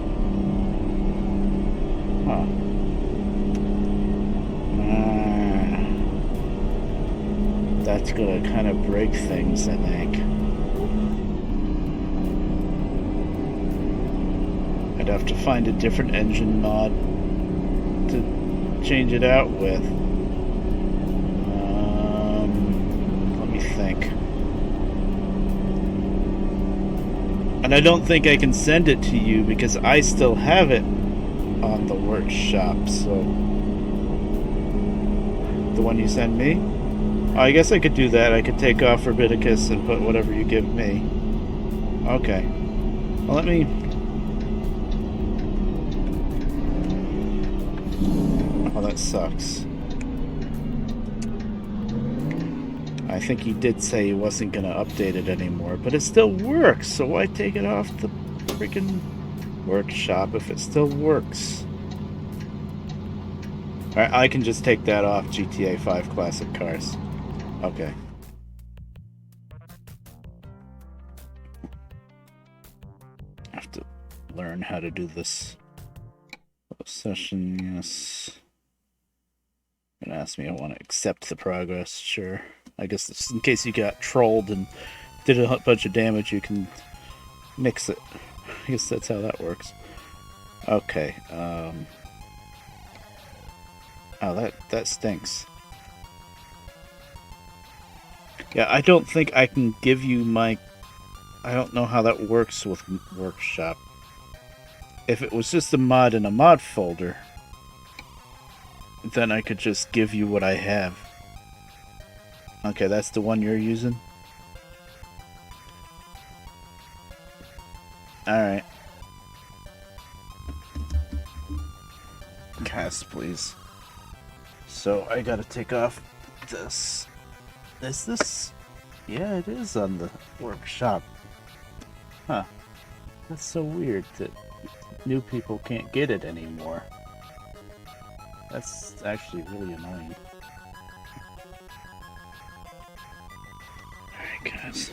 Huh. That's gonna kind of break things, I think. I'd have to find a different engine mod to change it out with. Let me think. And I don't think I can send it to you because I still have it on the workshop, so... The one you send me? Oh, I guess I could do that. I could take off Rabidicus and put whatever you give me. Okay. Well, let me... Oh, that sucks. I think he did say he wasn't going to update it anymore, but it still works, so why take it off the freaking workshop if it still works? Alright, I can just take that off GTA 5 Classic Cars. Okay. I have to learn how to do this. Session, yes. Gonna ask me, I want to accept the progress, sure. I guess this, in case you got trolled and did a bunch of damage, you can mix it. I guess that's how that works. Okay, oh, that stinks. Yeah, I don't think I can give you my... I don't know how that works with Workshop. If it was just a mod in a mod folder, then I could just give you what I have. Okay, that's the one you're using? Alright. Cast, please. So, I gotta take off this. Is this? Yeah, it is on the workshop. Huh. That's so weird that new people can't get it anymore. That's actually really annoying. Alright, guys.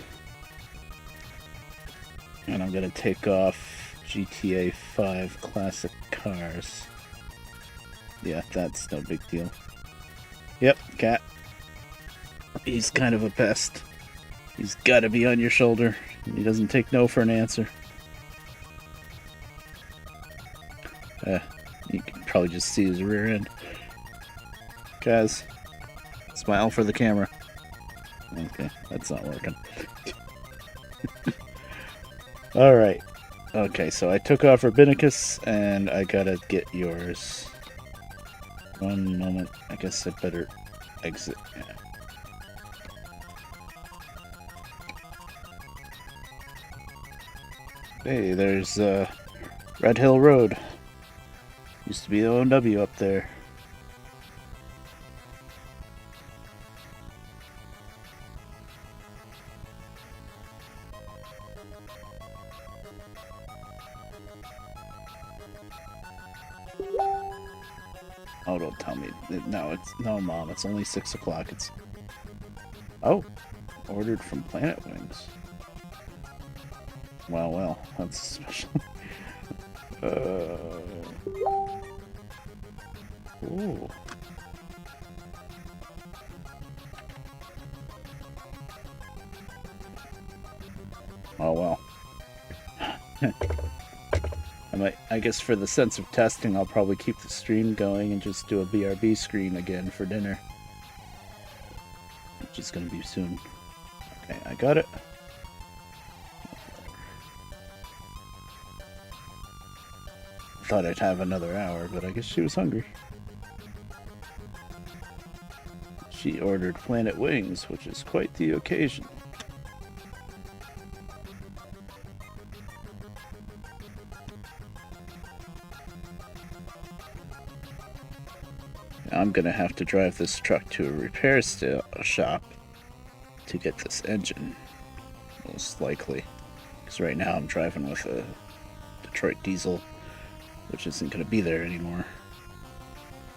And I'm gonna take off GTA 5 Classic Cars. Yeah, that's no big deal. Yep, cat. He's kind of a pest. He's gotta be on your shoulder. He doesn't take no for an answer. You can probably just see his rear end. Guys, smile for the camera. Okay, that's not working. Alright. Okay, so I took off Rabidicus, and I gotta get yours. One moment. I guess I'd better exit. Yeah. Hey, there's Red Hill Road. Used to be O&W up there. Oh, don't tell me. No, Mom. It's only 6 o'clock. It's ordered from Planet Wings. Well, that's special. Ooh. Oh well. I guess for the sense of testing, I'll probably keep the stream going and just do a BRB screen again for dinner. Which is going to be soon. Okay, I got it. Thought I'd have another hour, but I guess she was hungry. She ordered Planet Wings, which is quite the occasion. I'm gonna have to drive this truck to a repair shop to get this engine, most likely. Because right now I'm driving with a Detroit diesel, which isn't gonna be there anymore.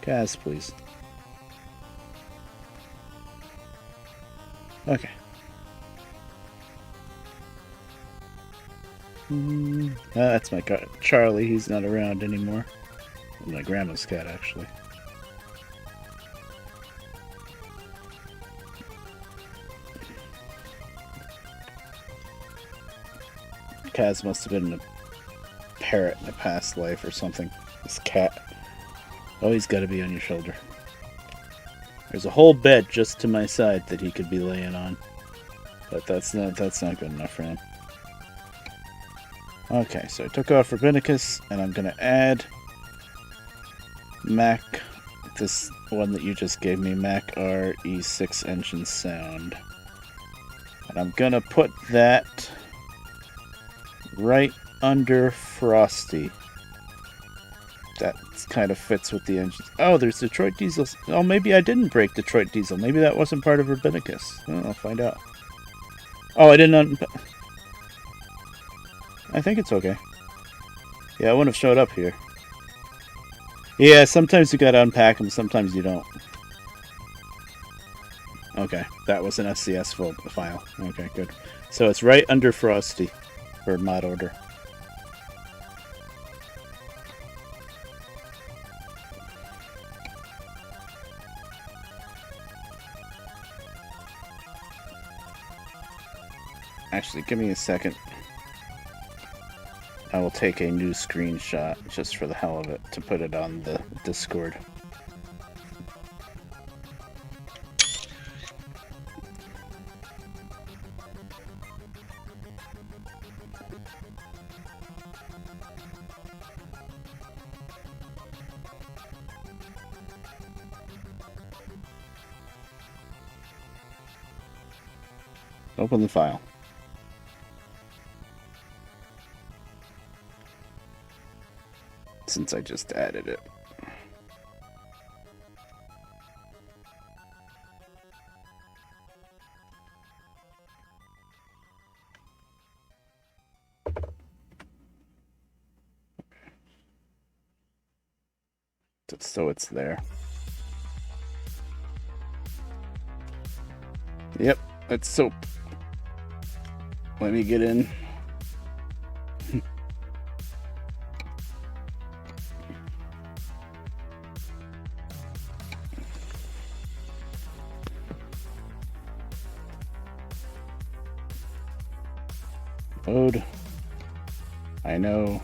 Gas, please. Okay. That's my car. Charlie, he's not around anymore. My grandma's cat, actually. Kaz must have been a parrot in a past life or something. This cat. Oh, he's got to be on your shoulder. There's a whole bed just to my side that he could be laying on. But that's not good enough for him. Okay, so I took off Rabbinicus, and I'm going to add Mac, this one that you just gave me, Mac RE6 engine sound. And I'm going to put that right under Frosty. That kind of fits with the engine. Oh, there's Detroit Diesel. Oh, maybe I didn't break Detroit Diesel. Maybe that wasn't part of Rabbinicus. Oh, I'll find out. Oh, I didn't. I think it's okay. Yeah, I wouldn't have showed up here. Yeah, sometimes you gotta unpack them, sometimes you don't. Okay, that was an SCS file. Okay, good. So it's right under Frosty for mod order. Actually, give me a second. I will take a new screenshot just for the hell of it to put it on the Discord. Open the file. Since I just added it. So it's there. Yep, that's soap. Let me get in. Load. I know.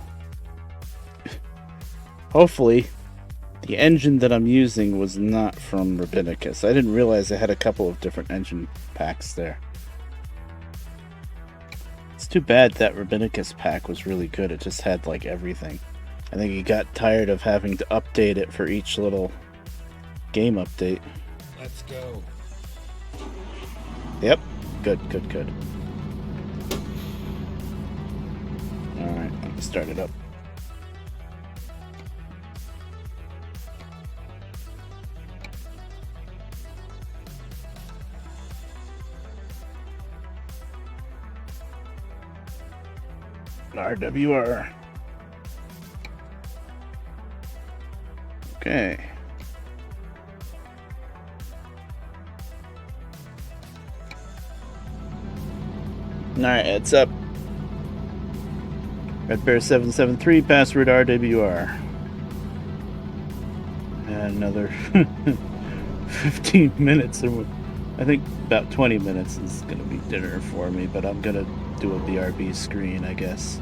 Hopefully, the engine that I'm using was not from Rabbinicus. I didn't realize I had a couple of different engine packs there. It's too bad that Rabbinicus pack was really good. It just had like everything. I think he got tired of having to update it for each little game update. Let's go. Yep. Good. Alright, let me start it up. RWR. Okay. Alright, it's up. Red Bear 773, password RWR. And another 15 minutes, and I think about 20 minutes is going to be dinner for me, but I'm going to do a BRB screen, I guess.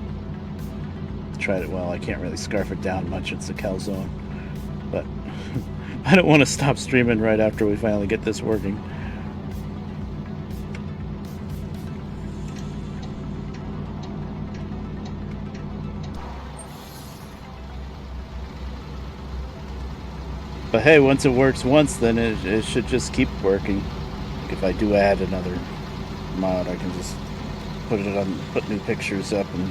Tried it. Well, I can't really scarf it down much, it's a calzone. But I don't want to stop streaming right after we finally get this working. But hey, once it works once, then it should just keep working. Like if I do add another mod, I can just put new pictures up, and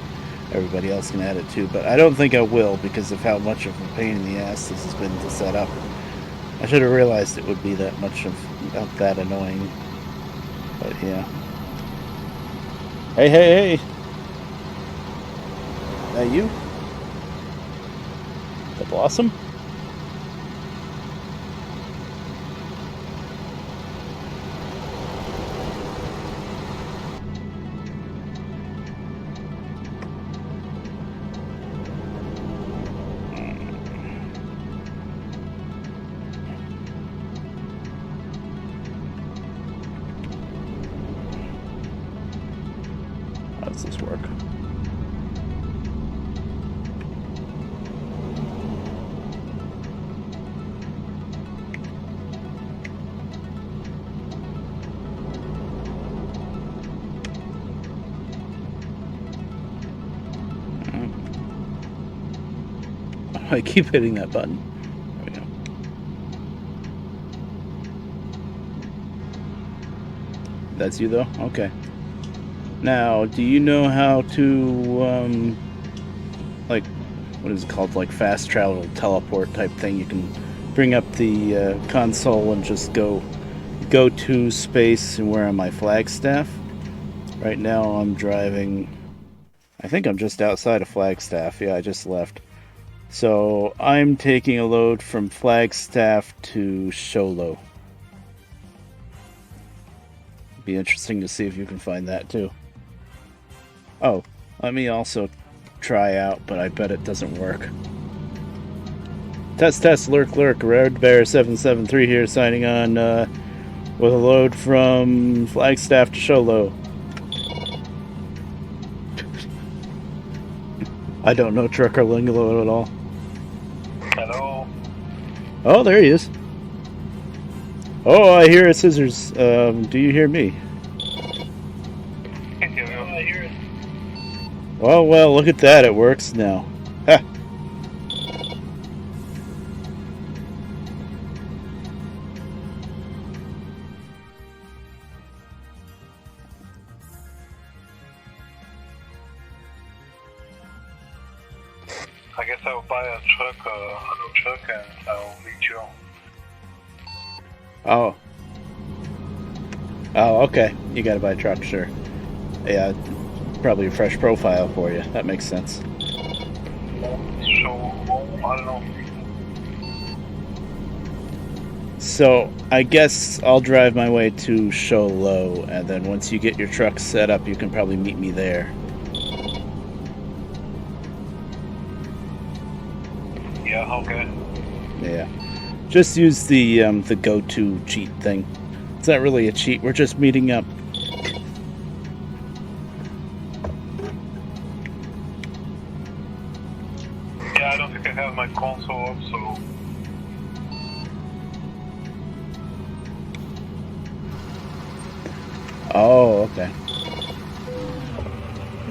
everybody else can add it too. But I don't think I will because of how much of a pain in the ass this has been to set up. I should have realized it would be that much of that annoying. But yeah. Hey! That you? The Blossom? How does this work? I keep hitting that button. There we go. That's you, though? Okay. Now, do you know how to, like, what is it called? Like, fast travel teleport type thing? You can bring up the console and just go to space and where am I? Flagstaff? Right now I'm driving, I think I'm just outside of Flagstaff. Yeah, I just left. So I'm taking a load from Flagstaff to Sholo. Be interesting to see if you can find that too. Oh, let me also try out, but I bet it doesn't work. Test, lurk, Red Bear 773 here, signing on with a load from Flagstaff to Sholo. I don't know trucker lingo at all. Hello. Oh, there he is. Oh, I hear a scissors. Do you hear me? I hear it. Well, look at that. It works now. Ha! I guess I'll buy a new truck, and I'll meet you. Oh, okay. You gotta buy a truck, sure. Yeah, probably a fresh profile for you. That makes sense. So, I don't know. So, I guess I'll drive my way to Sholo, and then once you get your truck set up, you can probably meet me there. Yeah, okay. Yeah. Just use the go-to cheat thing. It's not really a cheat, we're just meeting up. Yeah, I don't think I have my console up, so... Oh, okay.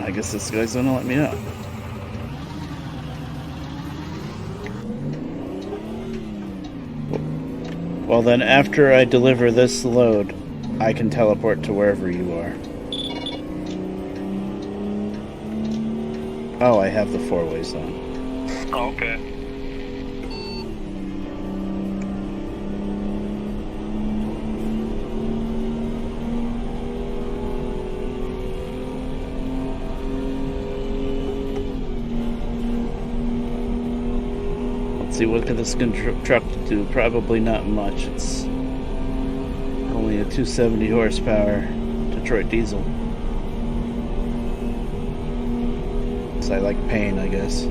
I guess this guy's gonna let me out. Well, then, after I deliver this load, I can teleport to wherever you are. Oh, I have the four-way zone. Oh, okay. Let's see, what can this truck do? Probably not much. It's only a 270 horsepower Detroit diesel. So I like pain, I guess.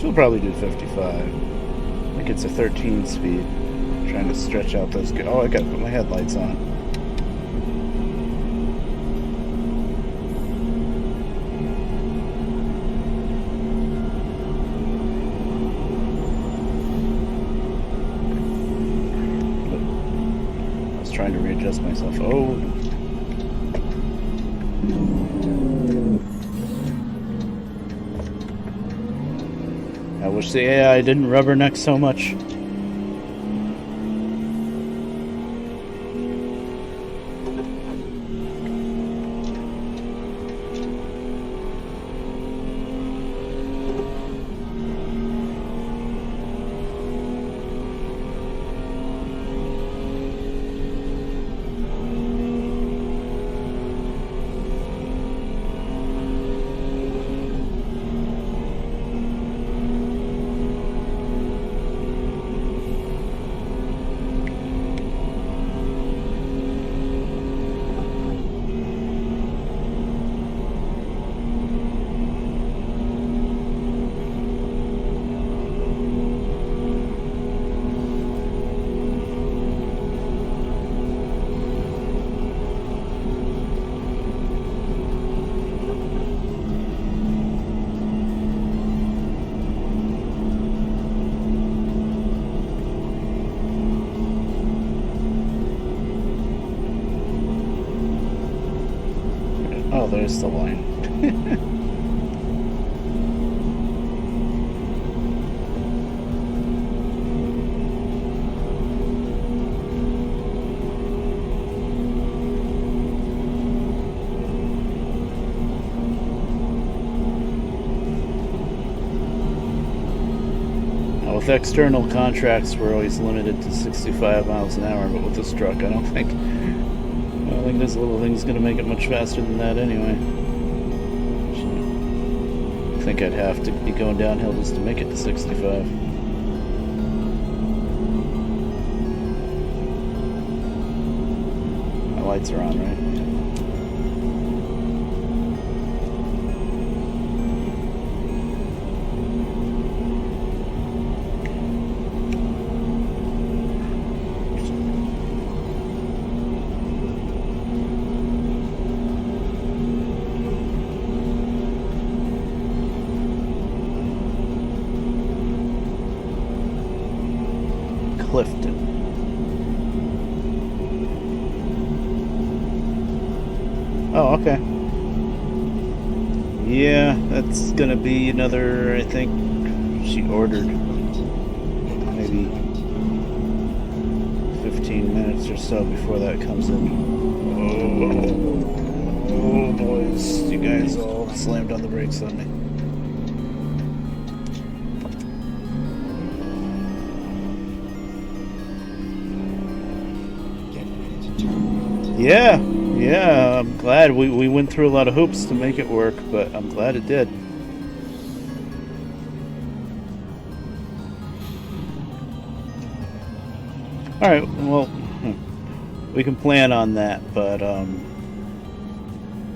She'll probably do 55. I think it's a 13 speed. Trying to stretch out those. Oh, I gotta put my headlights on. I was trying to readjust myself. Oh. I wish the AI didn't rubberneck so much. Oh, there's the line. Now, with external contracts, we're always limited to 65 miles an hour, but with this truck, I don't think this little thing's gonna make it much faster than that anyway. I think I'd have to be going downhill just to make it to 65. My lights are on, right? Clifton. Oh, okay. Yeah, that's gonna be another, I think she ordered maybe 15 minutes or so before that comes in. Oh boys, you guys all slammed on the brakes on me. Yeah, I'm glad we went through a lot of hoops to make it work, but I'm glad it did. Alright, well, we can plan on that, but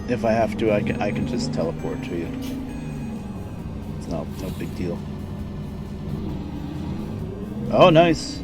if I have to, I can just teleport to you. It's no big deal. Oh, nice.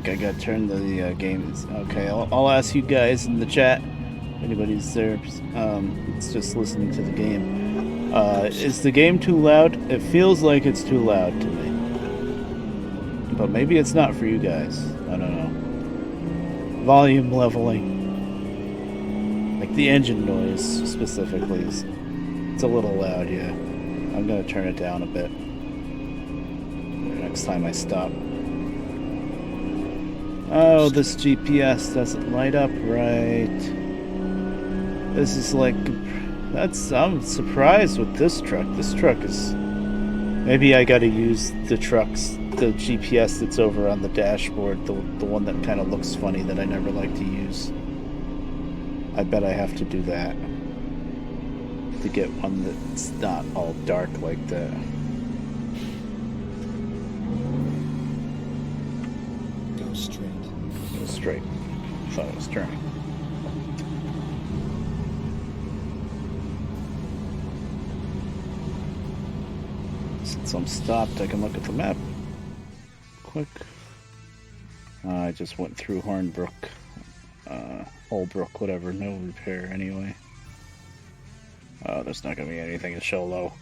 think I got turned the games. Okay, I'll ask you guys in the chat. If anybody's there, it's just listening to the game. Is the game too loud? It feels like it's too loud to me. But maybe it's not for you guys. I don't know. Volume leveling. Like the engine noise specifically it's a little loud, yeah. I'm gonna turn it down a bit. Next time I stop. Oh, this GPS doesn't light up right. This is like I'm surprised with this truck. This truck is maybe I gotta use the GPS that's over on the dashboard, the one that kind of looks funny that I never like to use. I bet I have to do that to get one that's not all dark like that. Go straight. Go straight. Thought it was turning. Since I'm stopped, I can look at the map quick. I just went through Hornbrook. Holbrook, whatever, no repair anyway. There's not gonna be anything in show low.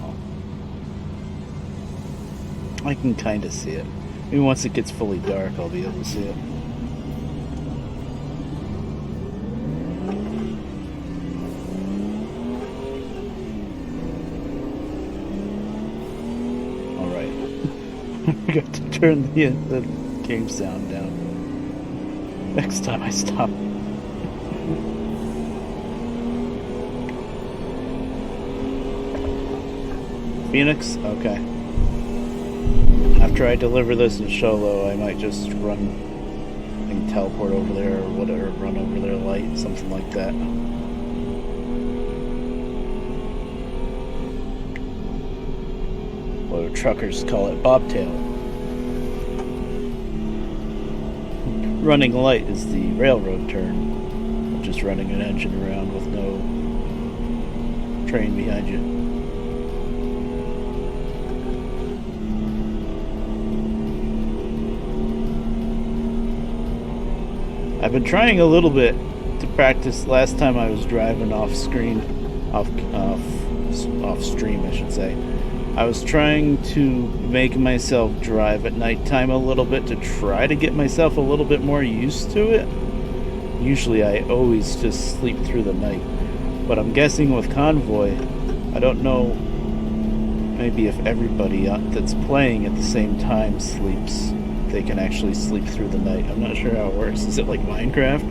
Oh. I can kind of see it. Maybe once it gets fully dark, I'll be able to see it. Alright. I got to turn the game sound down. Next time I stop. Phoenix? Okay. After I deliver this in Sholo, I might just run and teleport over there or whatever, run over their light, something like that. What do truckers call it? Bobtail. Running light is the railroad term. Just running an engine around with no train behind you. I've been trying a little bit to practice. Last time I was driving off stream, I should say. I was trying to make myself drive at nighttime a little bit to try to get myself a little bit more used to it. Usually I always just sleep through the night. But I'm guessing with Convoy, I don't know, maybe if everybody that's playing at the same time sleeps, they can actually sleep through the night. I'm not sure how it works. Is it like Minecraft?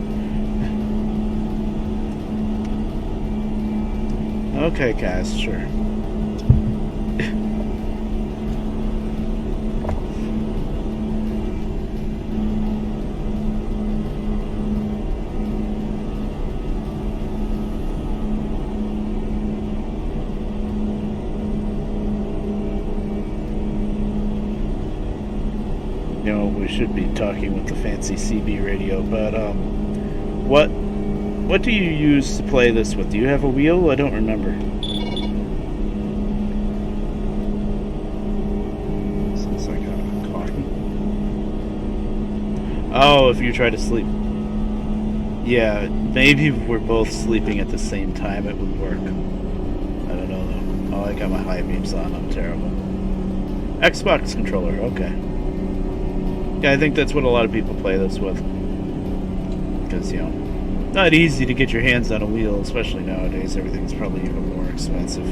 Okay, guys, sure. You know, we should be talking with the fancy CB radio, but what do you use to play this with? Do you have a wheel? I don't remember. Since I got a coffee. Oh, if you try to sleep. Yeah, maybe if we're both sleeping at the same time, it would work. I don't know though. Oh, I got my high beams on. I'm terrible. Xbox controller. Okay. Yeah, I think that's what a lot of people play this with. Because, you know, not easy to get your hands on a wheel, especially nowadays. Everything's probably even more expensive.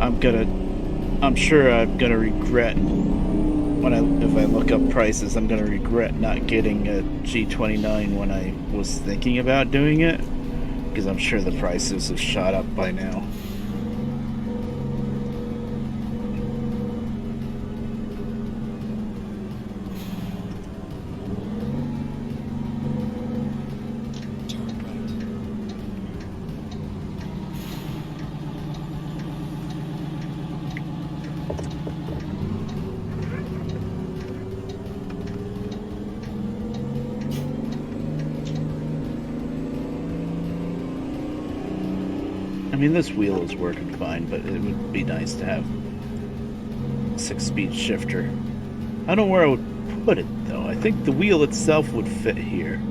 I'm sure I'm gonna regret if I look up prices, I'm gonna regret not getting a G29 when I was thinking about doing it. Because I'm sure the prices have shot up by now. I mean, this wheel is working fine, but it would be nice to have 6-speed shifter. I don't know where I would put it, though. I think the wheel itself would fit here.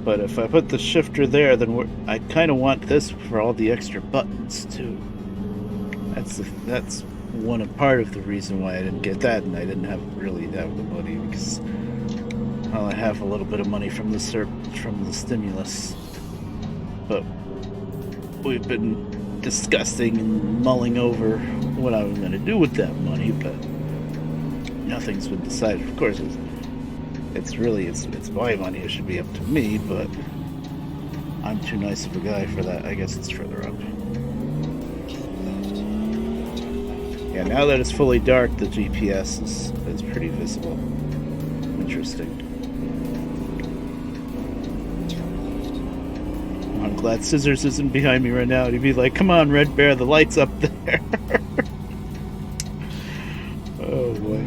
But if I put the shifter there, then I kind of want this for all the extra buttons, too. That's part of the reason why I didn't get that, and I didn't have really that the money, because I have a little bit of money from the stimulus. But we've been discussing and mulling over what I was going to do with that money, but nothing's been decided. Of course, it's my money. It should be up to me, but I'm too nice of a guy for that. I guess it's further up. Yeah, now that it's fully dark, the GPS is pretty visible. Interesting. I'm glad Scissors isn't behind me right now. He'd be like, come on, Red Bear, the light's up there. Oh, boy.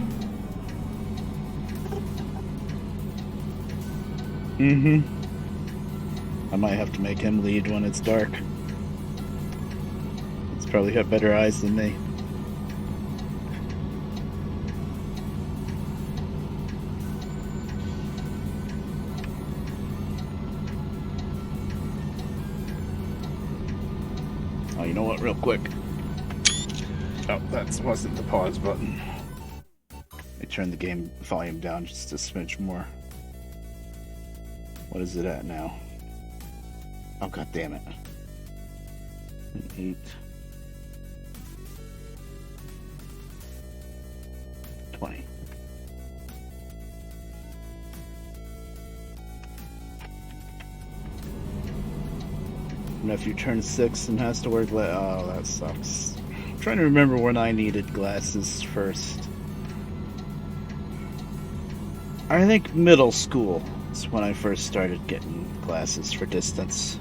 I might have to make him lead when it's dark. He's probably got better eyes than me. Oh, you know what? Real quick. Oh, that wasn't the pause button. I turned the game volume down just a smidge more. What is it at now? Oh, god damn it. 8. 20. Nephew turns 6 and has to wear oh, that sucks. I'm trying to remember when I needed glasses first. I think middle school is when I first started getting glasses for distance.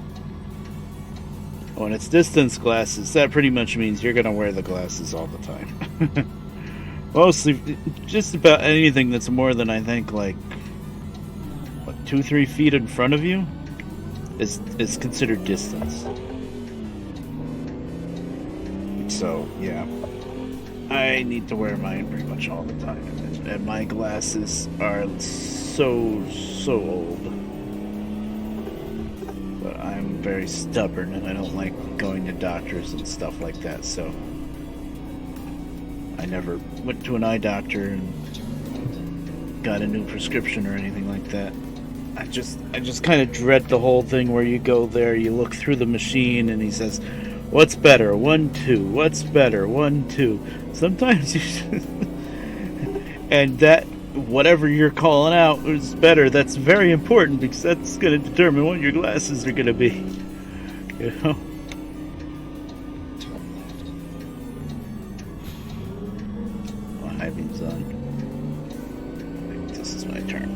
When it's distance glasses, that pretty much means you're gonna wear the glasses all the time. Mostly, just about anything that's more than, I think, like, what, 2-3 feet in front of you is considered distance. So, yeah. I need to wear mine pretty much all the time. And my glasses are so old. But I'm very stubborn and I don't like going to doctors and stuff like that, so I never went to an eye doctor and got a new prescription or anything like that. I just kind of dread the whole thing where you go there, you look through the machine, and he says, "What's better? 1, 2. What's better? 1, 2." Sometimes you and that whatever you're calling out is better. That's very important because that's going to determine what your glasses are going to be. You know. Well, high beam's on. I think this is my turn.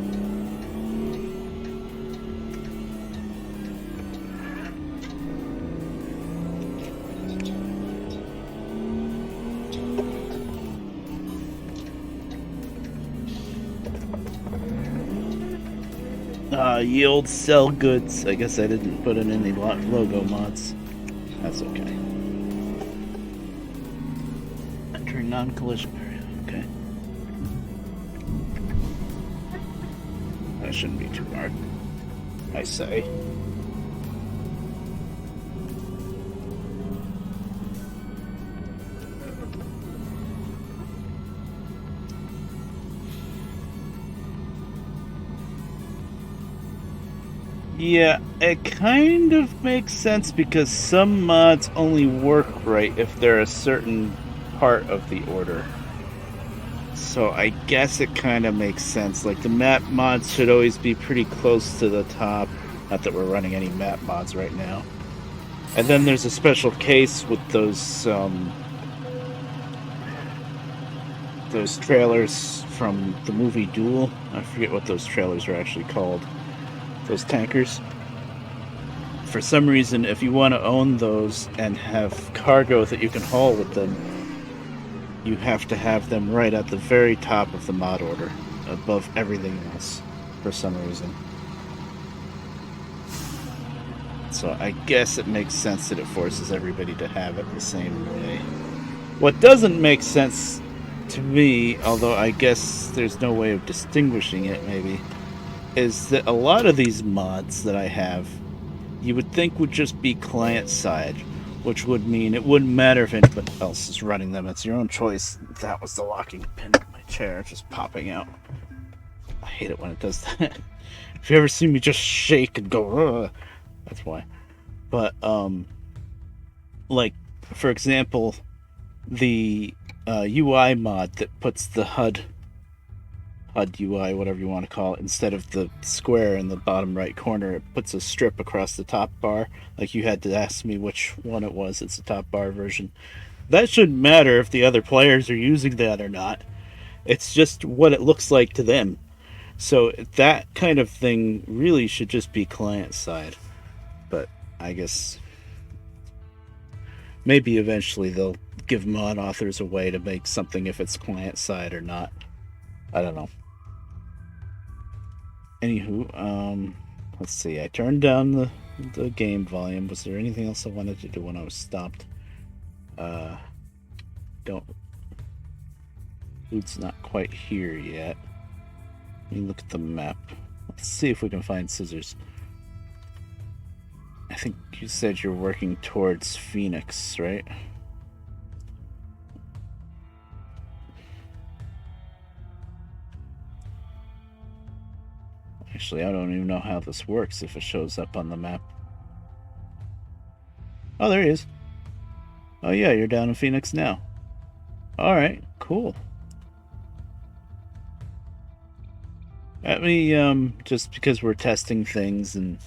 Yield, sell goods. I guess I didn't put in any logo mods. That's okay. Entering non-collision area. Okay. That shouldn't be too hard, I say. Yeah, it kind of makes sense because some mods only work right if they're a certain part of the order. So I guess it kind of makes sense. Like the map mods should always be pretty close to the top. Not that we're running any map mods right now. And then there's a special case with those trailers from the movie Duel. I forget what those trailers are actually called. Those tankers. For some reason, if you want to own those and have cargo that you can haul with them, you have to have them right at the very top of the mod order, above everything else, for some reason. So I guess it makes sense that it forces everybody to have it the same way. What doesn't make sense to me, although I guess there's no way of distinguishing it, maybe, is that a lot of these mods that I have, you would think would just be client side, which would mean it wouldn't matter if anybody else is running them. It's your own choice. That was the locking pin of my chair just popping out. I hate it when it does that. If you ever see me just shake and go, ugh, that's why. But, like, for example, the UI mod that puts the HUD UI, whatever you want to call it, instead of the square in the bottom right corner, it puts a strip across the top bar. Like you had to ask me which one it was. It's the top bar version. That shouldn't matter if the other players are using that or not. It's just what it looks like to them. So that kind of thing really should just be client side. But I guess maybe eventually they'll give mod authors a way to make something if it's client side or not. I don't know. Anywho, let's see. I turned down the game volume. Was there anything else I wanted to do when I was stopped? Don't. Food's not quite here yet. Let me look at the map. Let's see if we can find scissors. I think you said you're working towards Phoenix, right? Actually, I don't even know how this works if it shows up on the map. Oh, there he is. Oh yeah, you're down in Phoenix now. Alright, cool. Let me, just because we're testing things and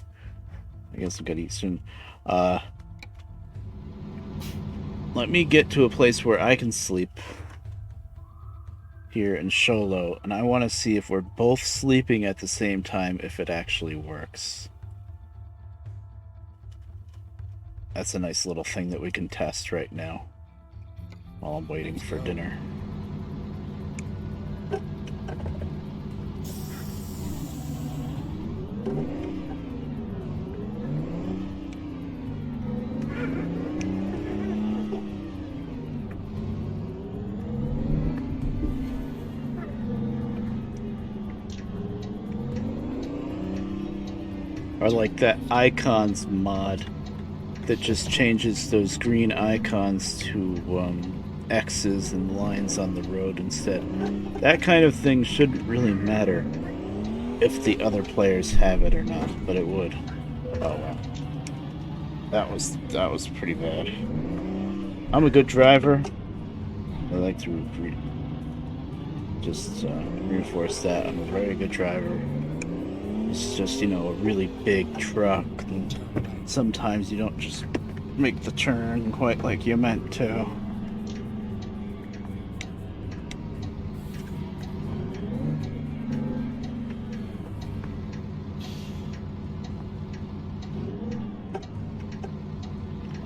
I guess I've got to eat soon. Let me get to a place where I can sleep here in Sholo, and I want to see if we're both sleeping at the same time, if it actually works. That's a nice little thing that we can test right now while I'm waiting for dinner. Or like that icons mod that just changes those green icons to X's and lines on the road instead. That kind of thing shouldn't really matter if the other players have it or not, but it would. Oh wow. That was pretty bad. I'm a good driver. I like to reinforce that. I'm a very good driver. It's just, a really big truck, and sometimes you don't just make the turn quite like you meant to.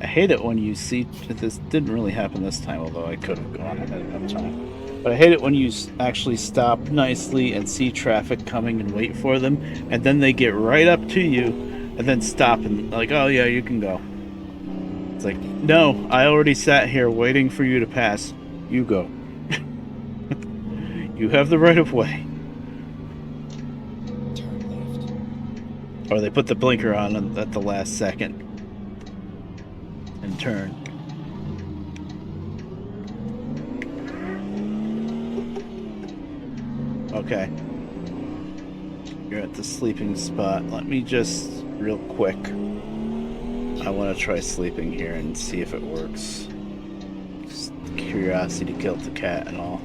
I hate it when you see, this didn't really happen this time, although I could have gone ahead enough time. But I hate it when you actually stop nicely and see traffic coming and wait for them, and then they get right up to you and then stop and like, oh yeah, you can go. It's like, no, I already sat here waiting for you to pass. You go. You have the right of way. Turn left. Or they put the blinker on at the last second and turn. Okay. You're at the sleeping spot. Let me just, real quick, I want to try sleeping here and see if it works. Just curiosity killed the cat and all.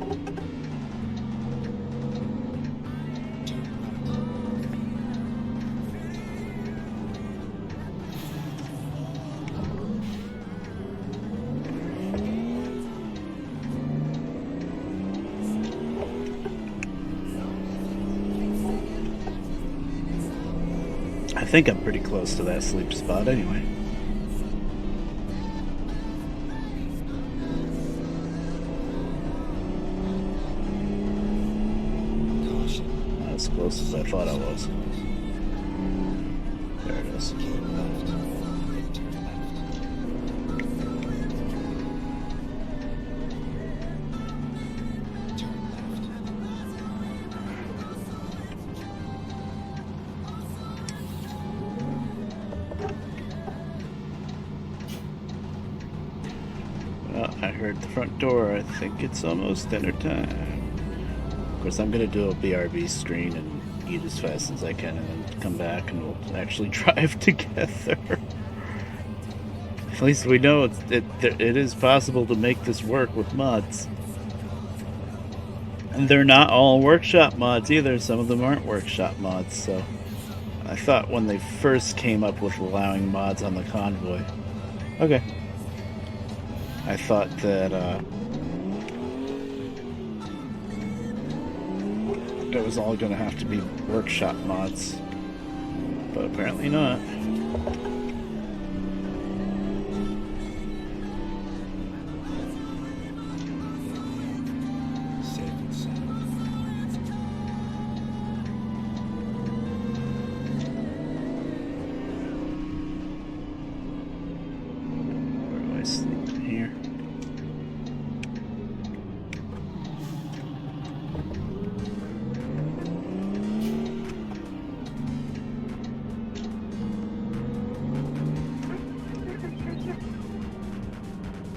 I think I'm pretty close to that sleep spot anyway. Caution. Not as close as I thought I was. There it is. Keep left. Then turn left. I heard the front door. I think it's almost dinner time. Of course, I'm gonna do a BRB screen and eat as fast as I can, and then come back and we'll actually drive together. At least we know it is possible to make this work with mods. And they're not all workshop mods either. Some of them aren't workshop mods, so I thought when they first came up with allowing mods on the convoy. Okay. I thought that it was all gonna have to be workshop mods. But apparently not. Safe and sound. Where do I sleep? In here?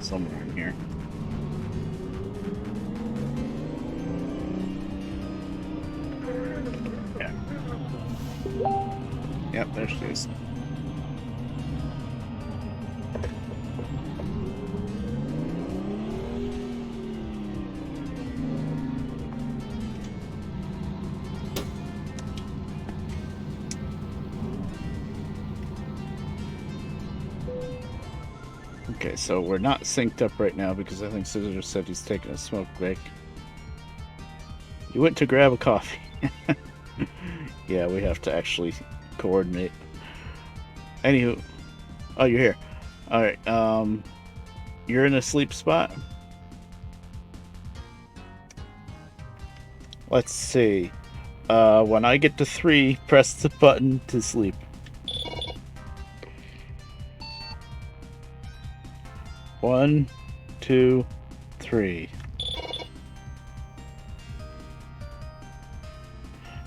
Somewhere in here. Yeah. Yep, there she is. Okay, so we're not synced up right now because I think Scissor said he's taking a smoke break. You went to grab a coffee. Yeah, we have to actually coordinate. Anywho, oh, you're here. All right. You're in a sleep spot. Let's see. When I get to 3, press the button to sleep. 1, 2, 3.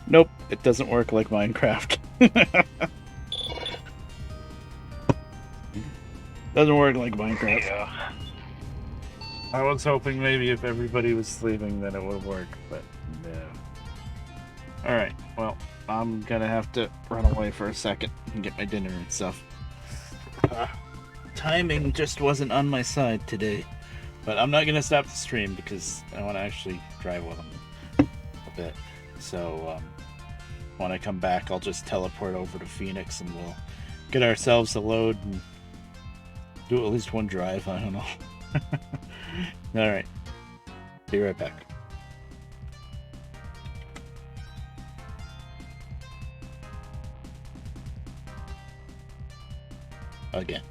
Nope, it doesn't work like Minecraft. Doesn't work like Minecraft. Yeah. I was hoping maybe if everybody was sleeping then it would work, but no. Alright, well, I'm gonna have to run away for a second and get my dinner and stuff. Timing just wasn't on my side today. But I'm not gonna stop the stream because I want to actually drive with them a bit. So when I come back, I'll just teleport over to Phoenix and we'll get ourselves a load and do at least one drive. I don't know. All right, be right back. Again.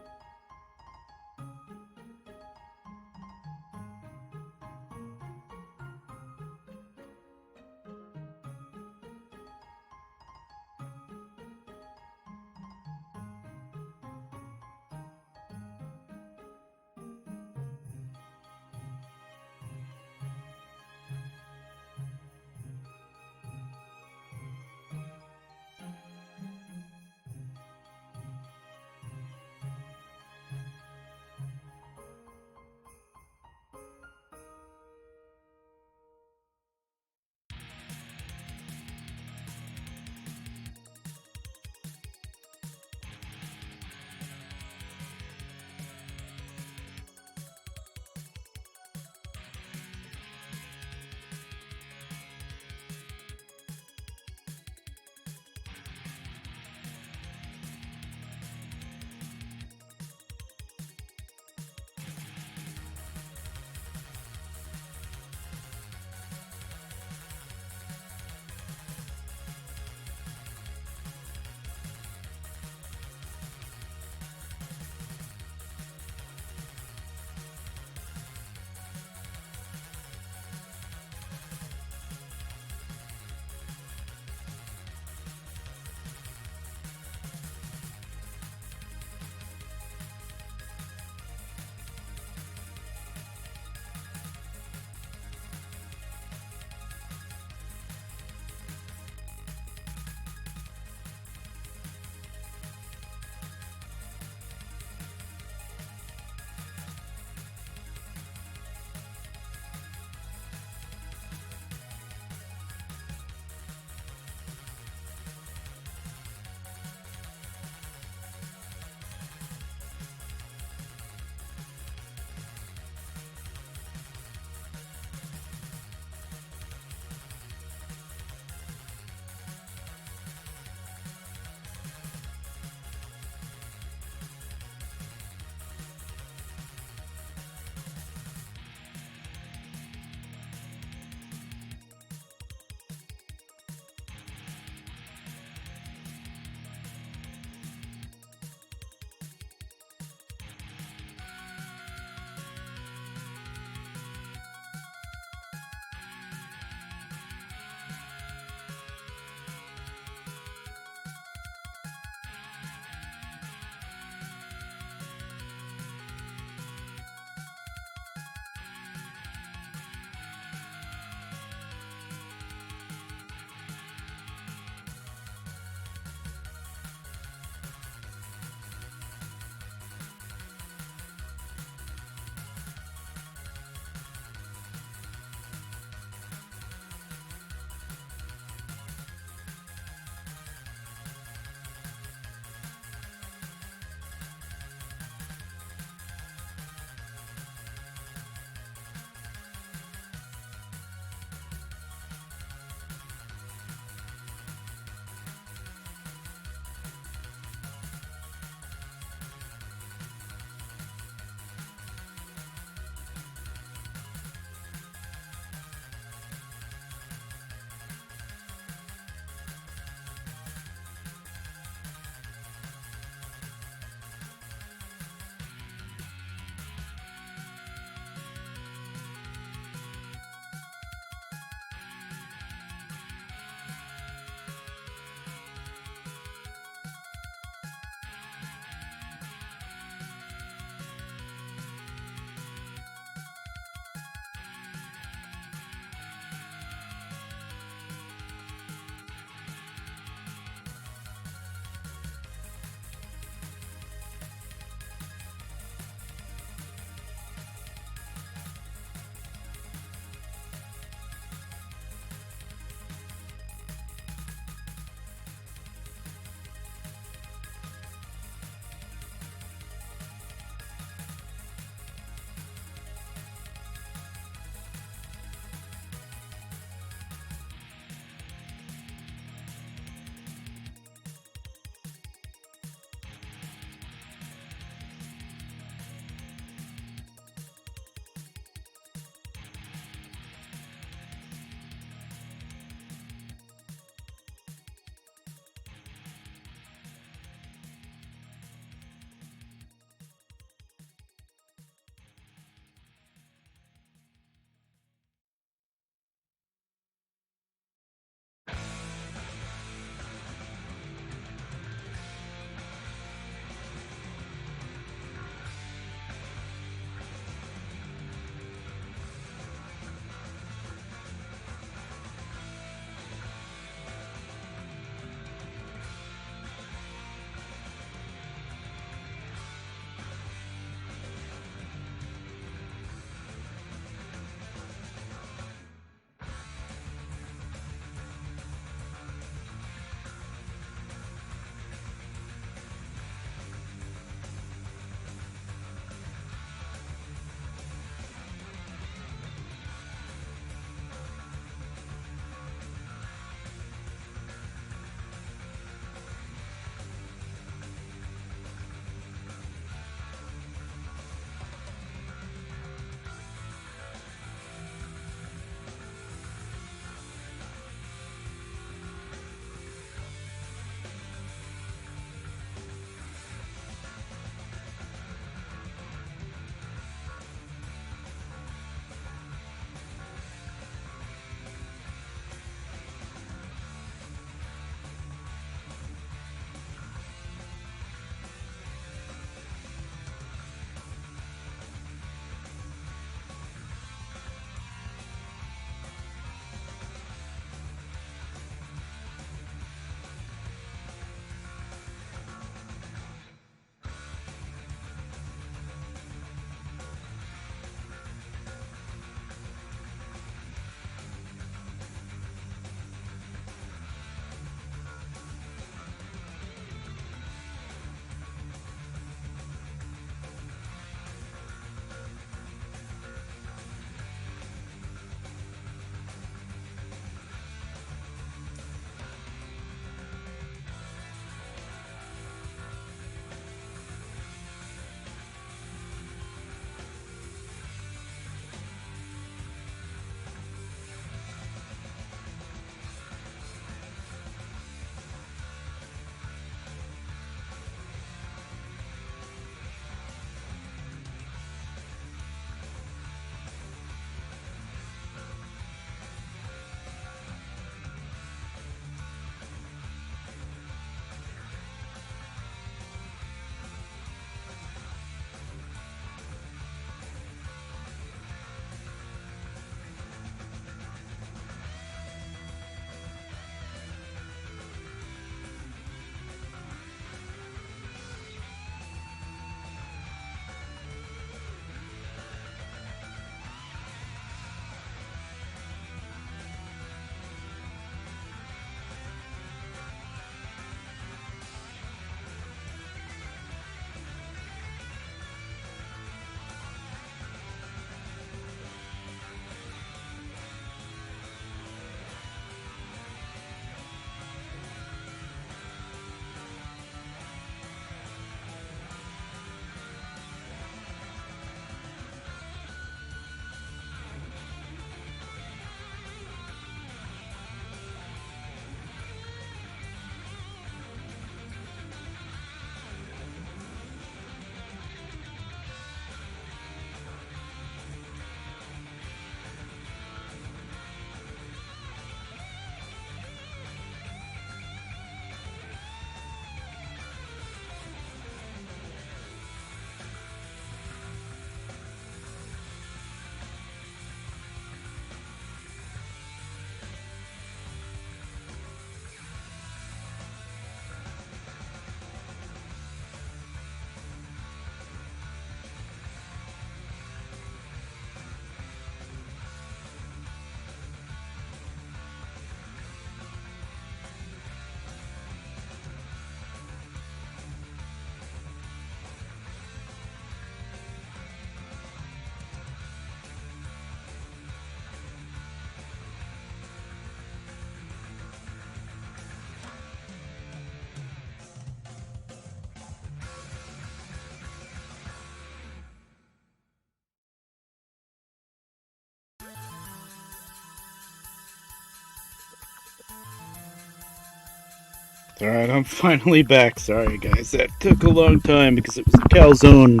Alright, I'm finally back. Sorry, guys. That took a long time because it was a calzone.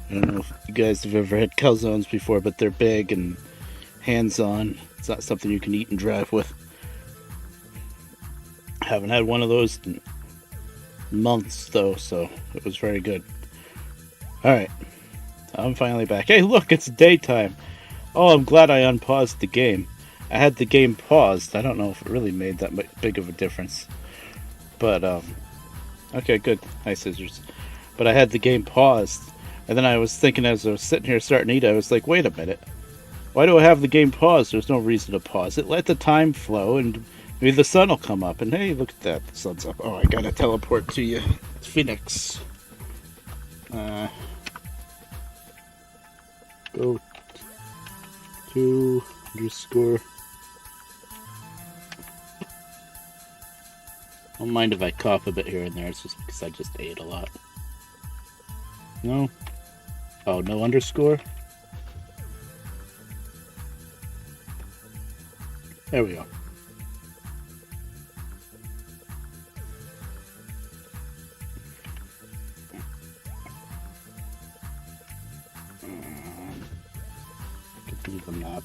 I don't know if you guys have ever had calzones before, but they're big and hands-on. It's not something you can eat and drive with. Haven't had one of those in months, though, so it was very good. Alright, I'm finally back. Hey, look, it's daytime. Oh, I'm glad I unpaused the game. I had the game paused. I don't know if it really made that big of a difference. But, okay, good. Hi, scissors. But I had the game paused. And then I was thinking as I was sitting here starting to eat, I was like, wait a minute. Why do I have the game paused? There's no reason to pause it. Let the time flow and maybe the sun will come up. And hey, look at that. The sun's up. Oh, I gotta teleport to you. Phoenix. Go to underscore. Don't mind if I cough a bit here and there. It's just because I just ate a lot. No? Oh, no underscore? There we go. Get rid of the map.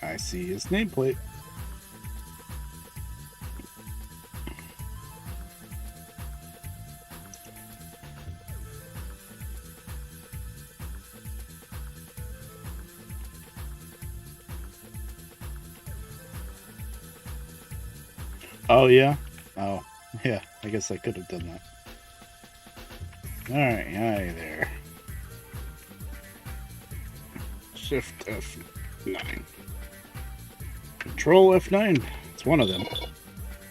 I see his nameplate. Oh, yeah? Oh, yeah. I guess I could have done that. Alright, hi there. Shift F9. Control F9. It's one of them.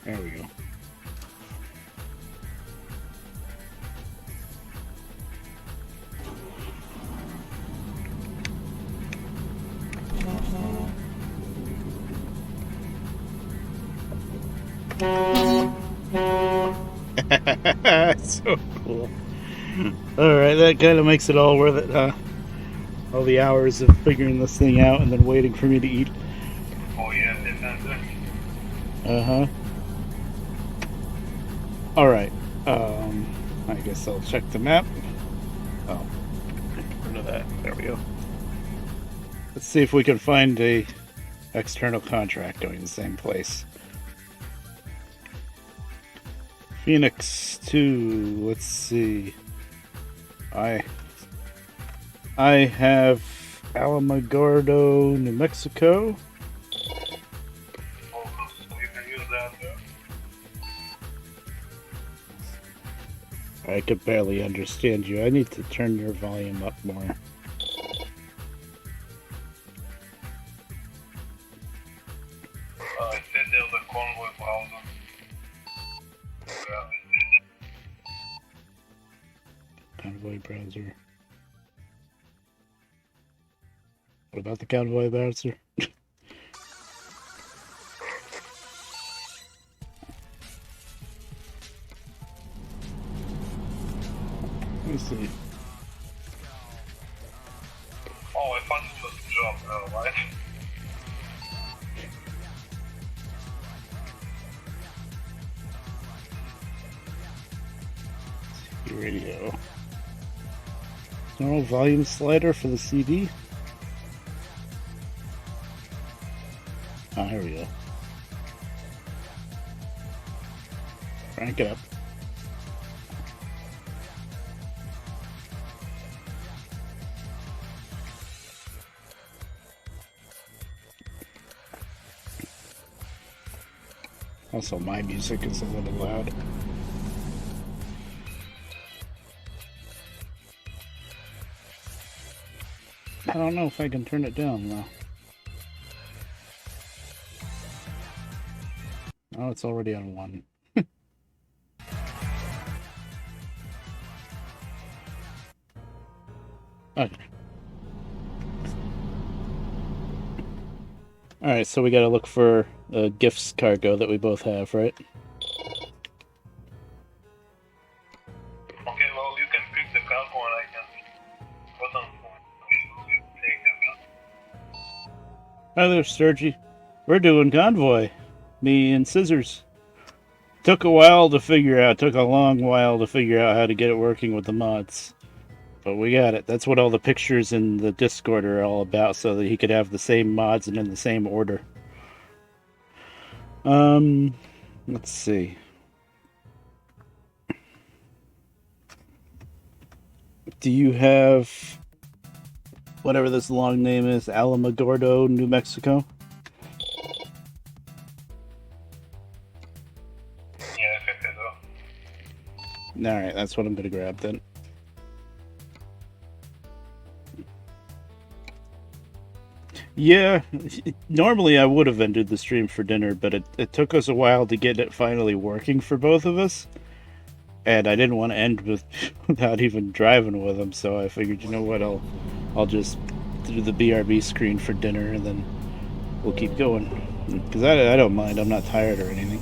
There we go. So cool. Alright, that kind of makes it all worth it, huh? All the hours of figuring this thing out and then waiting for me to eat. Oh yeah, definitely. Uh-huh. Alright. I guess I'll check the map. Oh. Get rid of that. There we go. Let's see if we can find a external contract going to the same place. Phoenix 2, let's see. I have Alamogordo, New Mexico. Oh, so you can use that. I could barely understand you. I need to turn your volume up more. I said there's a convoy browser. Convoy browser. What about the convoy browser? Let me see. Oh, I found it was a job, right? Radio. Normal volume slider for the CD. Oh, here we go. Crank it up. Also, my music is a little loud. I don't know if I can turn it down though. Oh, it's already on 1. Okay. Alright, so we gotta look for the gifts cargo that we both have, right? Okay, well, you can pick the cargo and I can put on take them. Hi there, Sturgy. We're doing Convoy. Me and Scissors. Took a while to figure out. Took a long while to figure out how to get it working with the mods. But we got it. That's what all the pictures in the Discord are all about, so that he could have the same mods and in the same order. Let's see. Do you have whatever this long name is, Alamogordo, New Mexico? Yeah, I think I do. Alright, that's what I'm gonna grab then. Yeah, normally I would have ended the stream for dinner, but it took us a while to get it finally working for both of us. And I didn't want to end without even driving with him, so I figured, you know what, I'll just do the BRB screen for dinner, and then we'll keep going. Because I don't mind, I'm not tired or anything.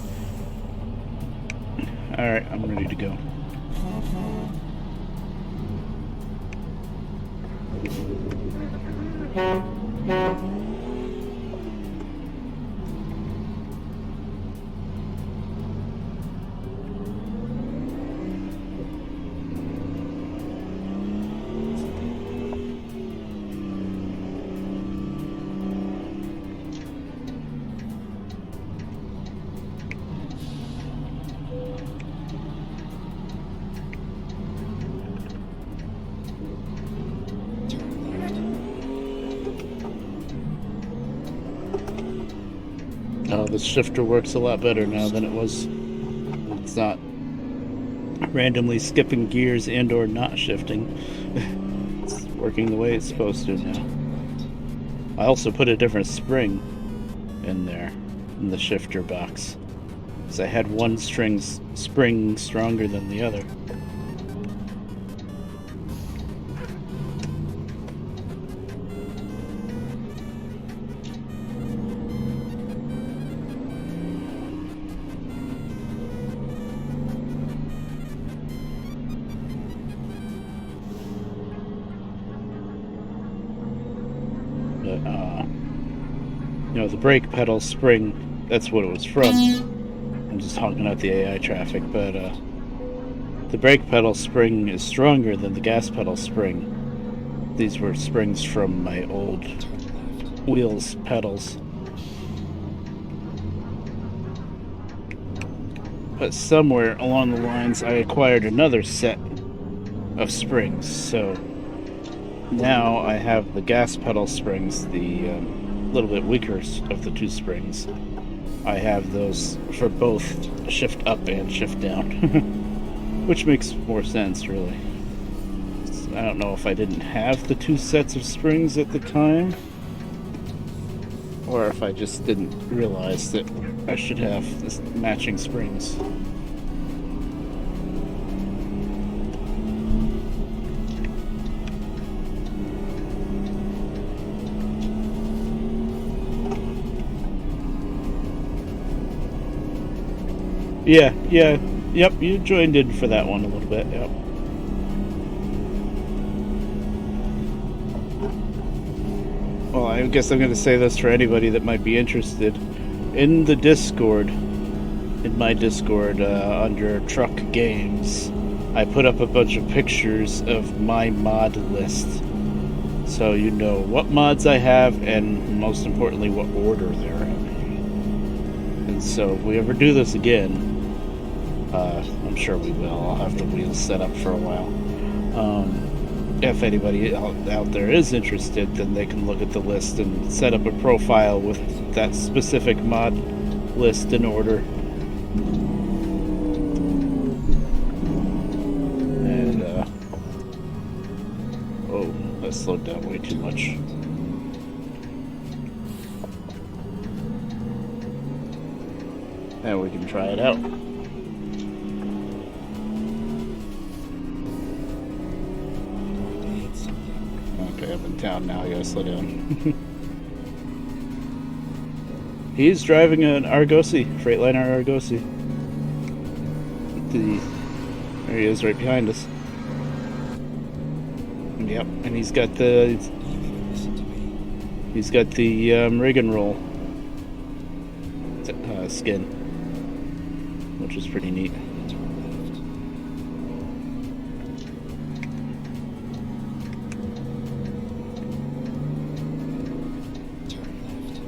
Alright, I'm ready to go. Oh, the shifter works a lot better now than it was. It's not randomly skipping gears and or not shifting. It's working the way it's supposed to now. I also put a different spring in there, in the shifter box. Because I had one spring stronger than the other. The brake pedal spring, that's what it was from. I'm just honking out the AI traffic, but the brake pedal spring is stronger than the gas pedal spring. These were springs from my old wheels pedals. But somewhere along the lines I acquired another set of springs, so now I have the gas pedal springs, the little bit weaker of the two springs. I have those for both shift up and shift down, which makes more sense, really. I don't know if I didn't have the two sets of springs at the time, or if I just didn't realize that I should have this matching springs. Yeah, yep, you joined in for that one a little bit, yep. Well, I guess I'm going to say this for anybody that might be interested. In the Discord, in my Discord, under Truck Games, I put up a bunch of pictures of my mod list. So you know what mods I have, and most importantly, what order they're in. And so if we ever do this again, I'm sure we will. I'll have the wheels set up for a while. If anybody out there is interested, then they can look at the list and set up a profile with that specific mod list in order. And, oh, that slowed down way too much. And we can try it out. Okay, I'm in town now. I gotta slow down. He's driving an Argosy, Freightliner Argosy. There he is, right behind us. Yep, and he's got the rig and roll. skin, which is pretty neat. Turn left. Turn left.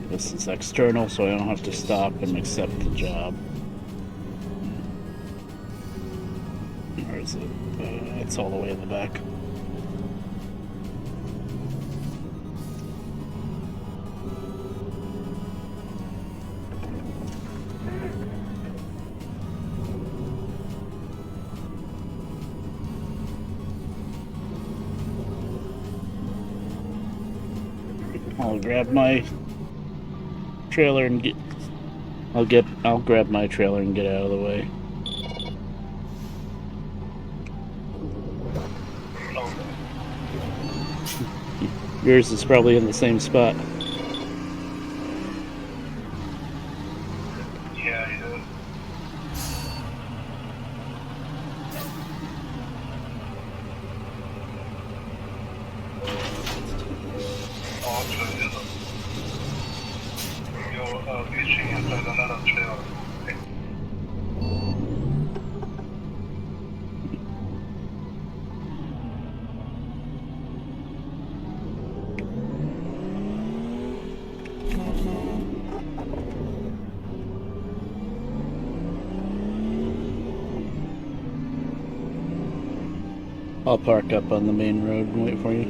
This is external, so I don't have to stop and accept the job. Or is it? It's all the way in the back. I'll grab my trailer and get. I'll grab my trailer and get out of the way. Yours is probably in the same spot. Yeah, he does. Oh, actually, it isn't. You're reaching inside another trailer. Okay. I'll park up on the main road and wait for you.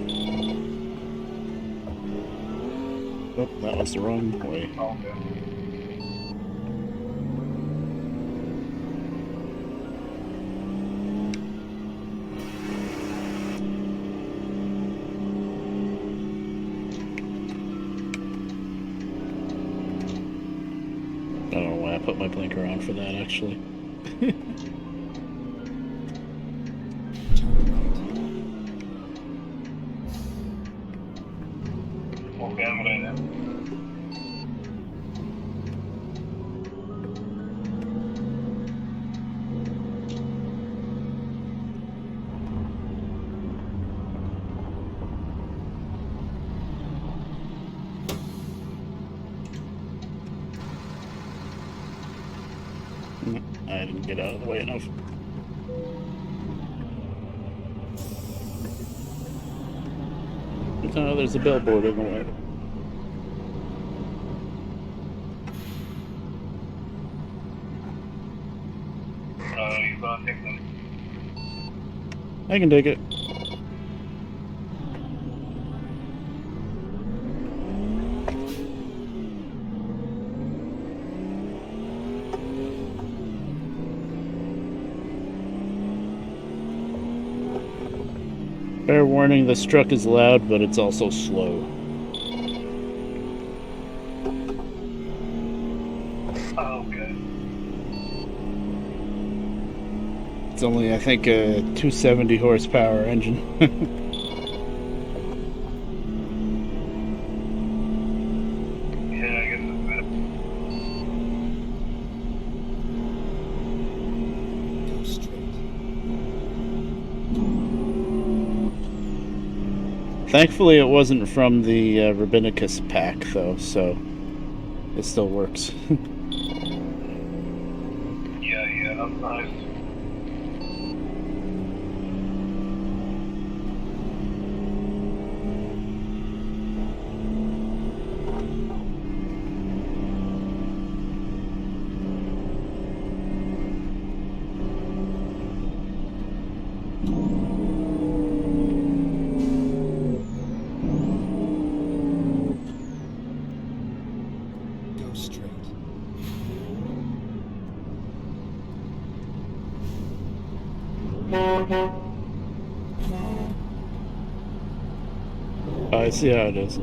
Oh, that was the wrong way. Okay. I don't know why I put my blinker on for that, actually. Turn right. Okay, I'm ready. I didn't get out of the way enough. Oh, there's a billboard in the way. You gonna take them? I can take it. Fair warning, this truck is loud, but it's also slow. Okay. It's only, I think, a 270 horsepower engine. Yeah, I guess it's better. Go straight. Thankfully, it wasn't from the Rabbinicus pack, though, so it still works. Yeah, that's nice. Go straight. Oh, I see how it is.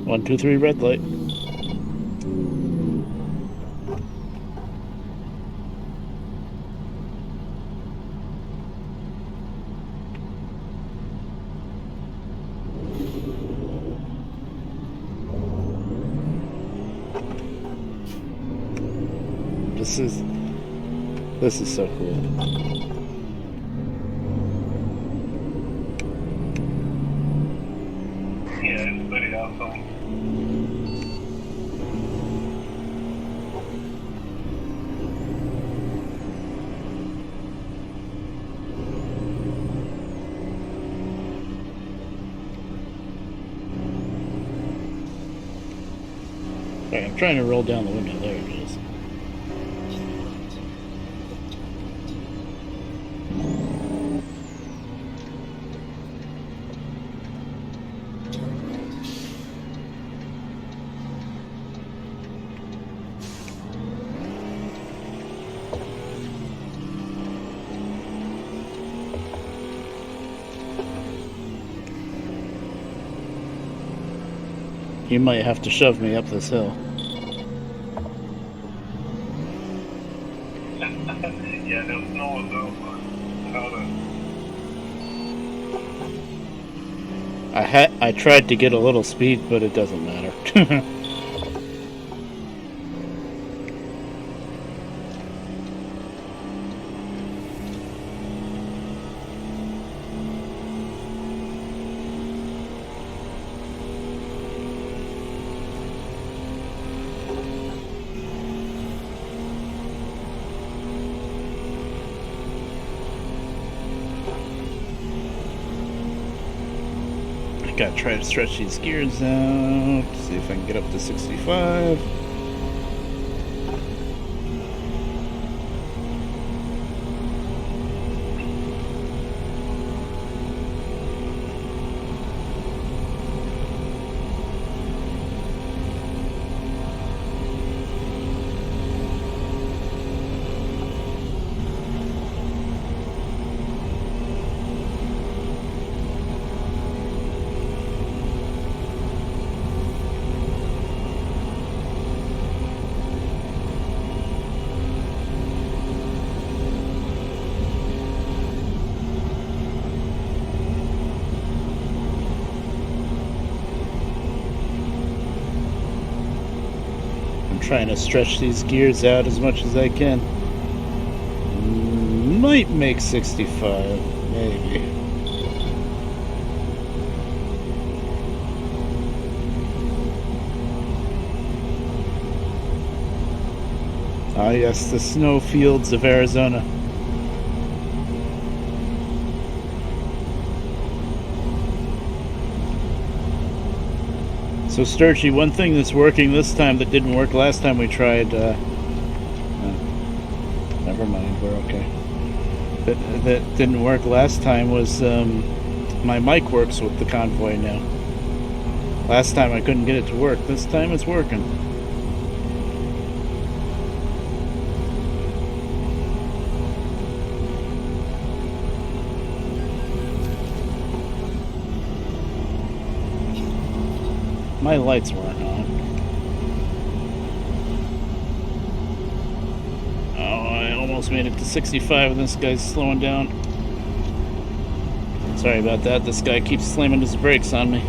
1, 2, 3, red light. This is so cool. Yeah, it's very awesome. Sorry, I'm trying to roll down the window. There it is. Turn right. You might have to shove me up this hill. Yeah, there's no I tried to get a little speed, but it doesn't matter. Gotta try to stretch these gears out, see if I can get up to 65. Trying to stretch these gears out as much as I can. Might make 65, maybe. Ah, yes, the snow fields of Arizona. So Sturgy, one thing that's working this time that didn't work last time we tried, never mind, we're okay. That didn't work last time was, my mic works with the convoy now. Last time I couldn't get it to work, this time it's working. My lights weren't on. Oh, I almost made it to 65 and this guy's slowing down. Sorry about that, this guy keeps slamming his brakes on me.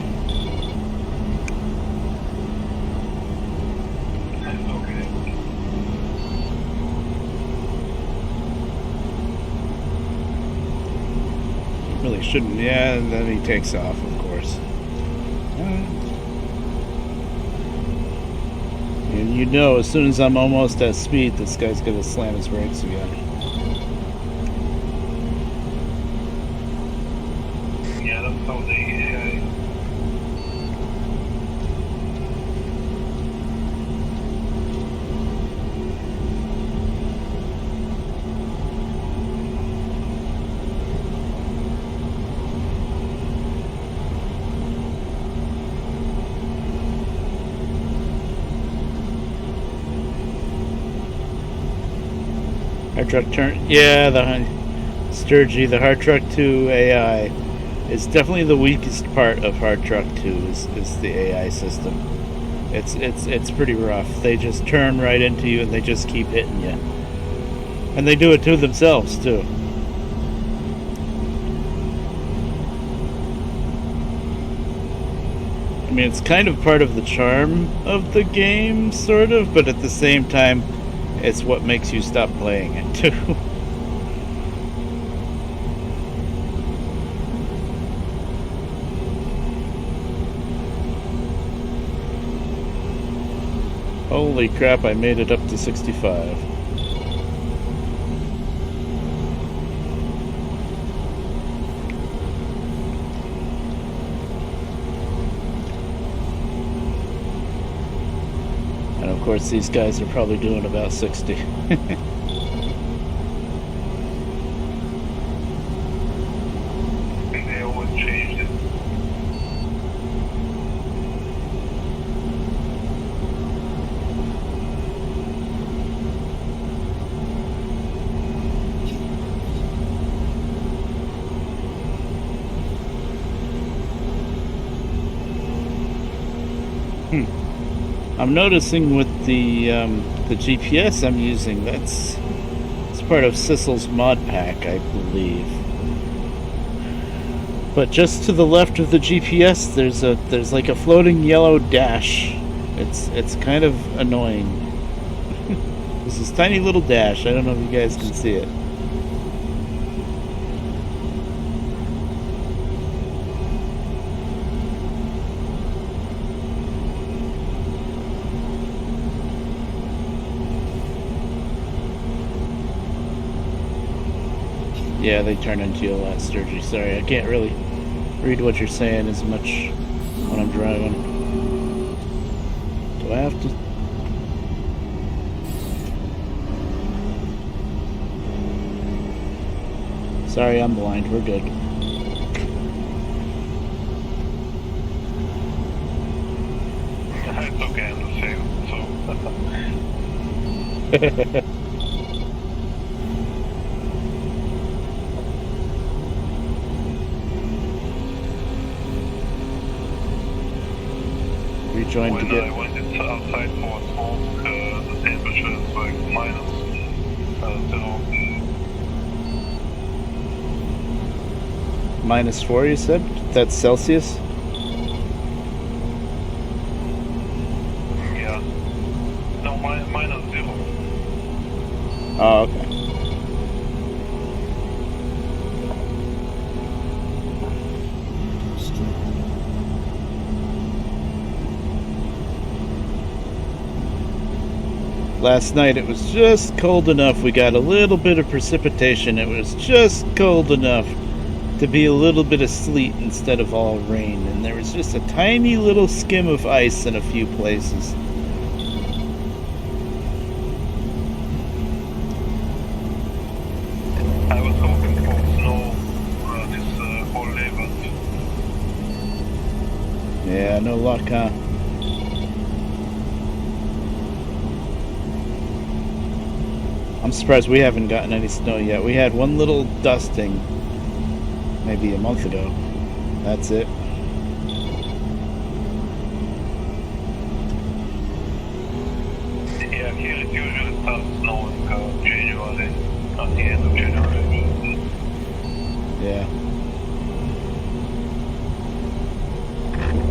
Really shouldn't, yeah, and then he takes off, of course. And you know, as soon as I'm almost at speed, this guy's gonna slam his brakes again. Yeah, that's how the AI. Hard truck turn, yeah, the Sturgy, the hard truck 2 AI. It's definitely the weakest part of Hard Truck 2 is the AI system. It's pretty rough. They just turn right into you and they just keep hitting you. And they do it to themselves too. I mean, it's kind of part of the charm of the game, sort of, but at the same time, it's what makes you stop playing it too. Holy crap, I made it up to 65. And of course, these guys are probably doing about 60. They always changed it. I'm noticing with the GPS I'm using, it's part of Sissel's mod pack, I believe. But just to the left of the GPS, there's like a floating yellow dash. It's kind of annoying. There's this tiny little dash. I don't know if you guys can see it. Yeah, they turn into you a lot, Sturgy. Sorry, I can't really read what you're saying as much when I'm driving. Do I have to... Sorry, I'm blind. We're good. It's okay, I'm the same, so... Rejoin to When get... I went outside for a smoke, the temperature is like minus 0. -4, you said? That's Celsius? Yeah. No, minus 0. Oh, okay. Last night it was just cold enough. We got a little bit of precipitation. It was just cold enough to be a little bit of sleet instead of all rain. And there was just a tiny little skim of ice in a few places. I was hoping for snow this whole day, but Yeah, no luck, huh? I'm surprised we haven't gotten any snow yet. We had one little dusting maybe a month ago. That's it. yeah, here it usually starts snowing January, at the end of January. Yeah.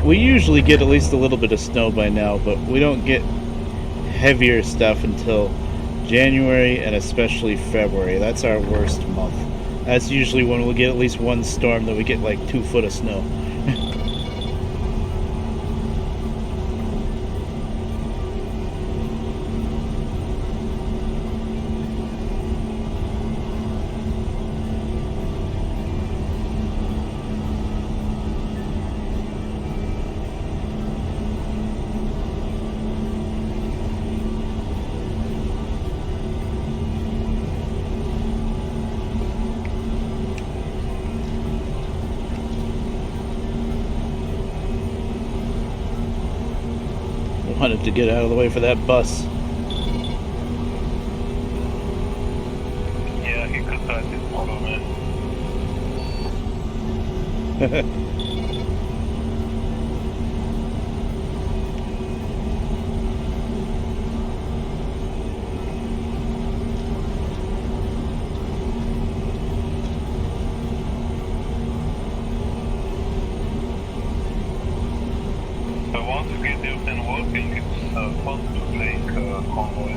We usually get at least a little bit of snow by now, but we don't get heavier stuff until January and especially February. That's our worst month. That's usually when we'll get at least one storm that we get like 2 foot of snow. Wanted to get out of the way for that bus. Yeah, he could try to follow me. So once you get everything working, it's fun to take convoy.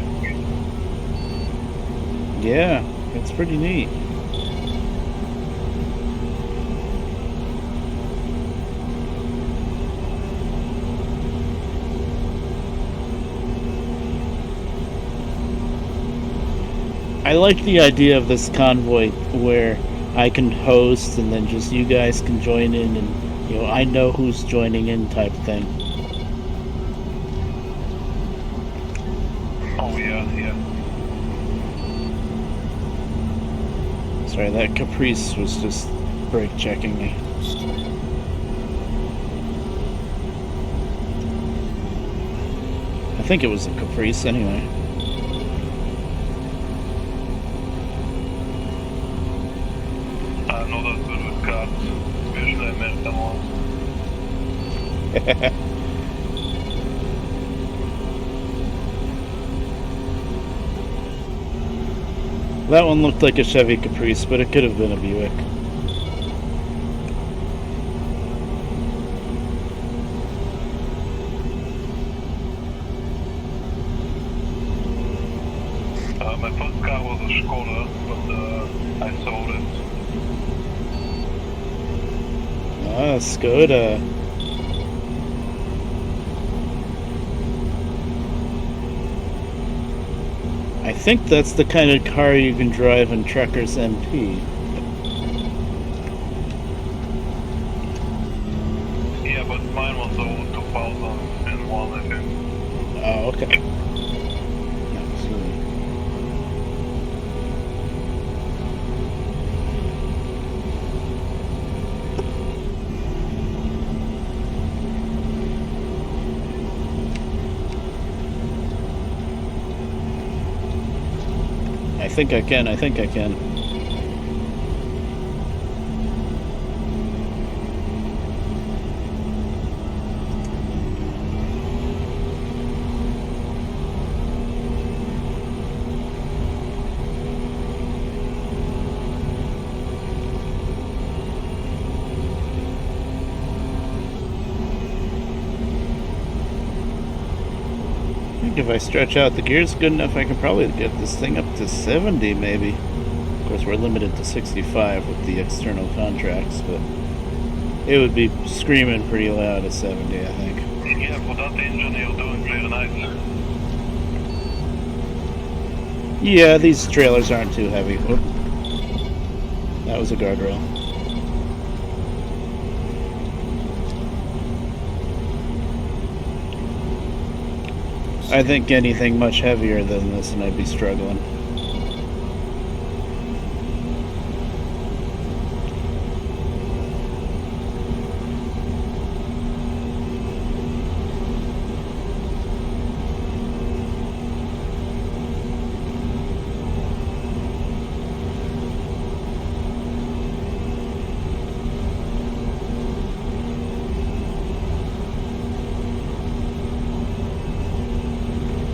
Yeah, it's pretty neat. I like the idea of this convoy where I can host and then just you guys can join in and, you know, I know who's joining in type thing. Oh yeah, yeah. Sorry, that Caprice was just brake checking me. I think it was a Caprice anyway. I'm not that good with cars, especially American ones. That one looked like a Chevy Caprice, but it could have been a Buick. My first car was a Skoda, but I sold it. Ah, Skoda. I think that's the kind of car you can drive in Truckers MP. Yeah, but mine was old 2001, I think. Oh, okay. Absolutely. I think I can. I think if I stretch out the gears good enough, I can probably get this thing up to 70 maybe. Of course, we're limited to 65 with the external contracts, but it would be screaming pretty loud at 70, I think. Yeah, for that engine you're doing very nice. Yeah, these trailers aren't too heavy. Whoop. That was a guardrail. I think anything much heavier than this and I'd be struggling.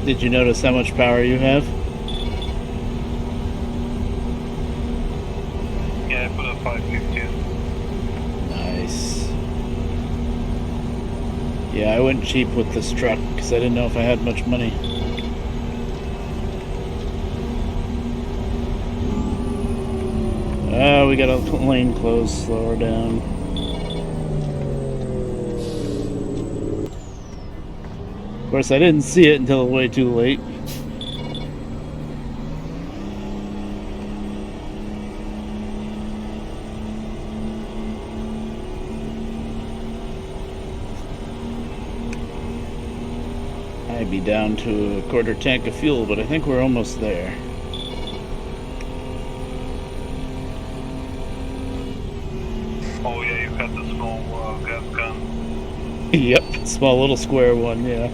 Did you notice how much power you have? Yeah, I put a 550. Nice. Yeah, I went cheap with this truck because I didn't know if I had much money. We got a lane closed, slow her down. Of course, I didn't see it until way too late. I'd be down to a quarter tank of fuel, but I think we're almost there. Oh yeah, you got the small gas gun. Yep, small little square one, yeah.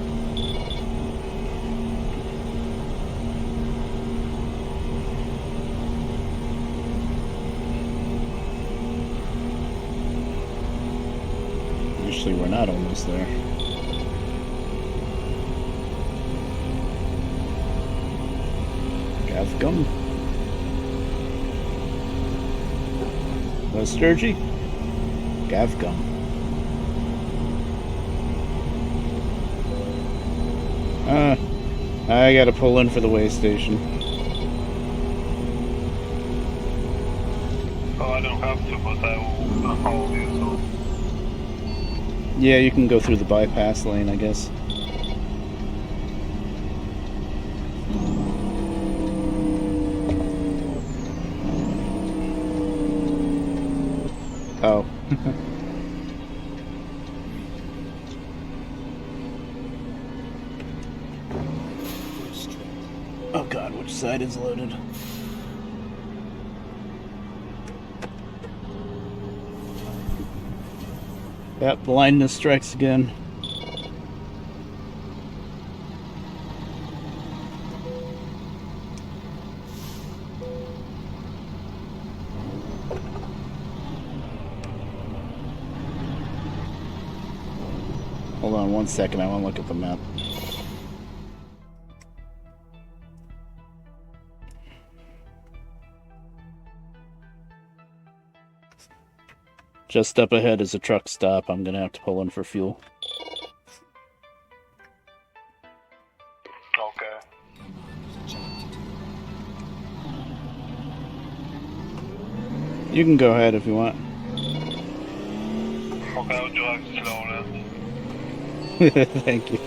Actually, we're not almost there. Gavgum. No Sturgy? Gavgum. I gotta pull in for the way station. Oh, I don't have to, but I will follow you, so. Yeah, you can go through the bypass lane, I guess. Oh. First truck. Oh god, which side is loaded? Yep, blindness strikes again. Hold on 1 second, I want to look at the map. Just up ahead is a truck stop. I'm gonna have to pull in for fuel. Okay. Come on, there's a job to do. You can go ahead if you want. Okay, I'll drive slow then. Thank you.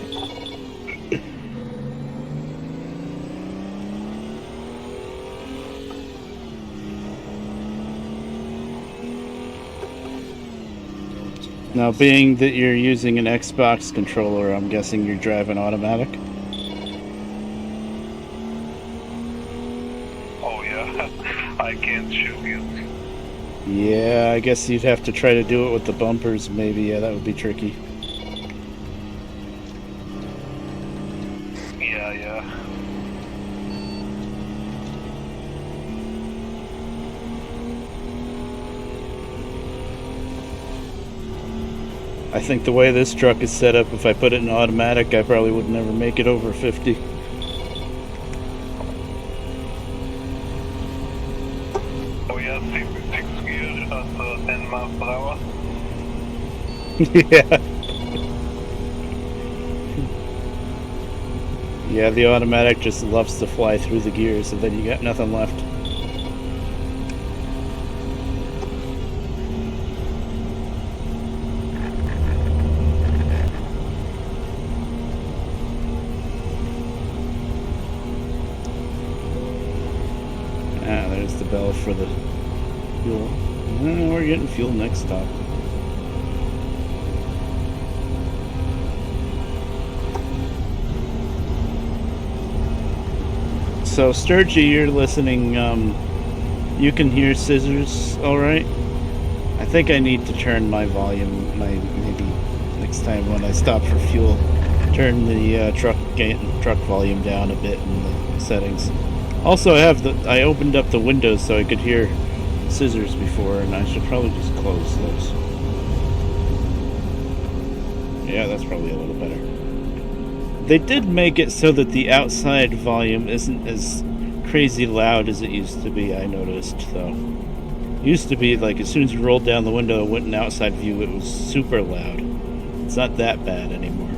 Now, being that you're using an Xbox controller, I'm guessing you're driving automatic? Oh yeah, I can't shoot you. Yeah, I guess you'd have to try to do it with the bumpers, maybe. Yeah, that would be tricky. Yeah. I think the way this truck is set up, if I put it in automatic, I probably would never make it over 50. Oh yeah, 6 gears at 10 miles per hour. Yeah. Yeah, the automatic just loves to fly through the gears, and then you got nothing left. Ah, there's the bell for the fuel. We're getting fuel next stop. So, Sturgy, you're listening. You can hear Scissors, all right? I think I need to turn my volume. Maybe next time when I stop for fuel, turn the truck volume down a bit in the settings. Also, I opened up the windows so I could hear Scissors before, and I should probably just close those. Yeah, that's probably a little better. They did make it so that the outside volume isn't as crazy loud as it used to be, I noticed, though. It used to be, like, as soon as you rolled down the window and went in outside view, it was super loud. It's not that bad anymore.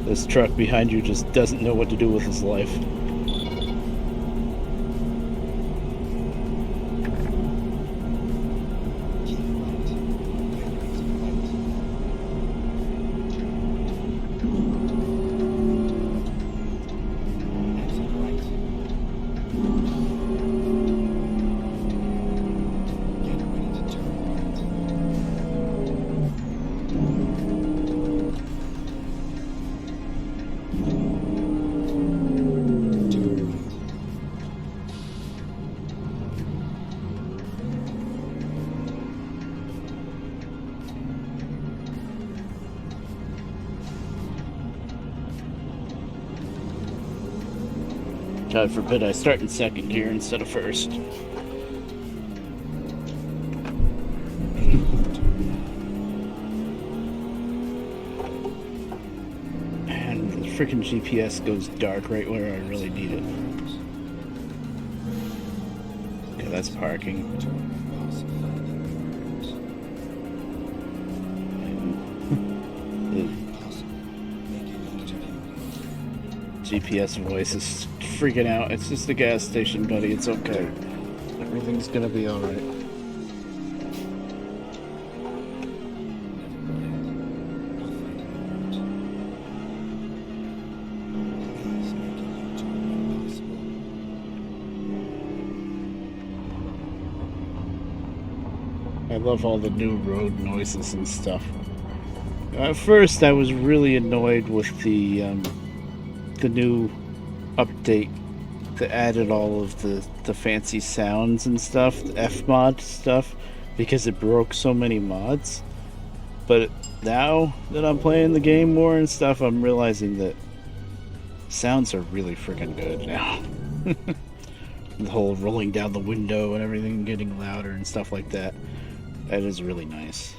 This truck behind you just doesn't know what to do with his life. Keep right. Get right. Exit right. Get ready to turn right. Turn right. God forbid I start in second gear instead of first. Turn right. freaking GPS goes dark right where I really need it. Okay, that's parking. The GPS voice is freaking out. It's just a gas station, buddy. It's okay. Everything's gonna be alright. I love all the new road noises and stuff. At first, I was really annoyed with the new update that added all of the fancy sounds and stuff, the F-mod stuff, because it broke so many mods. But now that I'm playing the game more and stuff, I'm realizing that sounds are really freaking good now. The whole rolling down the window and everything getting louder and stuff like that. That is really nice.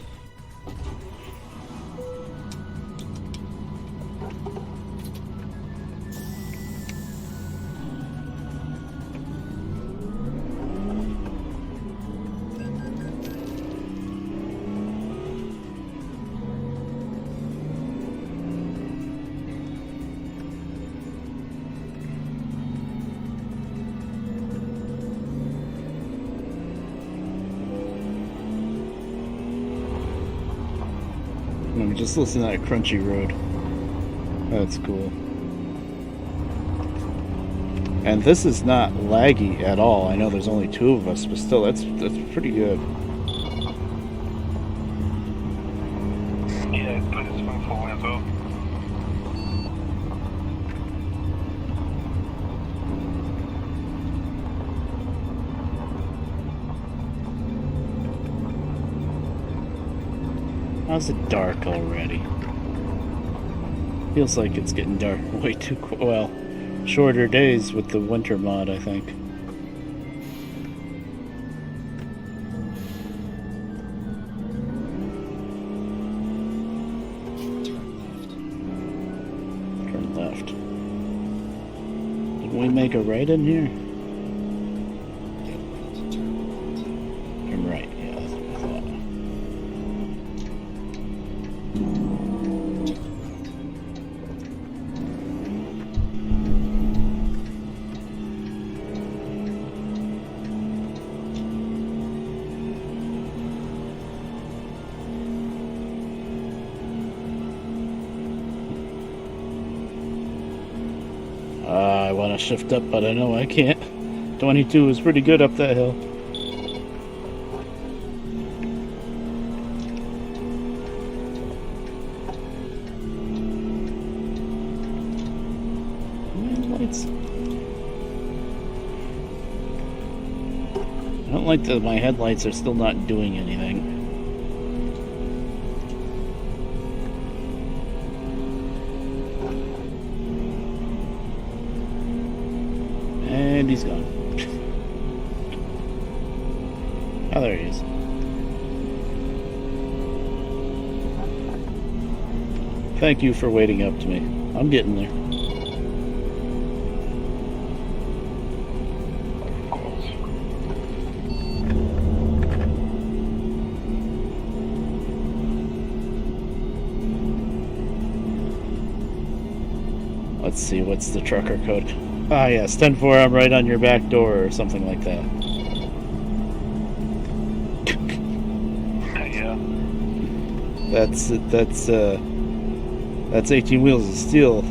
I'm just listening to that crunchy road. That's cool. And this is not laggy at all. I know there's only 2 of us, but still, that's pretty good. Yeah, it's pretty smooth for me as well. How's it dark already? Feels like it's getting dark way too well. Shorter days with the winter mod, I think. Turn left. Did we make a right in here? Turn right, yeah, that's what I thought. I want to shift up, but I know I can't. 22 is pretty good up that hill. Lights. I don't like that my headlights are still not doing anything. And he's gone. Oh, there he is. Thank you for waiting up to me. I'm getting there. Let's see, what's the trucker code? Ah, yes, 10-4, I'm right on your back door, or something like that. Yeah. That's 18 Wheels of Steel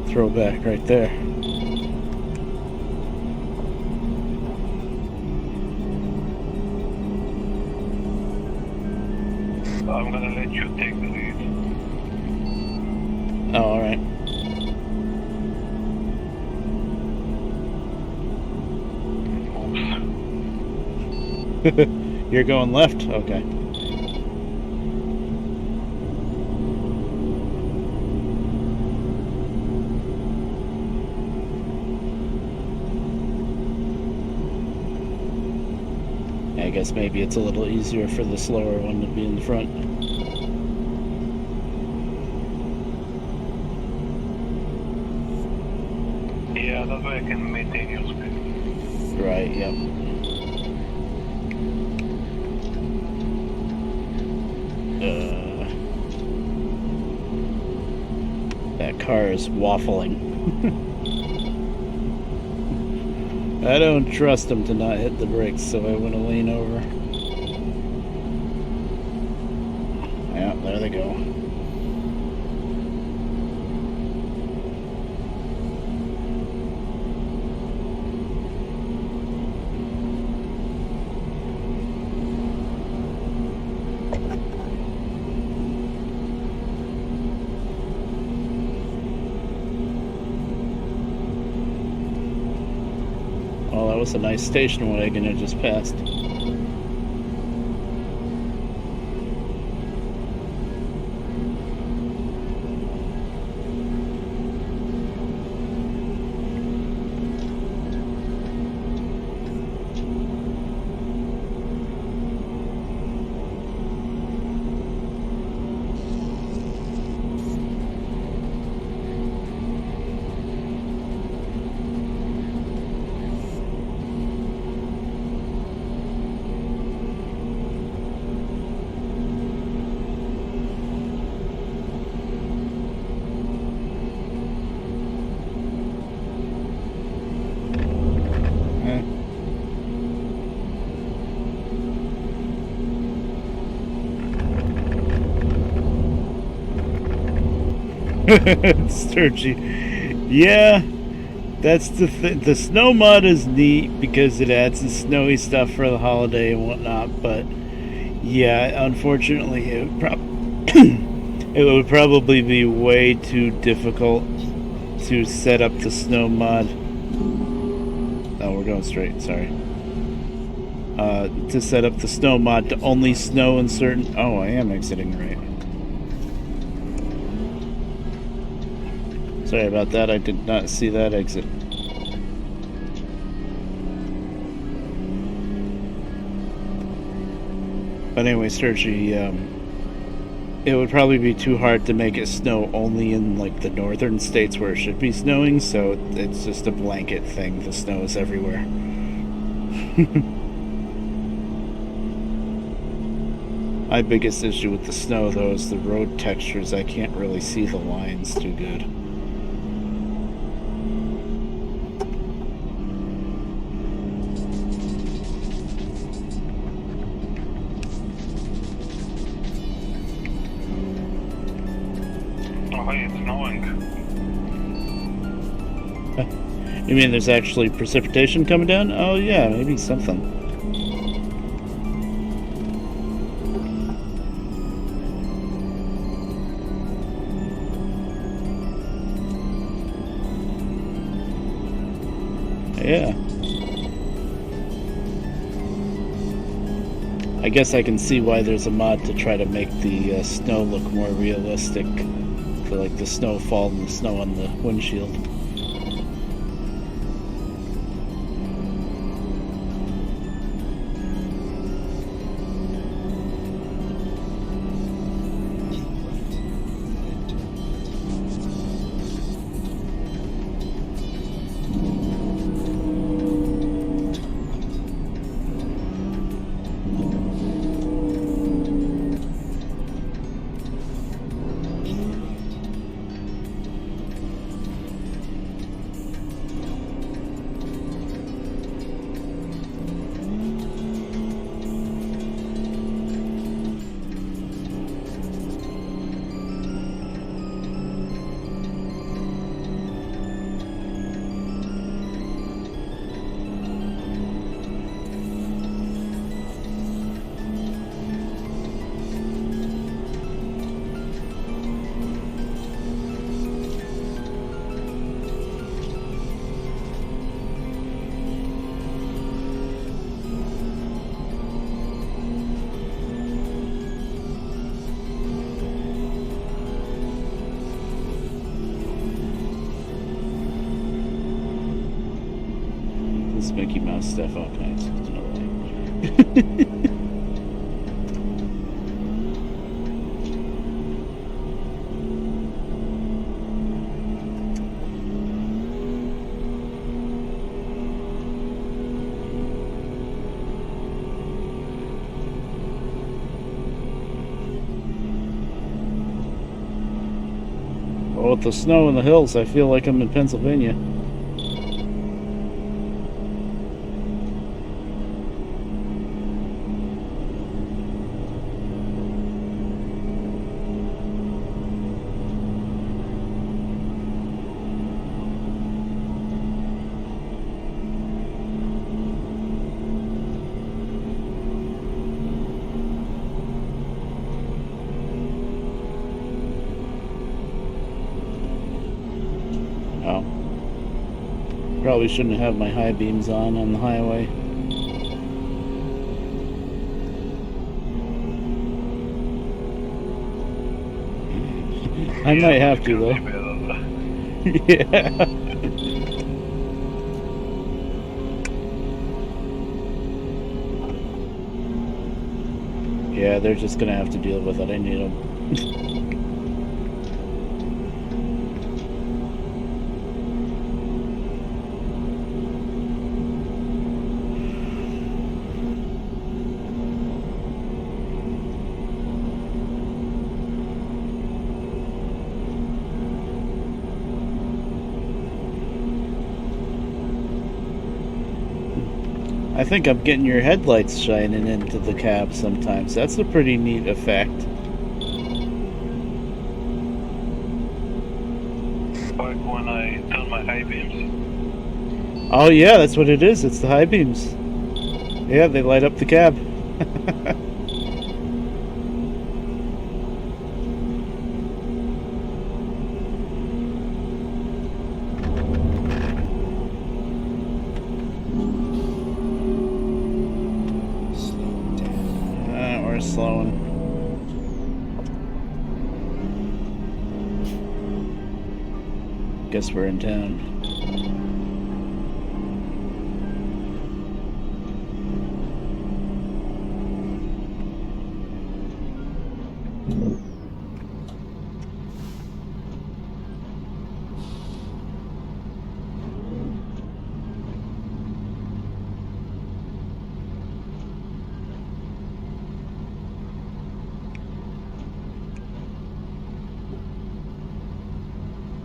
throwback right there. I'm gonna let you take the lead. Oh, alright. You're going left? Okay. I guess maybe it's a little easier for the slower one to be in the front. that way I can maintain your speed. Right, yep. That car is waffling. I don't trust him to not hit the brakes, so I want to lean over. Yeah, there they go. Oh, that was a nice station wagon I just passed. Sturgy. Yeah, that's the thing. The snow mud is neat because it adds the snowy stuff for the holiday and whatnot, but yeah, unfortunately, it would probably be way too difficult to set up the snow mud. Oh, we're going straight, sorry. To set up the snow mod to only snow in certain... Oh, I am exiting right. Sorry about that, I did not see that exit. But anyway, Sturgy, it would probably be too hard to make it snow only in like the northern states where it should be snowing, so it's just a blanket thing. The snow is everywhere. My biggest issue with the snow, though, is the road textures. I can't really see the lines too good. Oh, hey, it's snowing. You mean there's actually precipitation coming down? Oh yeah, maybe something. Yeah. I guess I can see why there's a mod to try to make the snow look more realistic. For like the snowfall and the snow on the windshield. This Mickey Mouse stuff, all kinds. Well, with the snow in the hills, I feel like I'm in Pennsylvania. Oh. Probably shouldn't have my high beams on the highway. I might have to, though. Yeah. Yeah, they're just gonna have to deal with it. I need them. I think I'm getting your headlights shining into the cab sometimes. That's a pretty neat effect. Like when I turn my high beams. Oh yeah, that's what it is. It's the high beams. Yeah, they light up the cab. Slow down. We're slowing. Guess we're in town.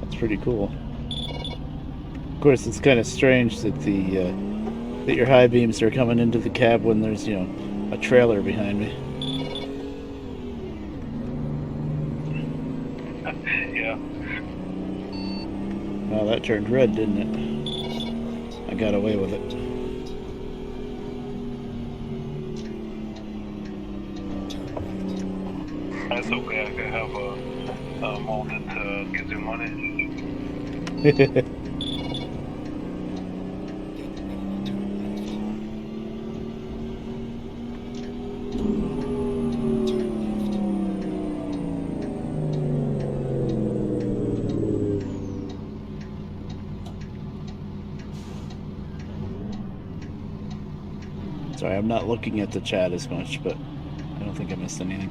That's pretty cool. Of course, it's kind of strange that that your high beams are coming into the cab when there's, you know, a trailer behind me. Yeah. Well, that turned red, didn't it? I got away with it. Turn right. That's okay. I can have a mode that gives you money. Get ready to turn left. Turn left. Sorry, I'm not looking at the chat as much, but I don't think I missed anything.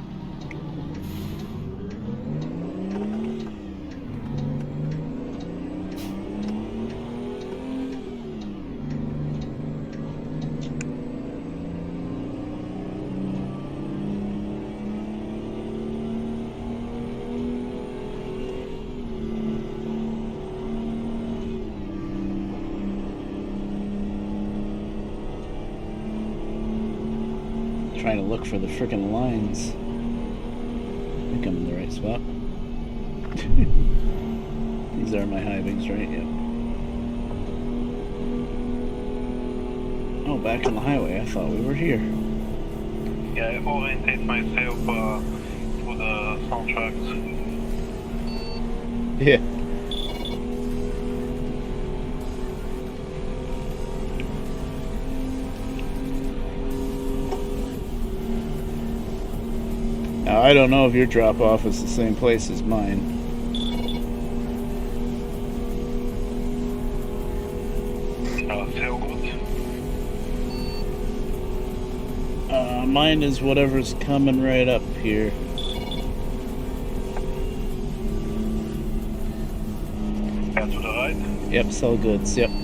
Trying to look for the frickin' lines. I think I'm in the right spot. These are my high beams, right? Yep. Oh, back on the highway. I thought we were here. Yeah, I orientate myself to the soundtracks. Yeah. Now, I don't know if your drop-off is the same place as mine. Still good. Mine is whatever's coming right up here. Yeah, to the right. Yep, sell goods, yep. Keep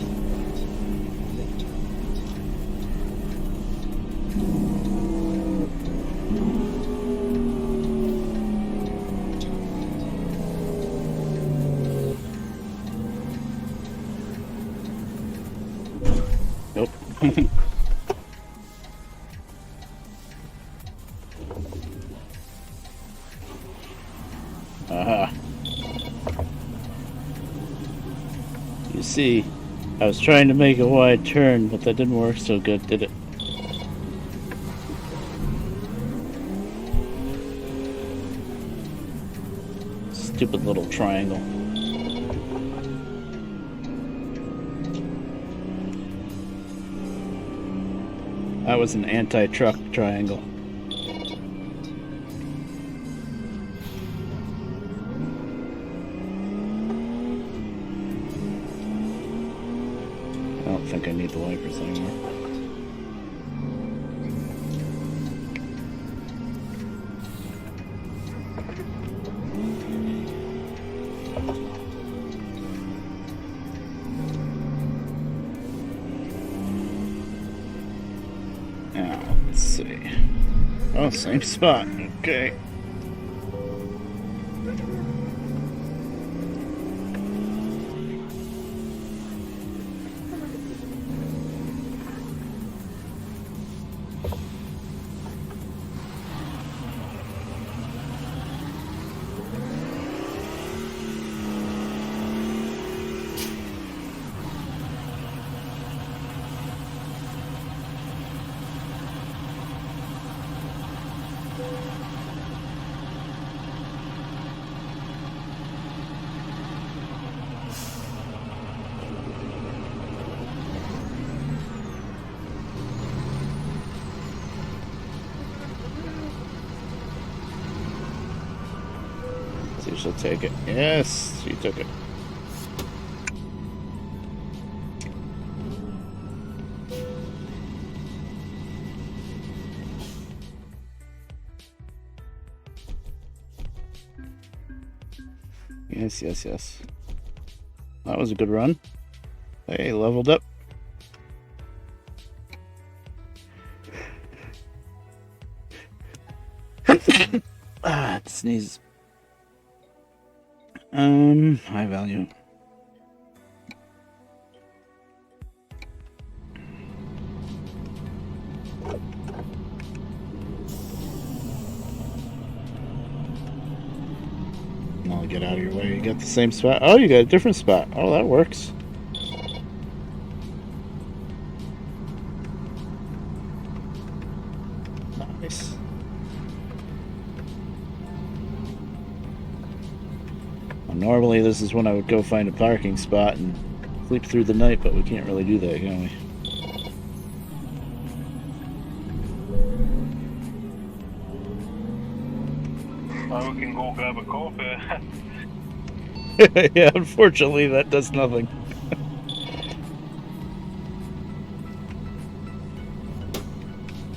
right. Then turn right. Aha. You see, I was trying to make a wide turn, but that didn't work so good, did it? Stupid little triangle. That was an anti-truck triangle. I don't think I need the wipers anymore. Now, let's see. Oh, same spot. Okay. See if she'll take it. Yes, she took it. Yes, yes, yes. That was a good run. Hey, leveled up. Ah, sneeze. High value. I'll get out of your way. You got the same spot. Oh, you got a different spot. Oh, that works. Nice. Well, normally this is when I would go find a parking spot and sleep through the night, but we can't really do that, can we? Now we can go grab a coffee. Yeah, unfortunately that does nothing.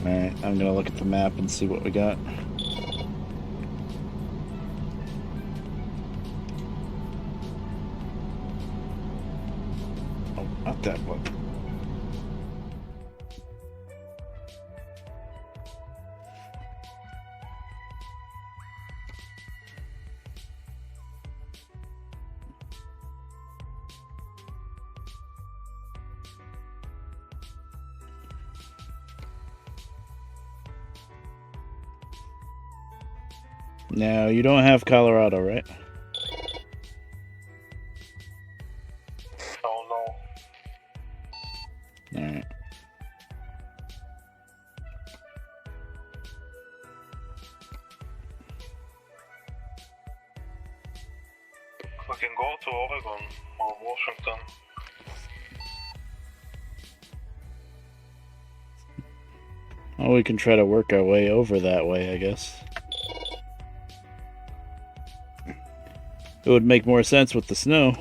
Alright, I'm gonna look at the map and see what we got. Oh, not that one. No, you don't have Colorado, right? Oh no. Alright. We can go to Oregon or Washington. Well, we can try to work our way over that way, I guess. It would make more sense with the snow.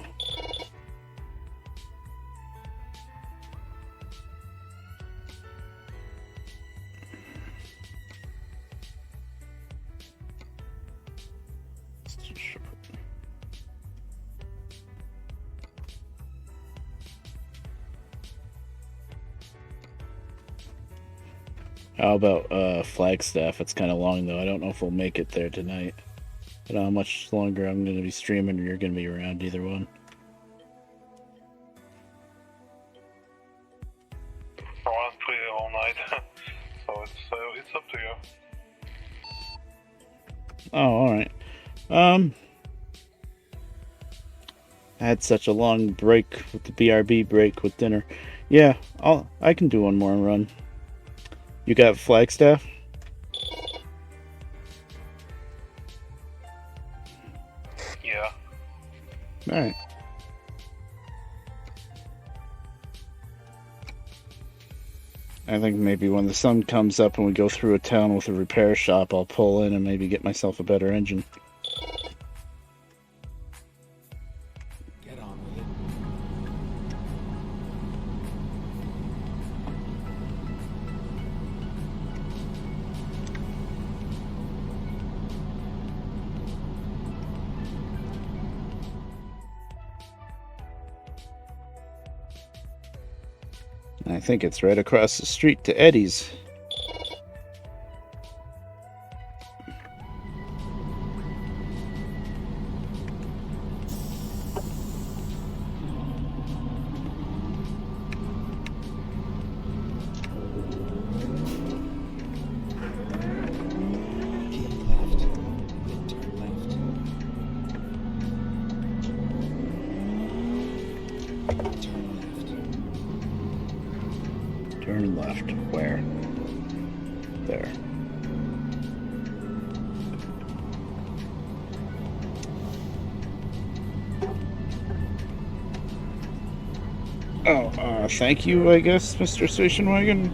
It's too short. How about Flagstaff? It's kind of long though. I don't know if we'll make it there tonight. I don't know how much longer I'm going to be streaming or you're going to be around, either one. Oh, So it's up to you. Oh, all right. I had such a long break with the BRB break with dinner. Yeah, I can do one more run. You got Flagstaff? Yeah. All right. I think maybe when the sun comes up and we go through a town with a repair shop, I'll pull in and maybe get myself a better engine. Get on with it. I think it's right across the street to Eddie's. Keep left. Then turn left. Turn left. Turn left. Where? There. Oh, thank you, I guess, Mr. Station Wagon.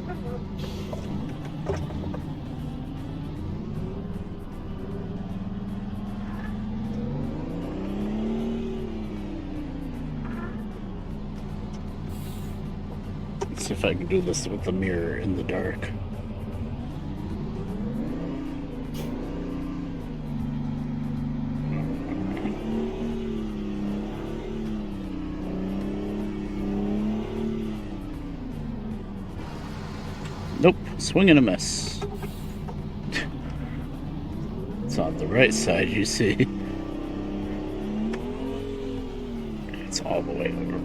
Fine road boy. Let's see if I can do this with the mirror in the dark. Nope, swing and a miss. It's on the right side, you see. It's all the way over.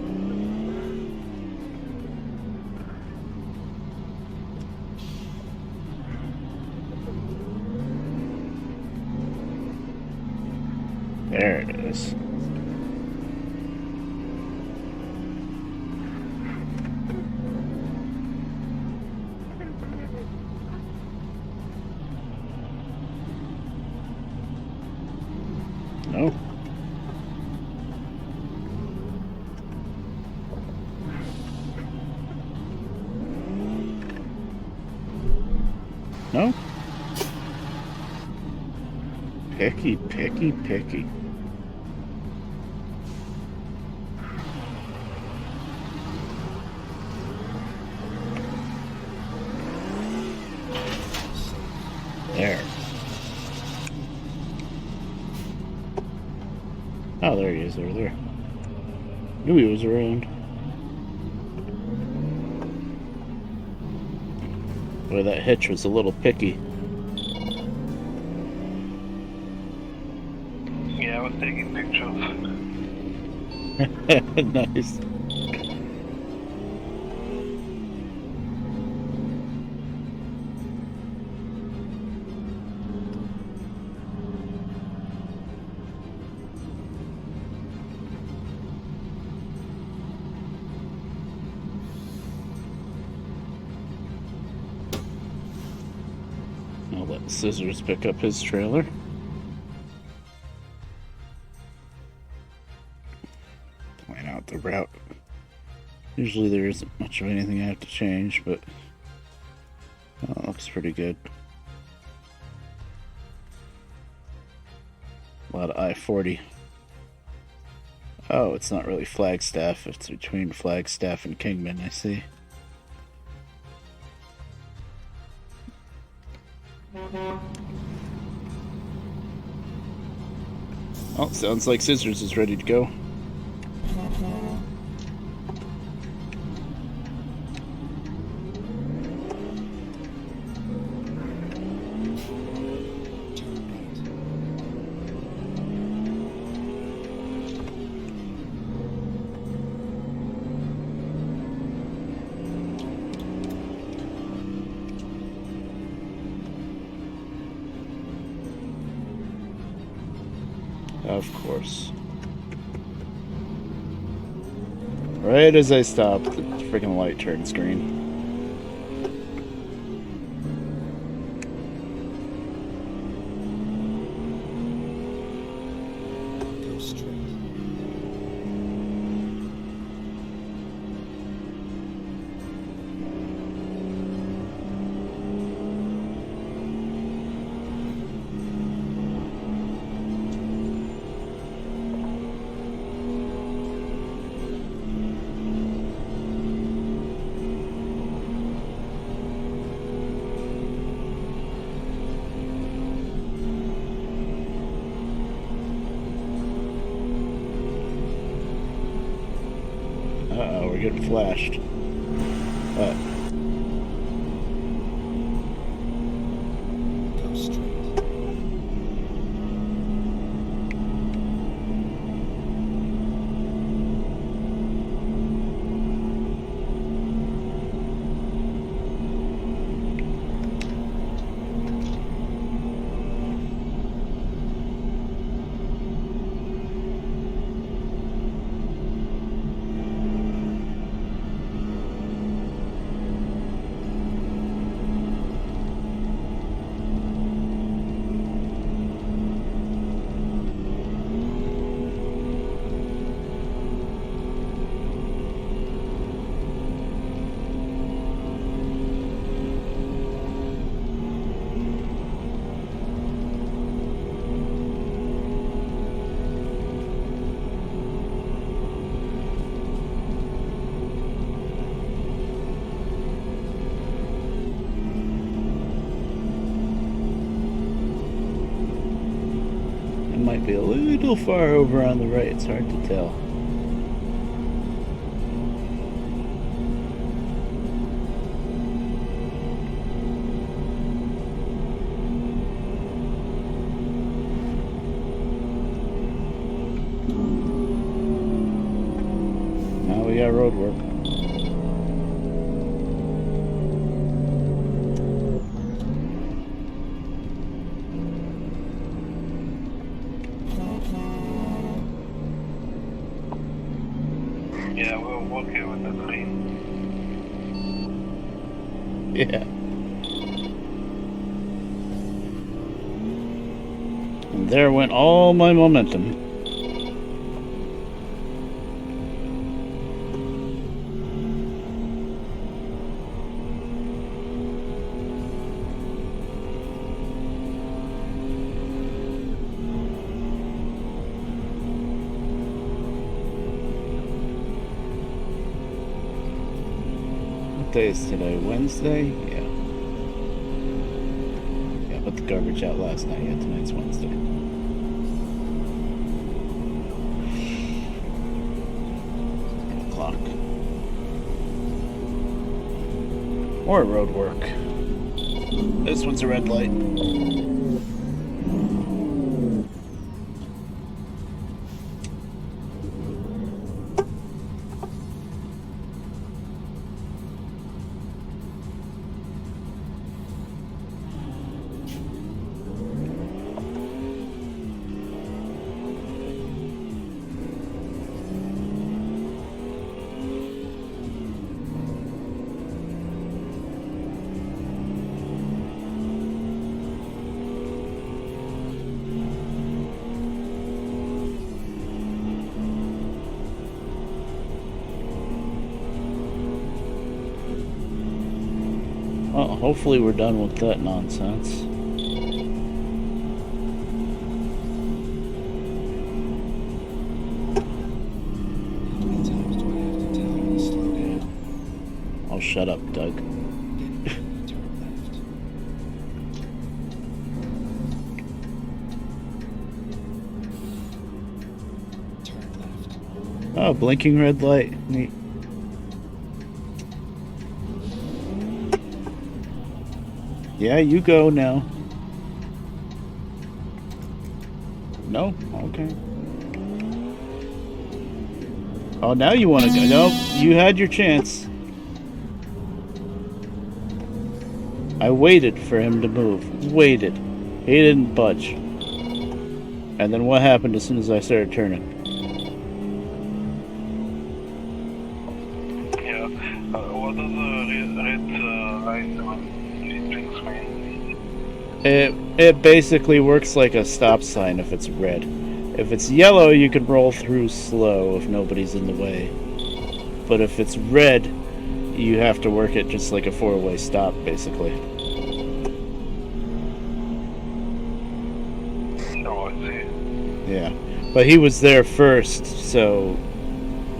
There it is. No. No? Picky, picky, picky. There. Oh, there he is over there. Knew he was around. Boy, that hitch was a little picky. Yeah, I was taking pictures. Nice. I'll let Scissors pick up his trailer. Plan out the route. Usually there isn't much of anything I have to change, but that looks pretty good. A lot of I-40. Oh, it's not really Flagstaff. It's between Flagstaff and Kingman, I see. Oh, sounds like Scissors is ready to go. Turn right. Of course. Right as I stop, the freaking light turns green. Go straight. Uh-oh, we're getting flashed. Go straight. It might be a little far over on the right, it's hard to tell. Now we got road work. Yeah, we're okay with that lane. Yeah. And there went all my momentum. What day is today? Wednesday? Yeah. Yeah, I put the garbage out last night. Yeah, tonight's Wednesday. O'clock. More road work. This one's a red light. Well, hopefully we're done with that nonsense. How many times do I have to tell you to slow down? Oh, shut up, Doug. Turn left. Oh, blinking red light. Neat. Yeah, you go now. No? Okay. Oh, now you want to go. Nope, you had your chance. I waited for him to move. Waited. He didn't budge. And then what happened as soon as I started turning? Yeah. What does the red light on it blinks mean? It basically works like a stop sign if it's red. If it's yellow, you can roll through slow if nobody's in the way. But if it's red, you have to work it just like a four-way stop, basically. Oh, I see. Yeah, but he was there first, so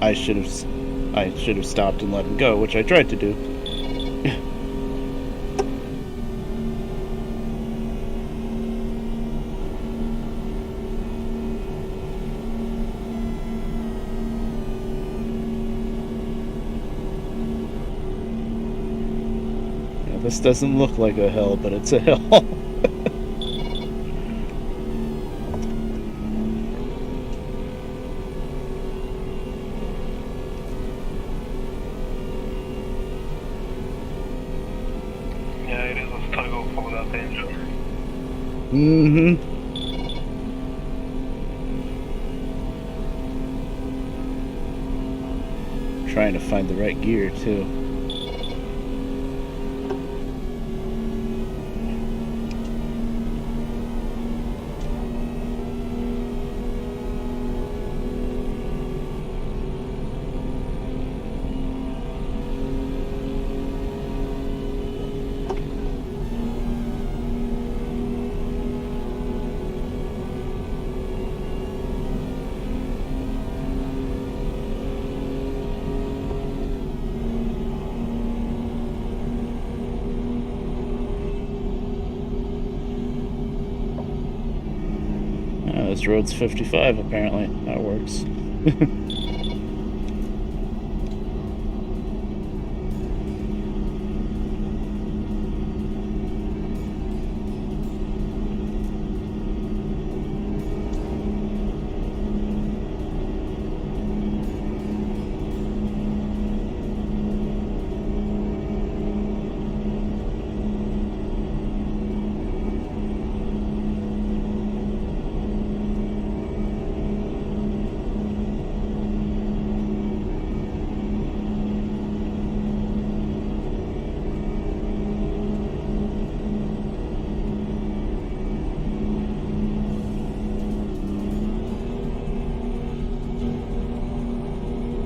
I should have stopped and let him go, which I tried to do. Yeah, this doesn't look like a hill, but it's a hill. Yeah, it is a struggle for that engine. Mm-hmm. Trying to find the right gear, too. This road's 55, apparently. That works.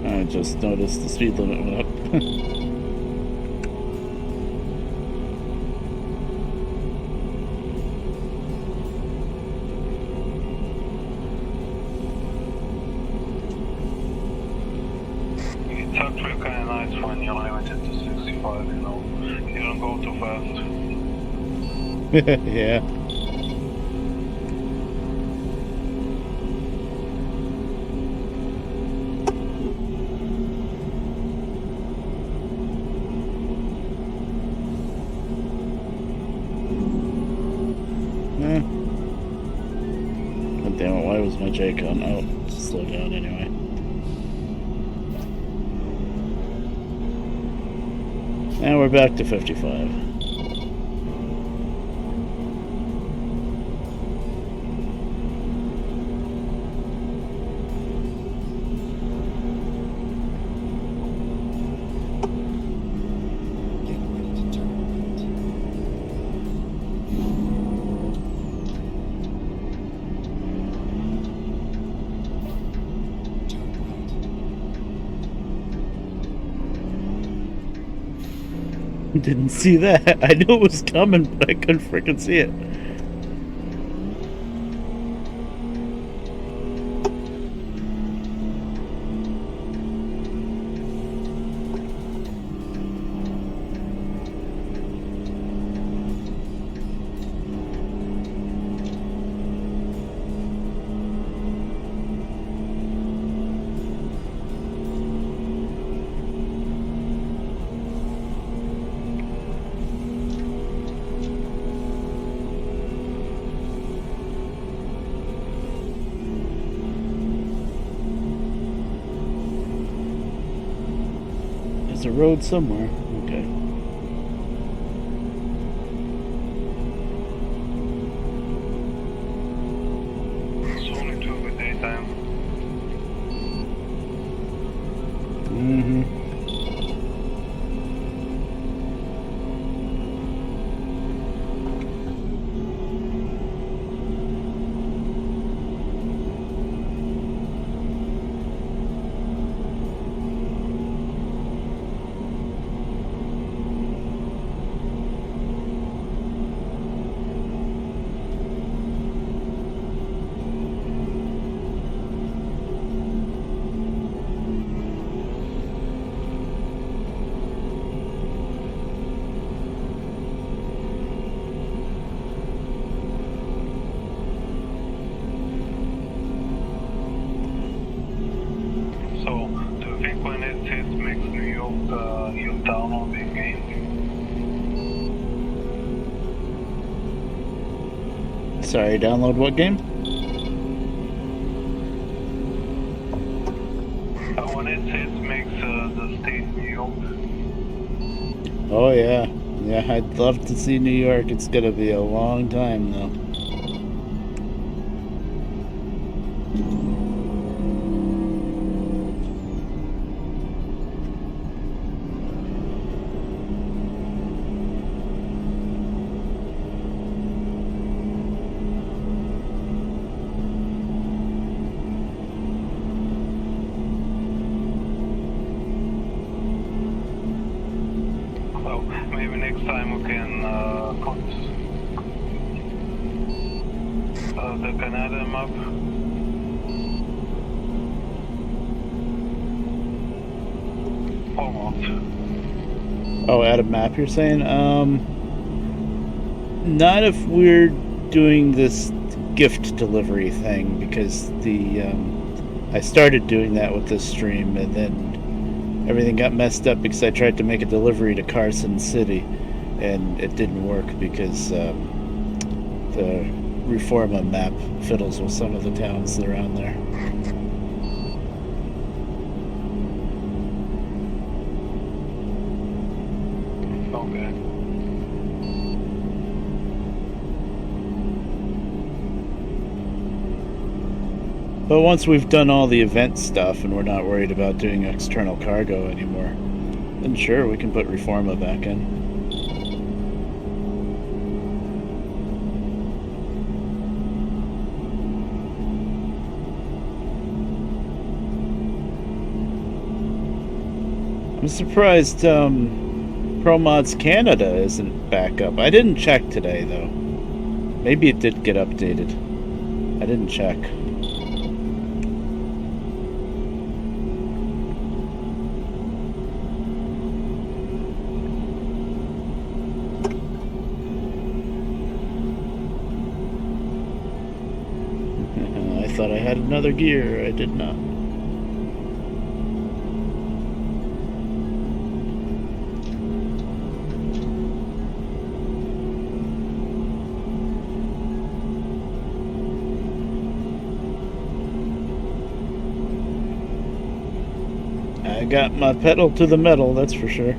I just noticed the speed limit went up. It's actually kind of nice when you're limited to 65, you know. You don't go too fast. Yeah. God damn it, why was my J-con out? Slow down anyway. Now we're back to 55. Get ready to turn right. Turn right. Didn't see that. I knew it was coming, but I couldn't freaking see it. There's a road somewhere. Okay. Soon it will be daytime. Mm-hmm. So, do you think when it makes New York your downloading game? Sorry, download what game? When it makes the state New York. Oh yeah. Yeah, I'd love to see New York. It's gonna be a long time though. So maybe next time we can put the Canada map. Almost. Oh, add a map you're saying? Not if we're doing this gift delivery thing, because I started doing that with this stream and then everything got messed up because I tried to make a delivery to Carson City and it didn't work because the Reforma map fiddles with some of the towns around there. Okay. But once we've done all the event stuff and we're not worried about doing external cargo anymore, then sure, we can put Reforma back in. I'm surprised ProMods Canada isn't back up. I didn't check today, though. Maybe it did get updated. I didn't check. I thought I had another gear. I did not. I got my pedal to the metal, that's for sure.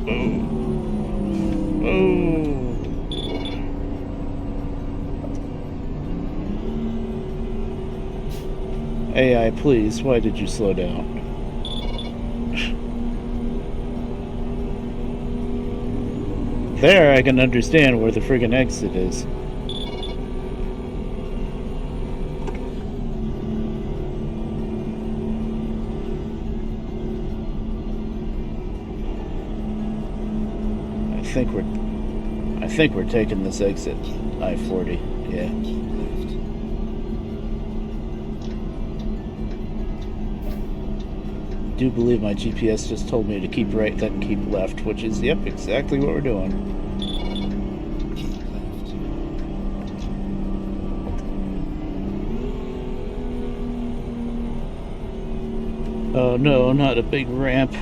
Oh. Oh. AI, please, why did you slow down? There, I can understand where the friggin' exit is. I think we're taking this exit, I-40, yeah. I do believe my GPS just told me to keep right, then keep left, which is, yep, exactly what we're doing. Keep left. Oh no, not a big ramp.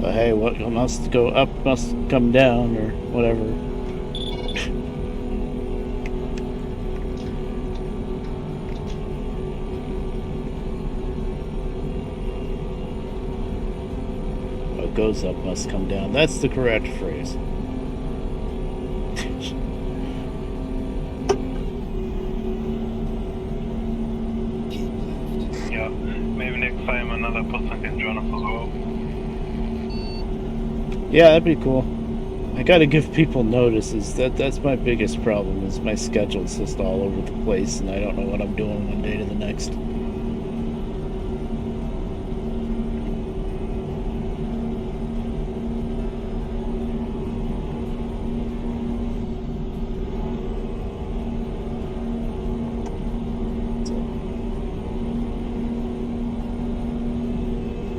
But hey, what must go up must come down, or whatever. What goes up must come down. That's the correct phrase. Keep left. Yeah, maybe next time another person can join us as well. Yeah, that'd be cool. I gotta give people notices. That's my biggest problem, is my schedule's just all over the place and I don't know what I'm doing one day to the next.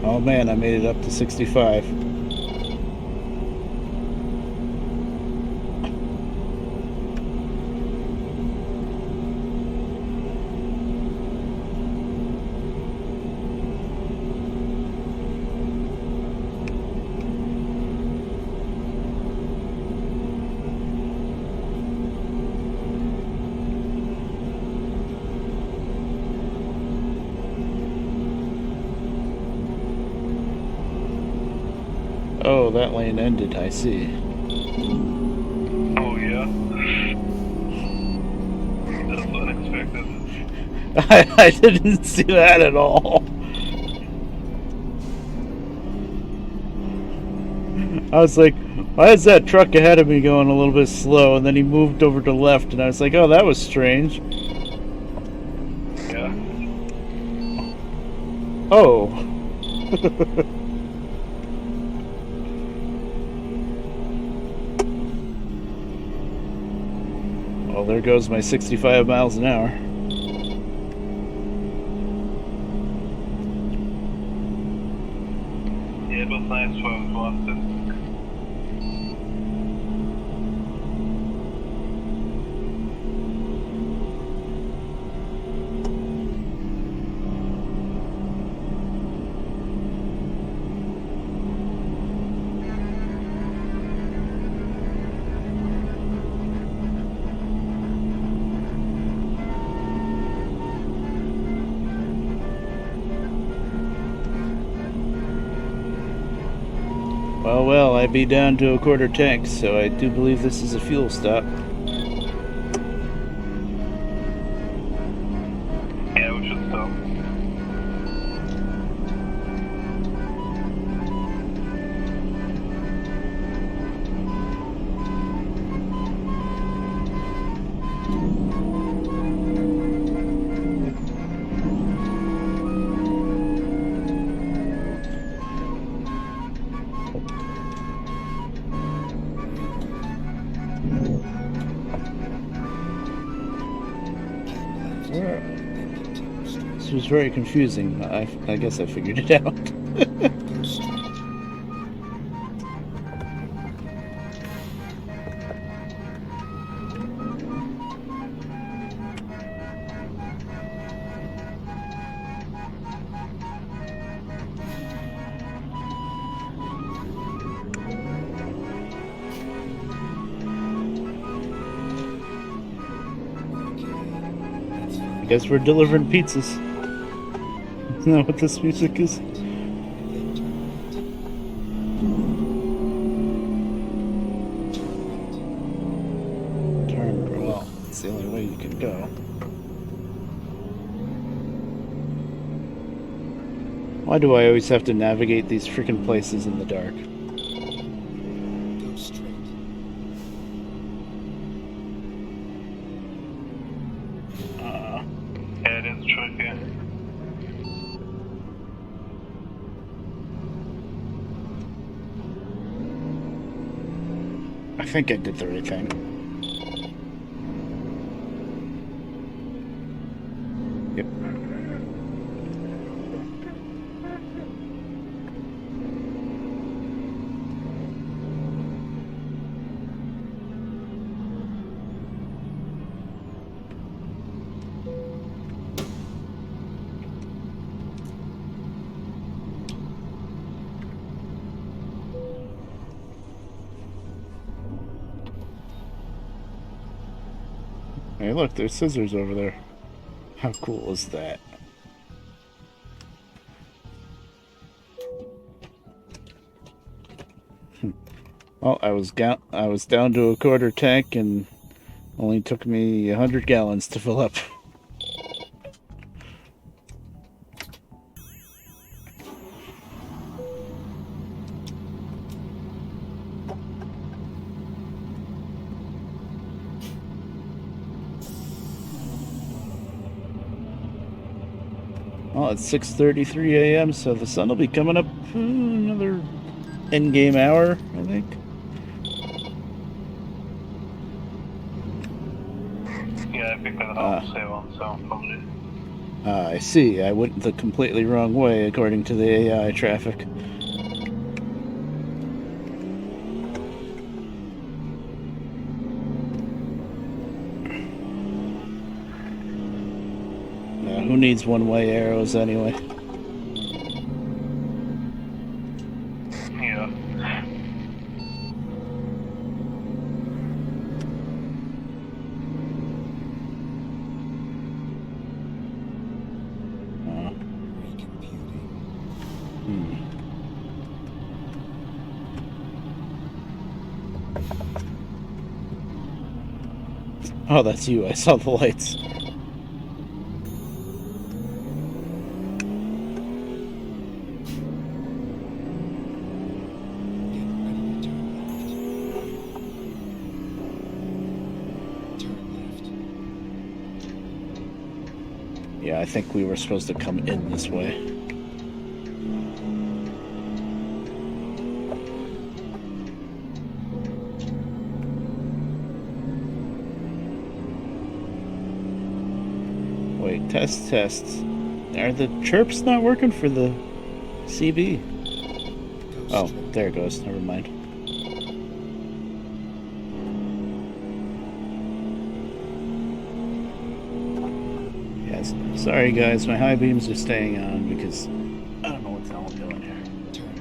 Oh man, I made it up to 65. Oh, that lane ended, I see. Oh yeah. That's unexpected. I didn't see that at all. I was like, why is that truck ahead of me going a little bit slow? And then he moved over to the left, and I was like, oh, that was strange. Yeah. Oh. Well, there goes my 65 miles an hour. Yeah, it was nice for us. Well, I be down to a quarter tank, so I do believe this is a fuel stop. Yeah, we should stop. Keep left. Then continue straight. This was very confusing. I guess I figured it out. Go straight. Okay, that's fine. I guess we're delivering pizzas. Isn't that what this music is? Then turn right. Turn right. Well, it's the only way you can go. Why do I always have to navigate these freaking places in the dark? Go straight. Yeah, it is tricky. I think I did the right thing. Yep. Hey, look, there's scissors over there. How cool is that? Well, I was down to a quarter tank and only took me 100 gallons to fill up. Well, it's 6:33 a.m., so the sun will be coming up another end-game hour, I think. Yeah, I picked it up 7, probably. I see. I went the completely wrong way according to the AI traffic. Who needs one-way arrows anyway? Yeah. Recomputing. Oh, that's you. I saw the lights. Get ready to turn left. Turn left. Yeah, I think we were supposed to come in this way. Wait, test. Are the chirps not working for the CB? Go Oh, straight. there it goes. Never mind. Yes. Sorry, guys. My high beams are staying on because I don't know what the hell I'm doing here. Turn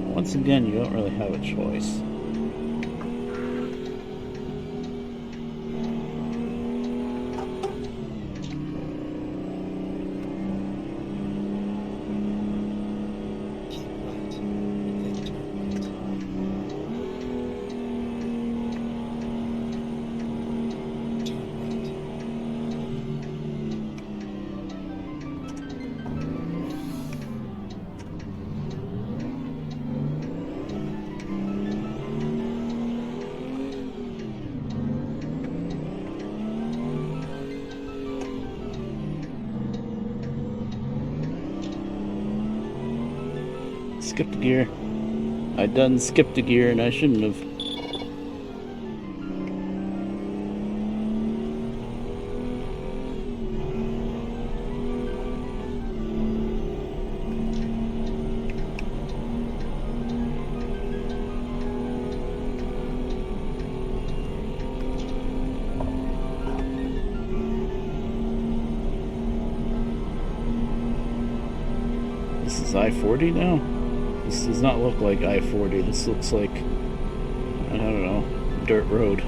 left. Once again, you don't really have a choice. Keep right. Then turn right. Turn right. Skipped a gear. I done skipped a gear and I shouldn't have. This is I-40 now? This does not look like I-40. This looks like, I don't know, dirt road.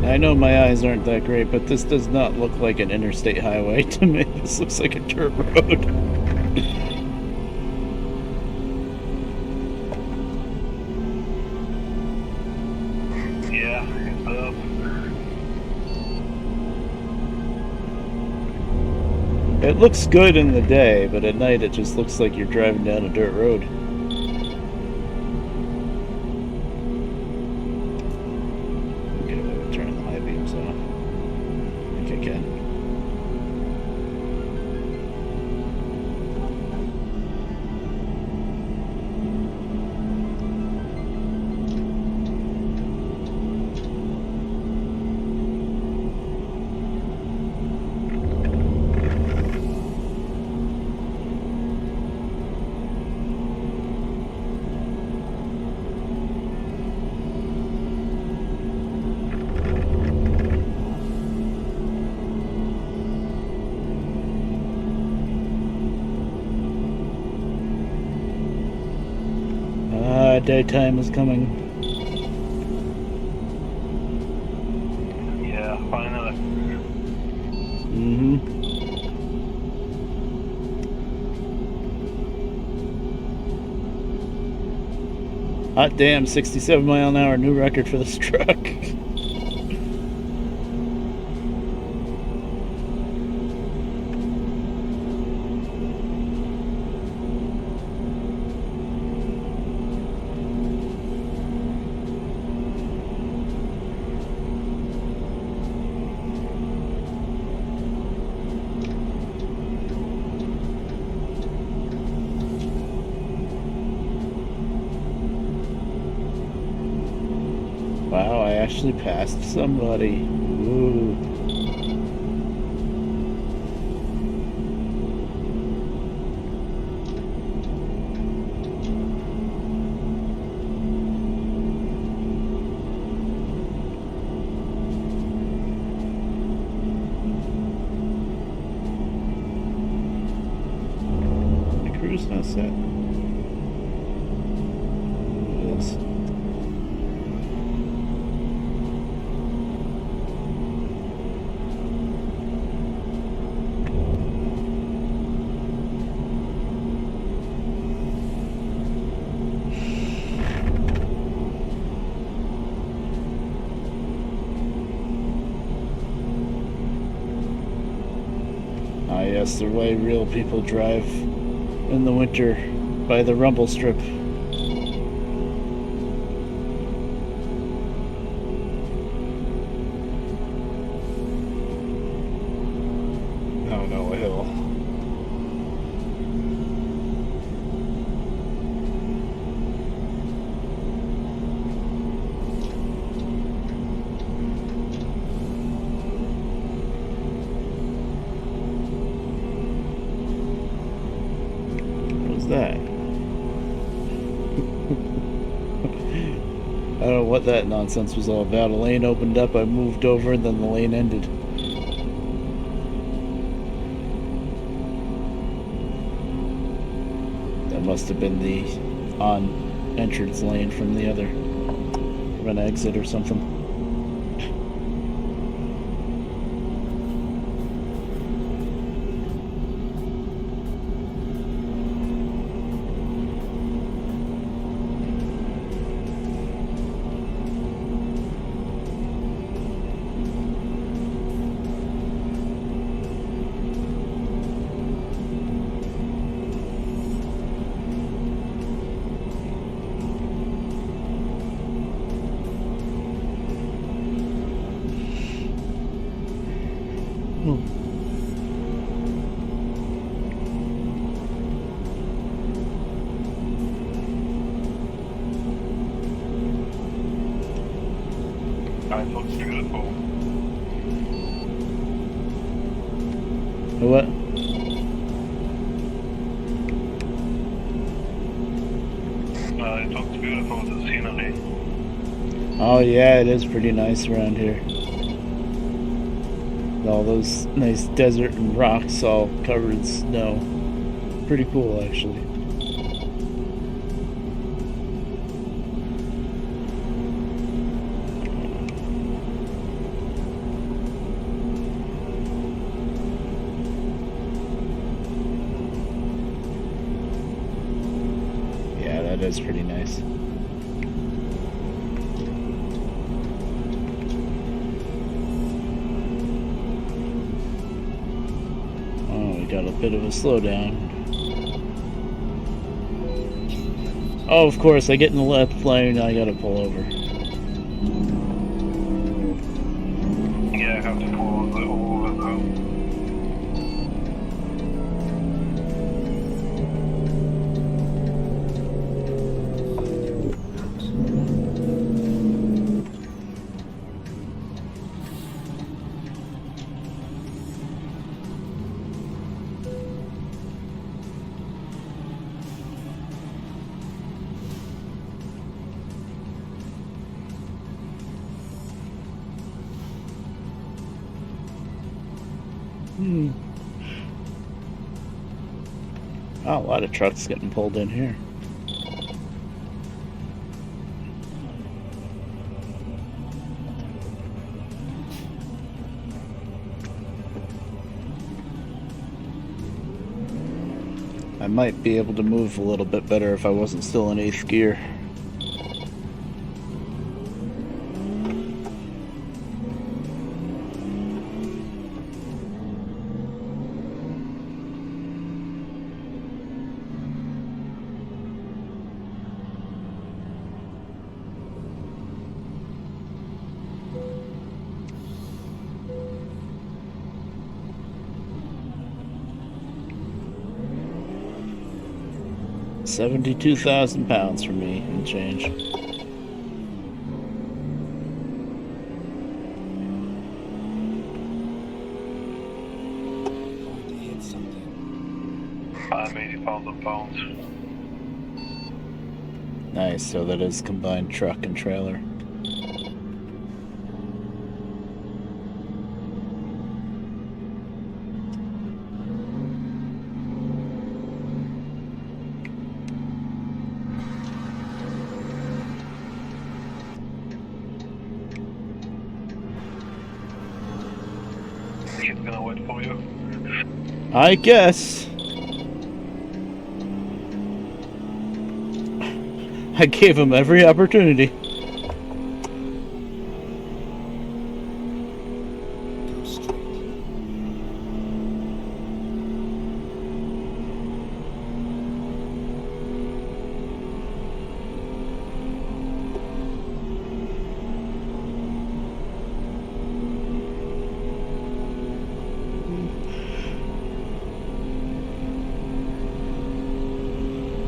I know my eyes aren't that great, but this does not look like an interstate highway to me. This looks like a dirt road. Yeah, it does. It looks good in the day, but at night it just looks like you're driving down a dirt road. Okay, we'll turn the high beams off. I think I can. daytime is coming. Yeah, finally. Mm-hmm. Hot damn, 67 mile an hour, new record for this truck. Wow, I actually passed somebody. Ooh. The crew's not set. It is. Ah, yes, the way real people drive in the winter by the rumble strip. Oh no, a hill. What was that? I don't know what that nonsense was all about. A lane opened up, I moved over, and then the lane ended. That must have been the on entrance lane from the other, from an exit or something. It looks beautiful. What? It looks beautiful, the scenery. Oh yeah, it is pretty nice around here. All those nice desert and rocks all covered in snow. Pretty cool, actually. Yeah, that is pretty nice. Oh, we got a bit of a slowdown. Oh, of course, I get in the left lane, I gotta pull over. Yeah, I have to pull the over now. Oh, a lot of trucks getting pulled in here. I might be able to move a little bit better if I wasn't still in 8th gear. £72,000 for me and change. Going to hit something. I'm £80,000. Nice, so that is combined truck and trailer. He's gonna wait for you. I guess. I gave him every opportunity. Go straight.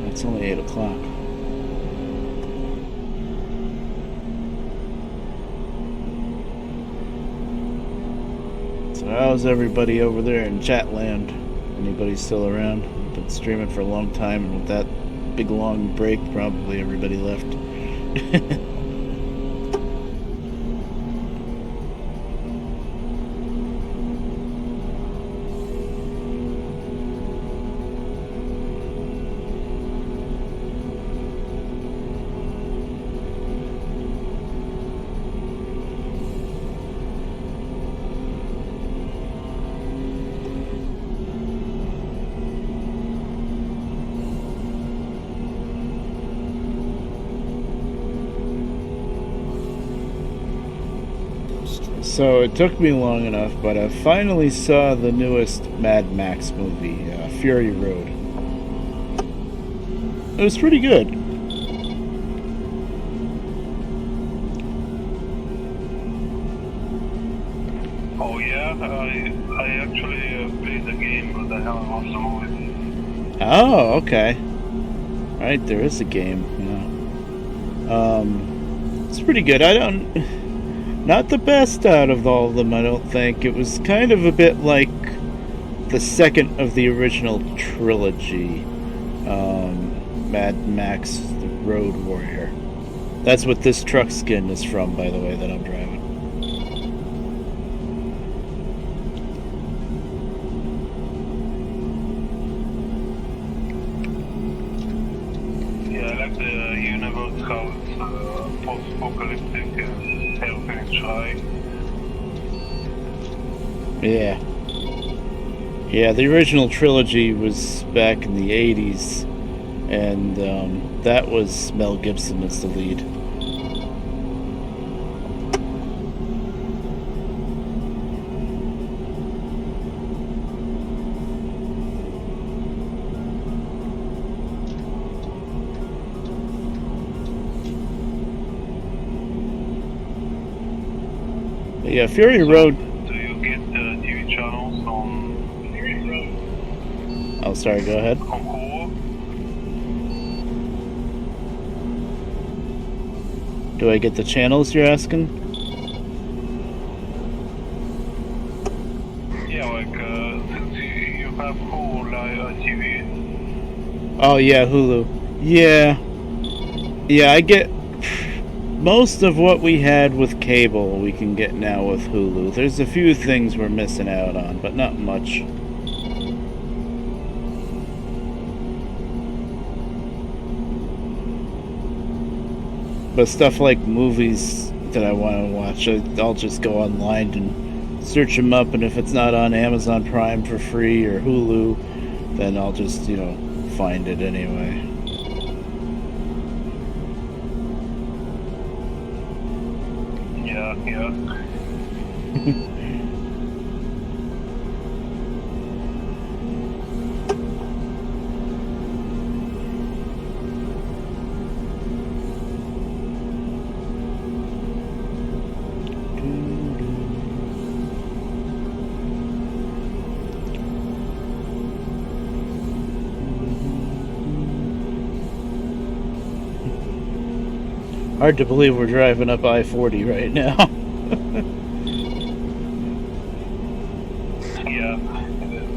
It's only 8 o'clock. So how's everybody over there in Chatland? Anybody still around? I've been streaming for a long time, and with that big long break, probably everybody left. Go straight. So it took me long enough, but I finally saw the newest Mad Max movie, Fury Road. It was pretty good. Oh yeah, I actually played the game, but I haven't watched the movie. Oh, okay. Right, there is a game. Yeah. It's pretty good. Not the best out of all of them, I don't think. It was kind of a bit like the second of the original trilogy, Mad Max: The Road Warrior. That's what this truck skin is from, by the way, that I'm driving. Yeah, I like the universe, how it's post-apocalyptic and everything is dry. Yeah. Yeah, the original trilogy was back in the 80s, and that was Mel Gibson as the lead. But yeah, Fury Road. Do you get TV channels on Oh, sorry, go ahead. Core? Do I get the channels you're asking? Yeah, like since you have Core like TV. Oh, yeah, Hulu. Yeah. Yeah, I get most of what we had with cable we can get now with Hulu. There's a few things we're missing out on, but not much. But stuff like movies that I want to watch, I'll just go online and search them up, and if it's not on Amazon Prime for free or Hulu, then I'll just, find it anyway. Yeah. Hard to believe we're driving up I-40 right now. Yeah, it is.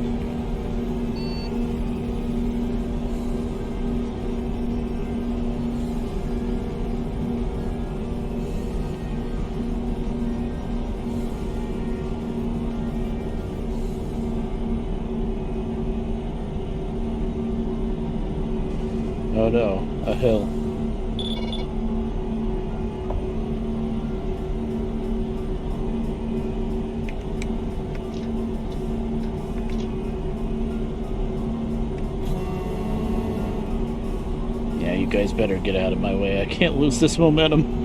Oh no, a hill. Yeah, you guys better get out of my way. I can't lose this momentum.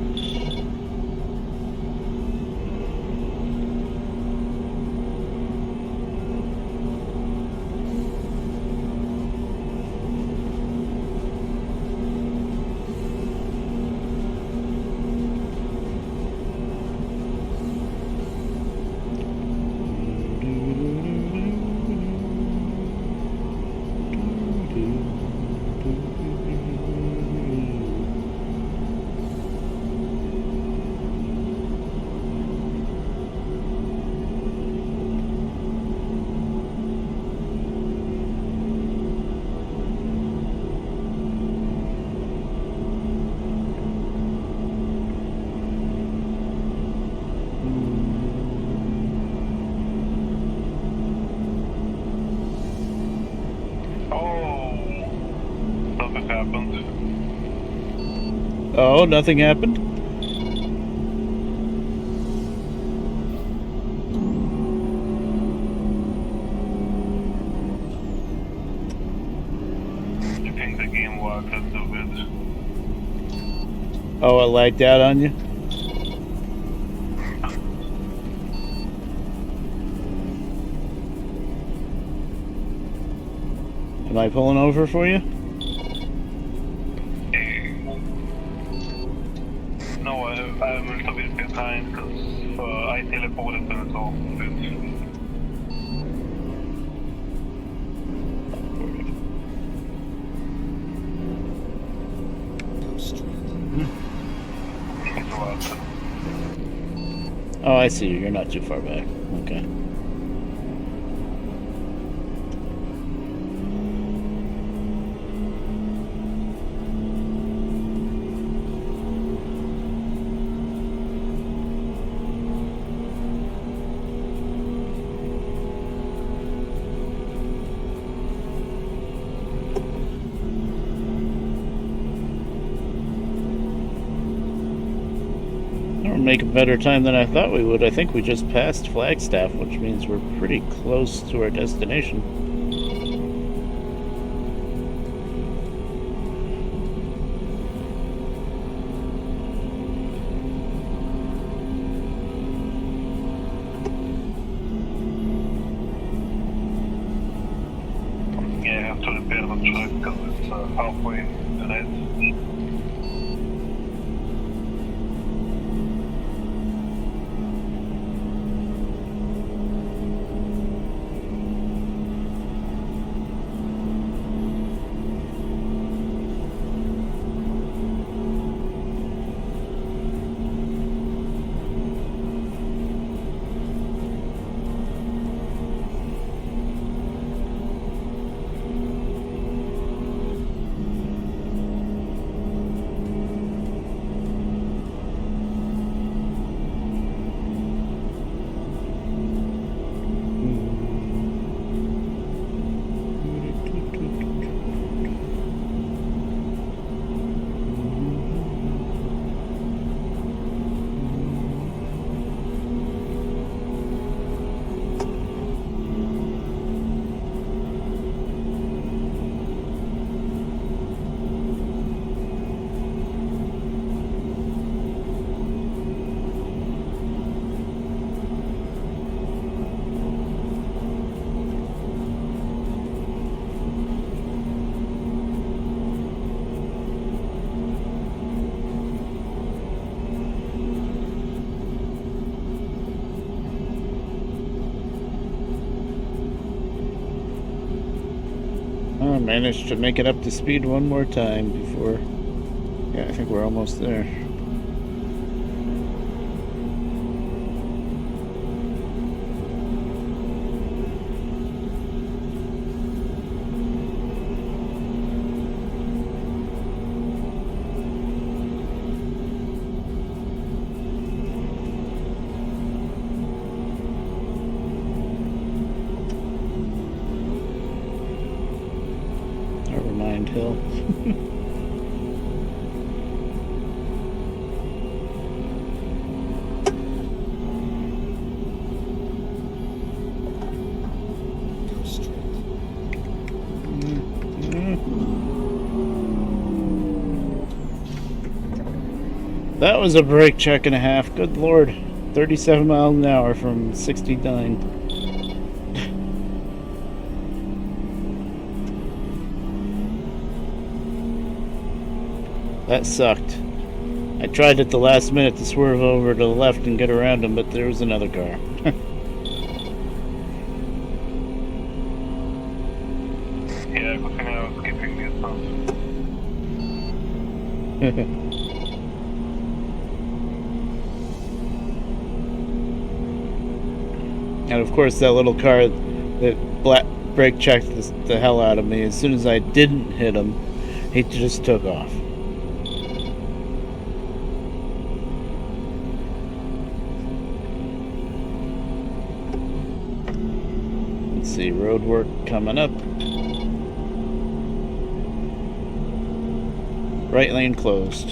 Oh, something happened. Oh, nothing happened? I think the game worked a little bit. Oh, it lagged out on you? Am I pulling over for you? No, I'm a little bit behind because I teleported and so I'm stranded. it's worth it. Oh, I see you. You're not too far back. Okay. We're making better time than I thought we would. I think we just passed Flagstaff, which means we're pretty close to our destination. Yeah, I have to repair the truck because it's halfway dead. managed to make it up to speed one more time before... Yeah, I think we're almost there. Never mind, Hill. Go straight. That was a brake check and a half. Good lord. 37 miles an hour from 69. That sucked. I tried at the last minute to swerve over to the left and get around him, but there was another car. Yeah, good thing I was skipping this one. And of course, that little car that brake checked the hell out of me. As soon as I didn't hit him, he just took off. Let's see, road work coming up. Right lane closed.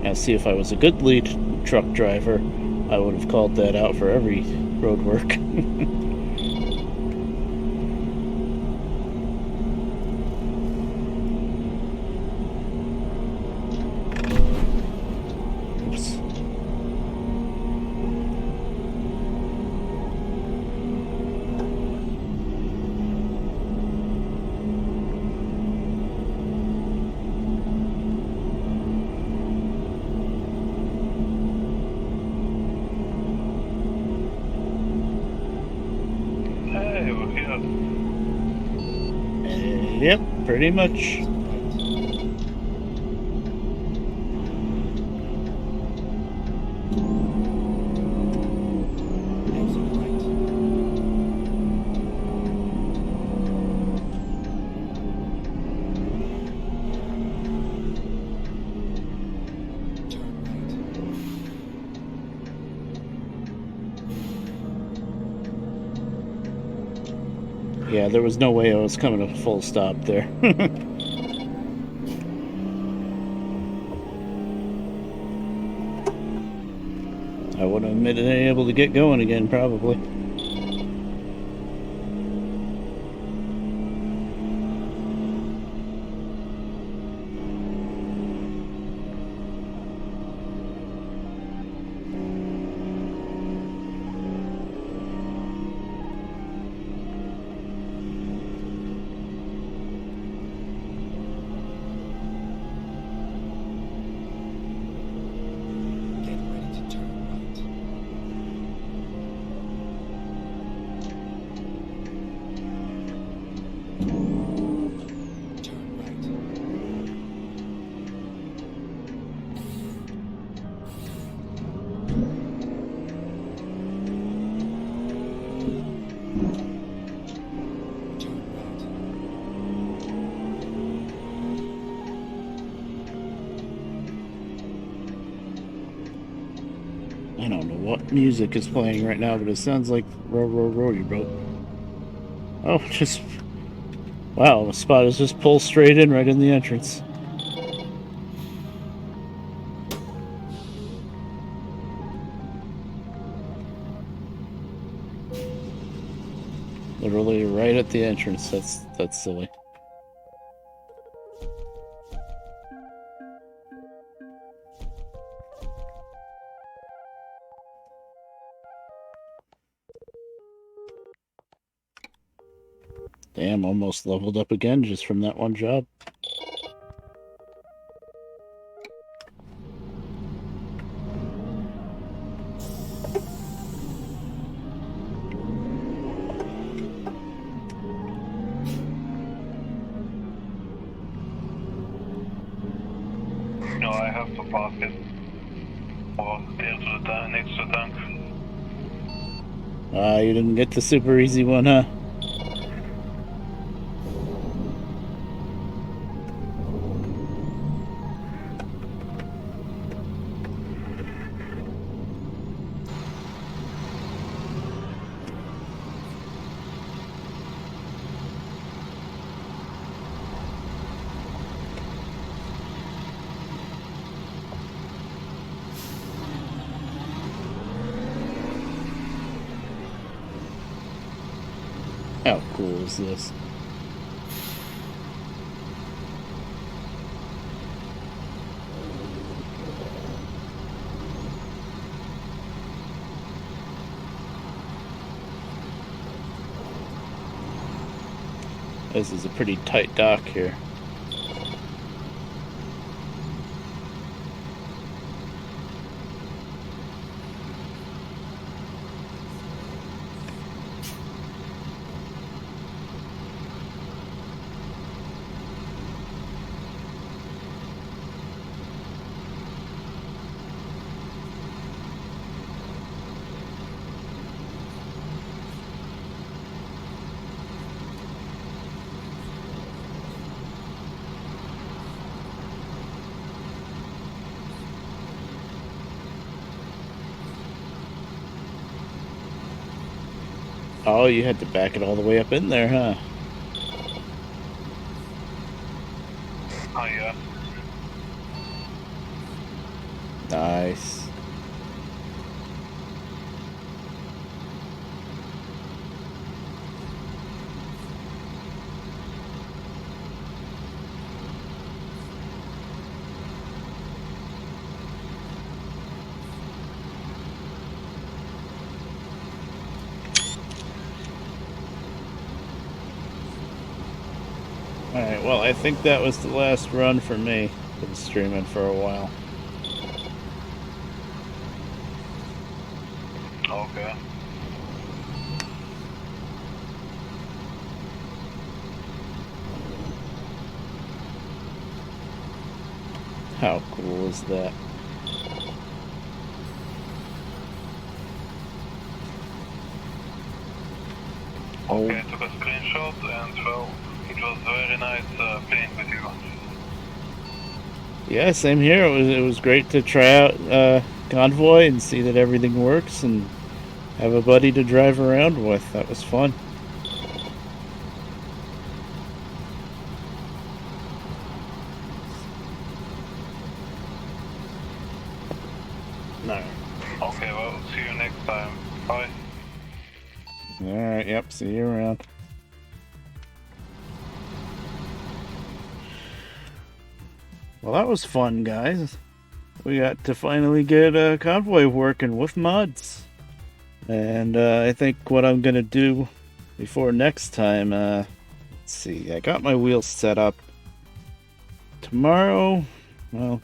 Now, see, if I was a good lead truck driver, I would have called that out for every road work. Oops. Hey, we're here. Yep, pretty much. Exit right. Turn right. Yeah, there was no way I was coming to a full stop there. I wouldn't have been able to get going again, probably. Get ready to turn right. Turn right. Turn right. I don't know what music is playing right now, but it sounds like Row, Row, Row Your Boat. Oh, just... Wow, the spot is just pulled straight in right in the entrance. Literally right at the entrance. That's silly. Damn, almost leveled up again just from that one job. No, I have to park it. Or near to the next to the tank. You didn't get the super easy one, huh? How cool is this? This is a pretty tight dock here. Oh, you had to back it all the way up in there, huh? Oh yeah. Nice. Alright, well, I think that was the last run for me. Been streaming for a while. Okay. How cool is that? Okay, I took a screenshot and well, it was very nice playing with you. Yeah, same here. It was great to try out Convoy and see that everything works and have a buddy to drive around with. That was fun. No. Okay, well, see you next time. Bye. Alright, yep, see you around. Well, that was fun, guys. We got to finally get Convoy working with mods. And I think what I'm going to do before next time, let's see, I got my wheels set up. Tomorrow, well,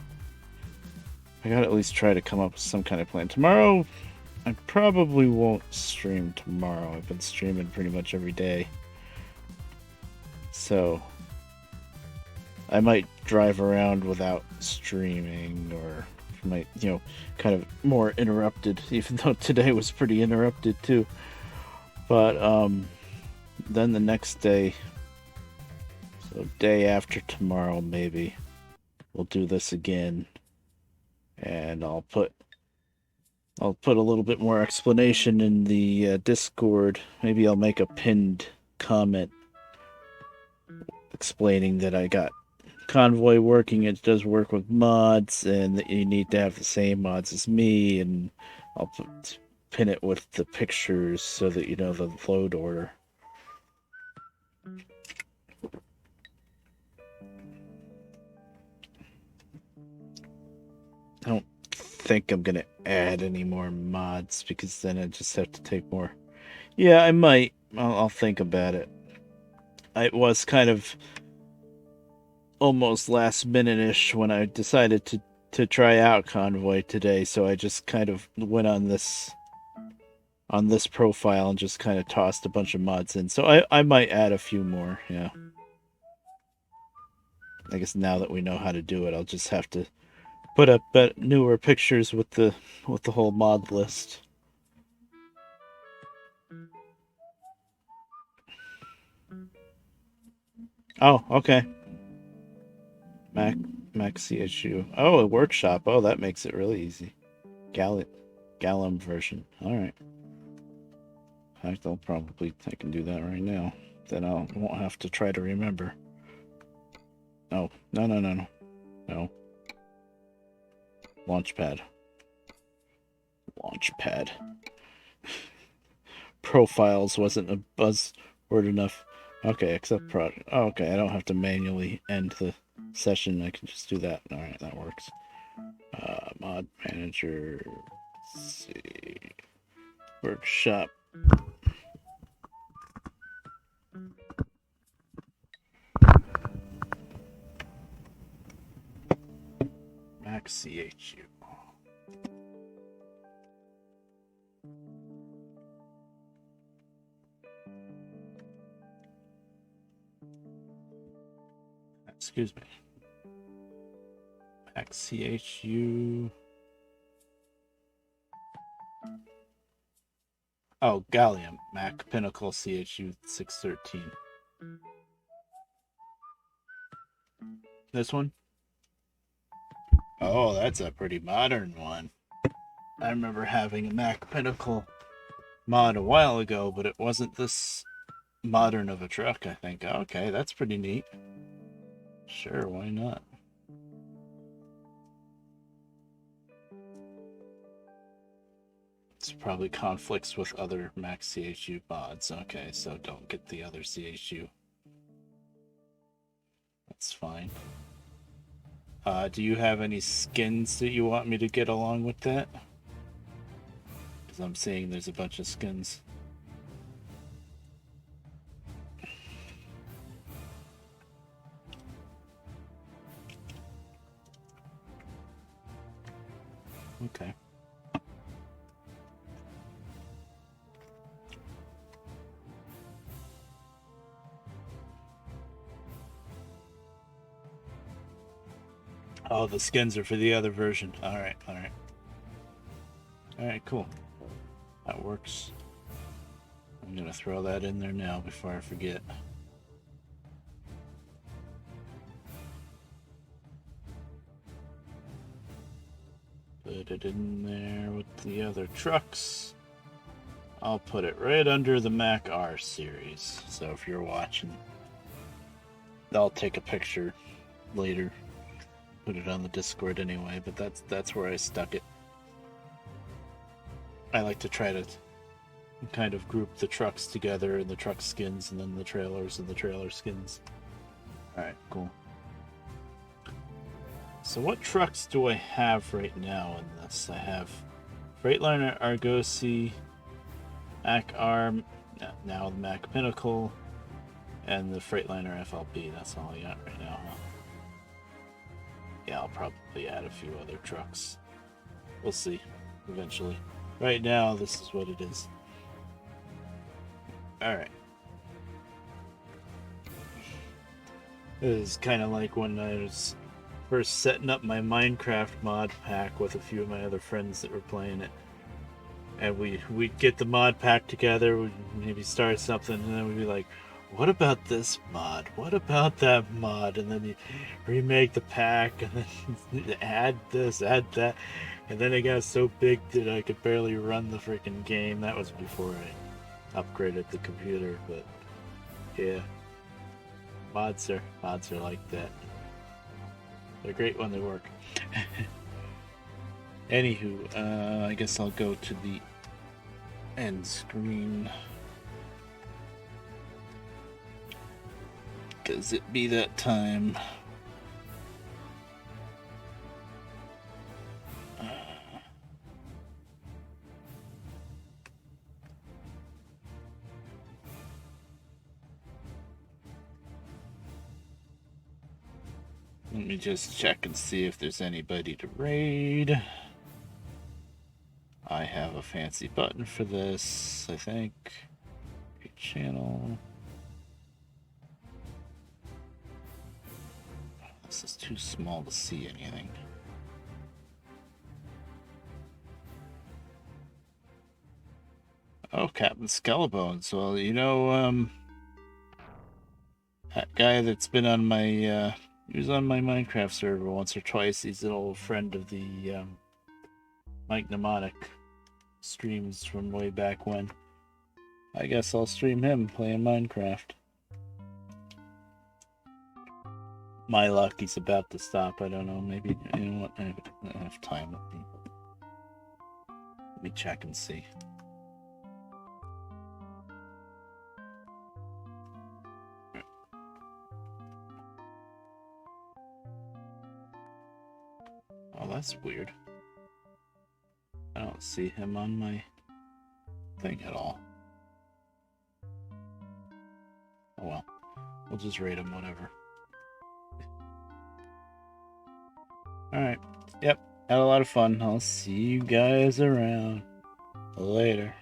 I gotta at least try to come up with some kind of plan. Tomorrow, I probably won't stream tomorrow. I've been streaming pretty much every day. So, I might drive around without streaming, or might, kind of more interrupted, even though today was pretty interrupted too. But, then the next day, so day after tomorrow maybe, we'll do this again. And I'll put a little bit more explanation in the Discord. Maybe I'll make a pinned comment explaining that I got Convoy working. It does work with mods, and that you need to have the same mods as me. And I'll pin it with the pictures so that you know the load order. I don't think I'm gonna add any more mods because then I just have to take more. Yeah, I might. I'll think about it. It was kind of almost last minute-ish when I decided to try out Convoy today, so I just kind of went on this profile and just kind of tossed a bunch of mods in. So I might add a few more. Yeah. I guess now that we know how to do it, I'll just have to put up newer pictures with the whole mod list. Oh, okay. Mac CHU. Oh, a workshop. Oh, that makes it really easy. Gallum version. All right. In fact, I can do that right now. Then I won't have to try to remember. Oh, no. Launchpad. Profiles wasn't a buzzword enough. Okay, accept project. Oh, okay, I don't have to manually end the session. I can just do that. All right, that works. Mod manager. Let's see. Workshop. Max CHU. Excuse me. Max CHU. Oh, Gallium. Mac Pinnacle CHU 613. This one? Oh, that's a pretty modern one. I remember having a Mac Pinnacle mod a while ago, but it wasn't this modern of a truck, I think. Okay, that's pretty neat. Sure, why not? It's probably conflicts with other Mac CHU mods. Okay, so don't get the other CHU. That's fine. Do you have any skins that you want me to get along with that? Because I'm seeing there's a bunch of skins. Okay. Oh, the skins are for the other version. Alright. Alright, cool. That works. I'm gonna throw that in there now before I forget. Put it in there with the other trucks. I'll put it right under the Mac R series. So if you're watching, I'll take a picture later. Put it on the Discord anyway, but that's where I stuck it. I like to try to kind of group the trucks together and the truck skins and then the trailers and the trailer skins. Alright, cool. So what trucks do I have right now in this? I have Freightliner Argosy, Mac Arm, now the Mac Pinnacle, and the Freightliner FLB. That's all I got right now, huh? Yeah, I'll probably add a few other trucks. We'll see, eventually. Right now, this is what it is. Alright. This is kind of like when I was first setting up my Minecraft mod pack with a few of my other friends that were playing it. And we'd get the mod pack together, we'd maybe start something, and then we'd be like, what about this mod? What about that mod? And then you remake the pack, and then add this, add that. And then it got so big that I could barely run the freaking game. That was before I upgraded the computer, but yeah. Mods are like that. They're great when they work. Anywho, I guess I'll go to the end screen. Cause it be that time. Let me just check and see if there's anybody to raid. I have a fancy button for this, I think. Create channel. This is too small to see anything. Oh, Captain Skellbones. Well, you know, that guy that's been on my, he was on my Minecraft server once or twice. He's an old friend of the, Mike Mnemonic streams from way back when. I guess I'll stream him playing Minecraft. My luck, he's about to stop. I don't know. Maybe, you know what? I don't have time with me. Let me check and see. Oh, that's weird. I don't see him on my thing at all. Oh well. We'll just rate him, whatever. Alright. Yep. Had a lot of fun. I'll see you guys around. Later.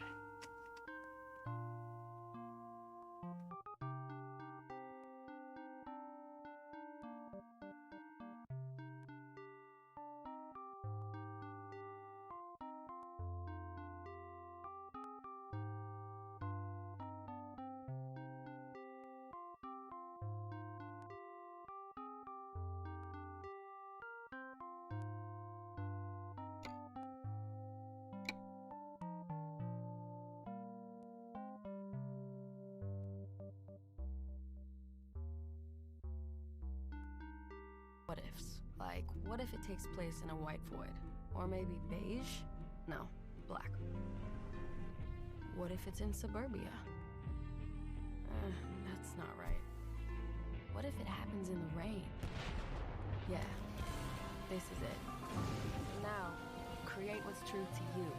What ifs? Like, what if it takes place in a white void? Or maybe beige? No, black. What if it's in suburbia? That's not right. What if it happens in the rain? Yeah, this is it. Now, create what's true to you.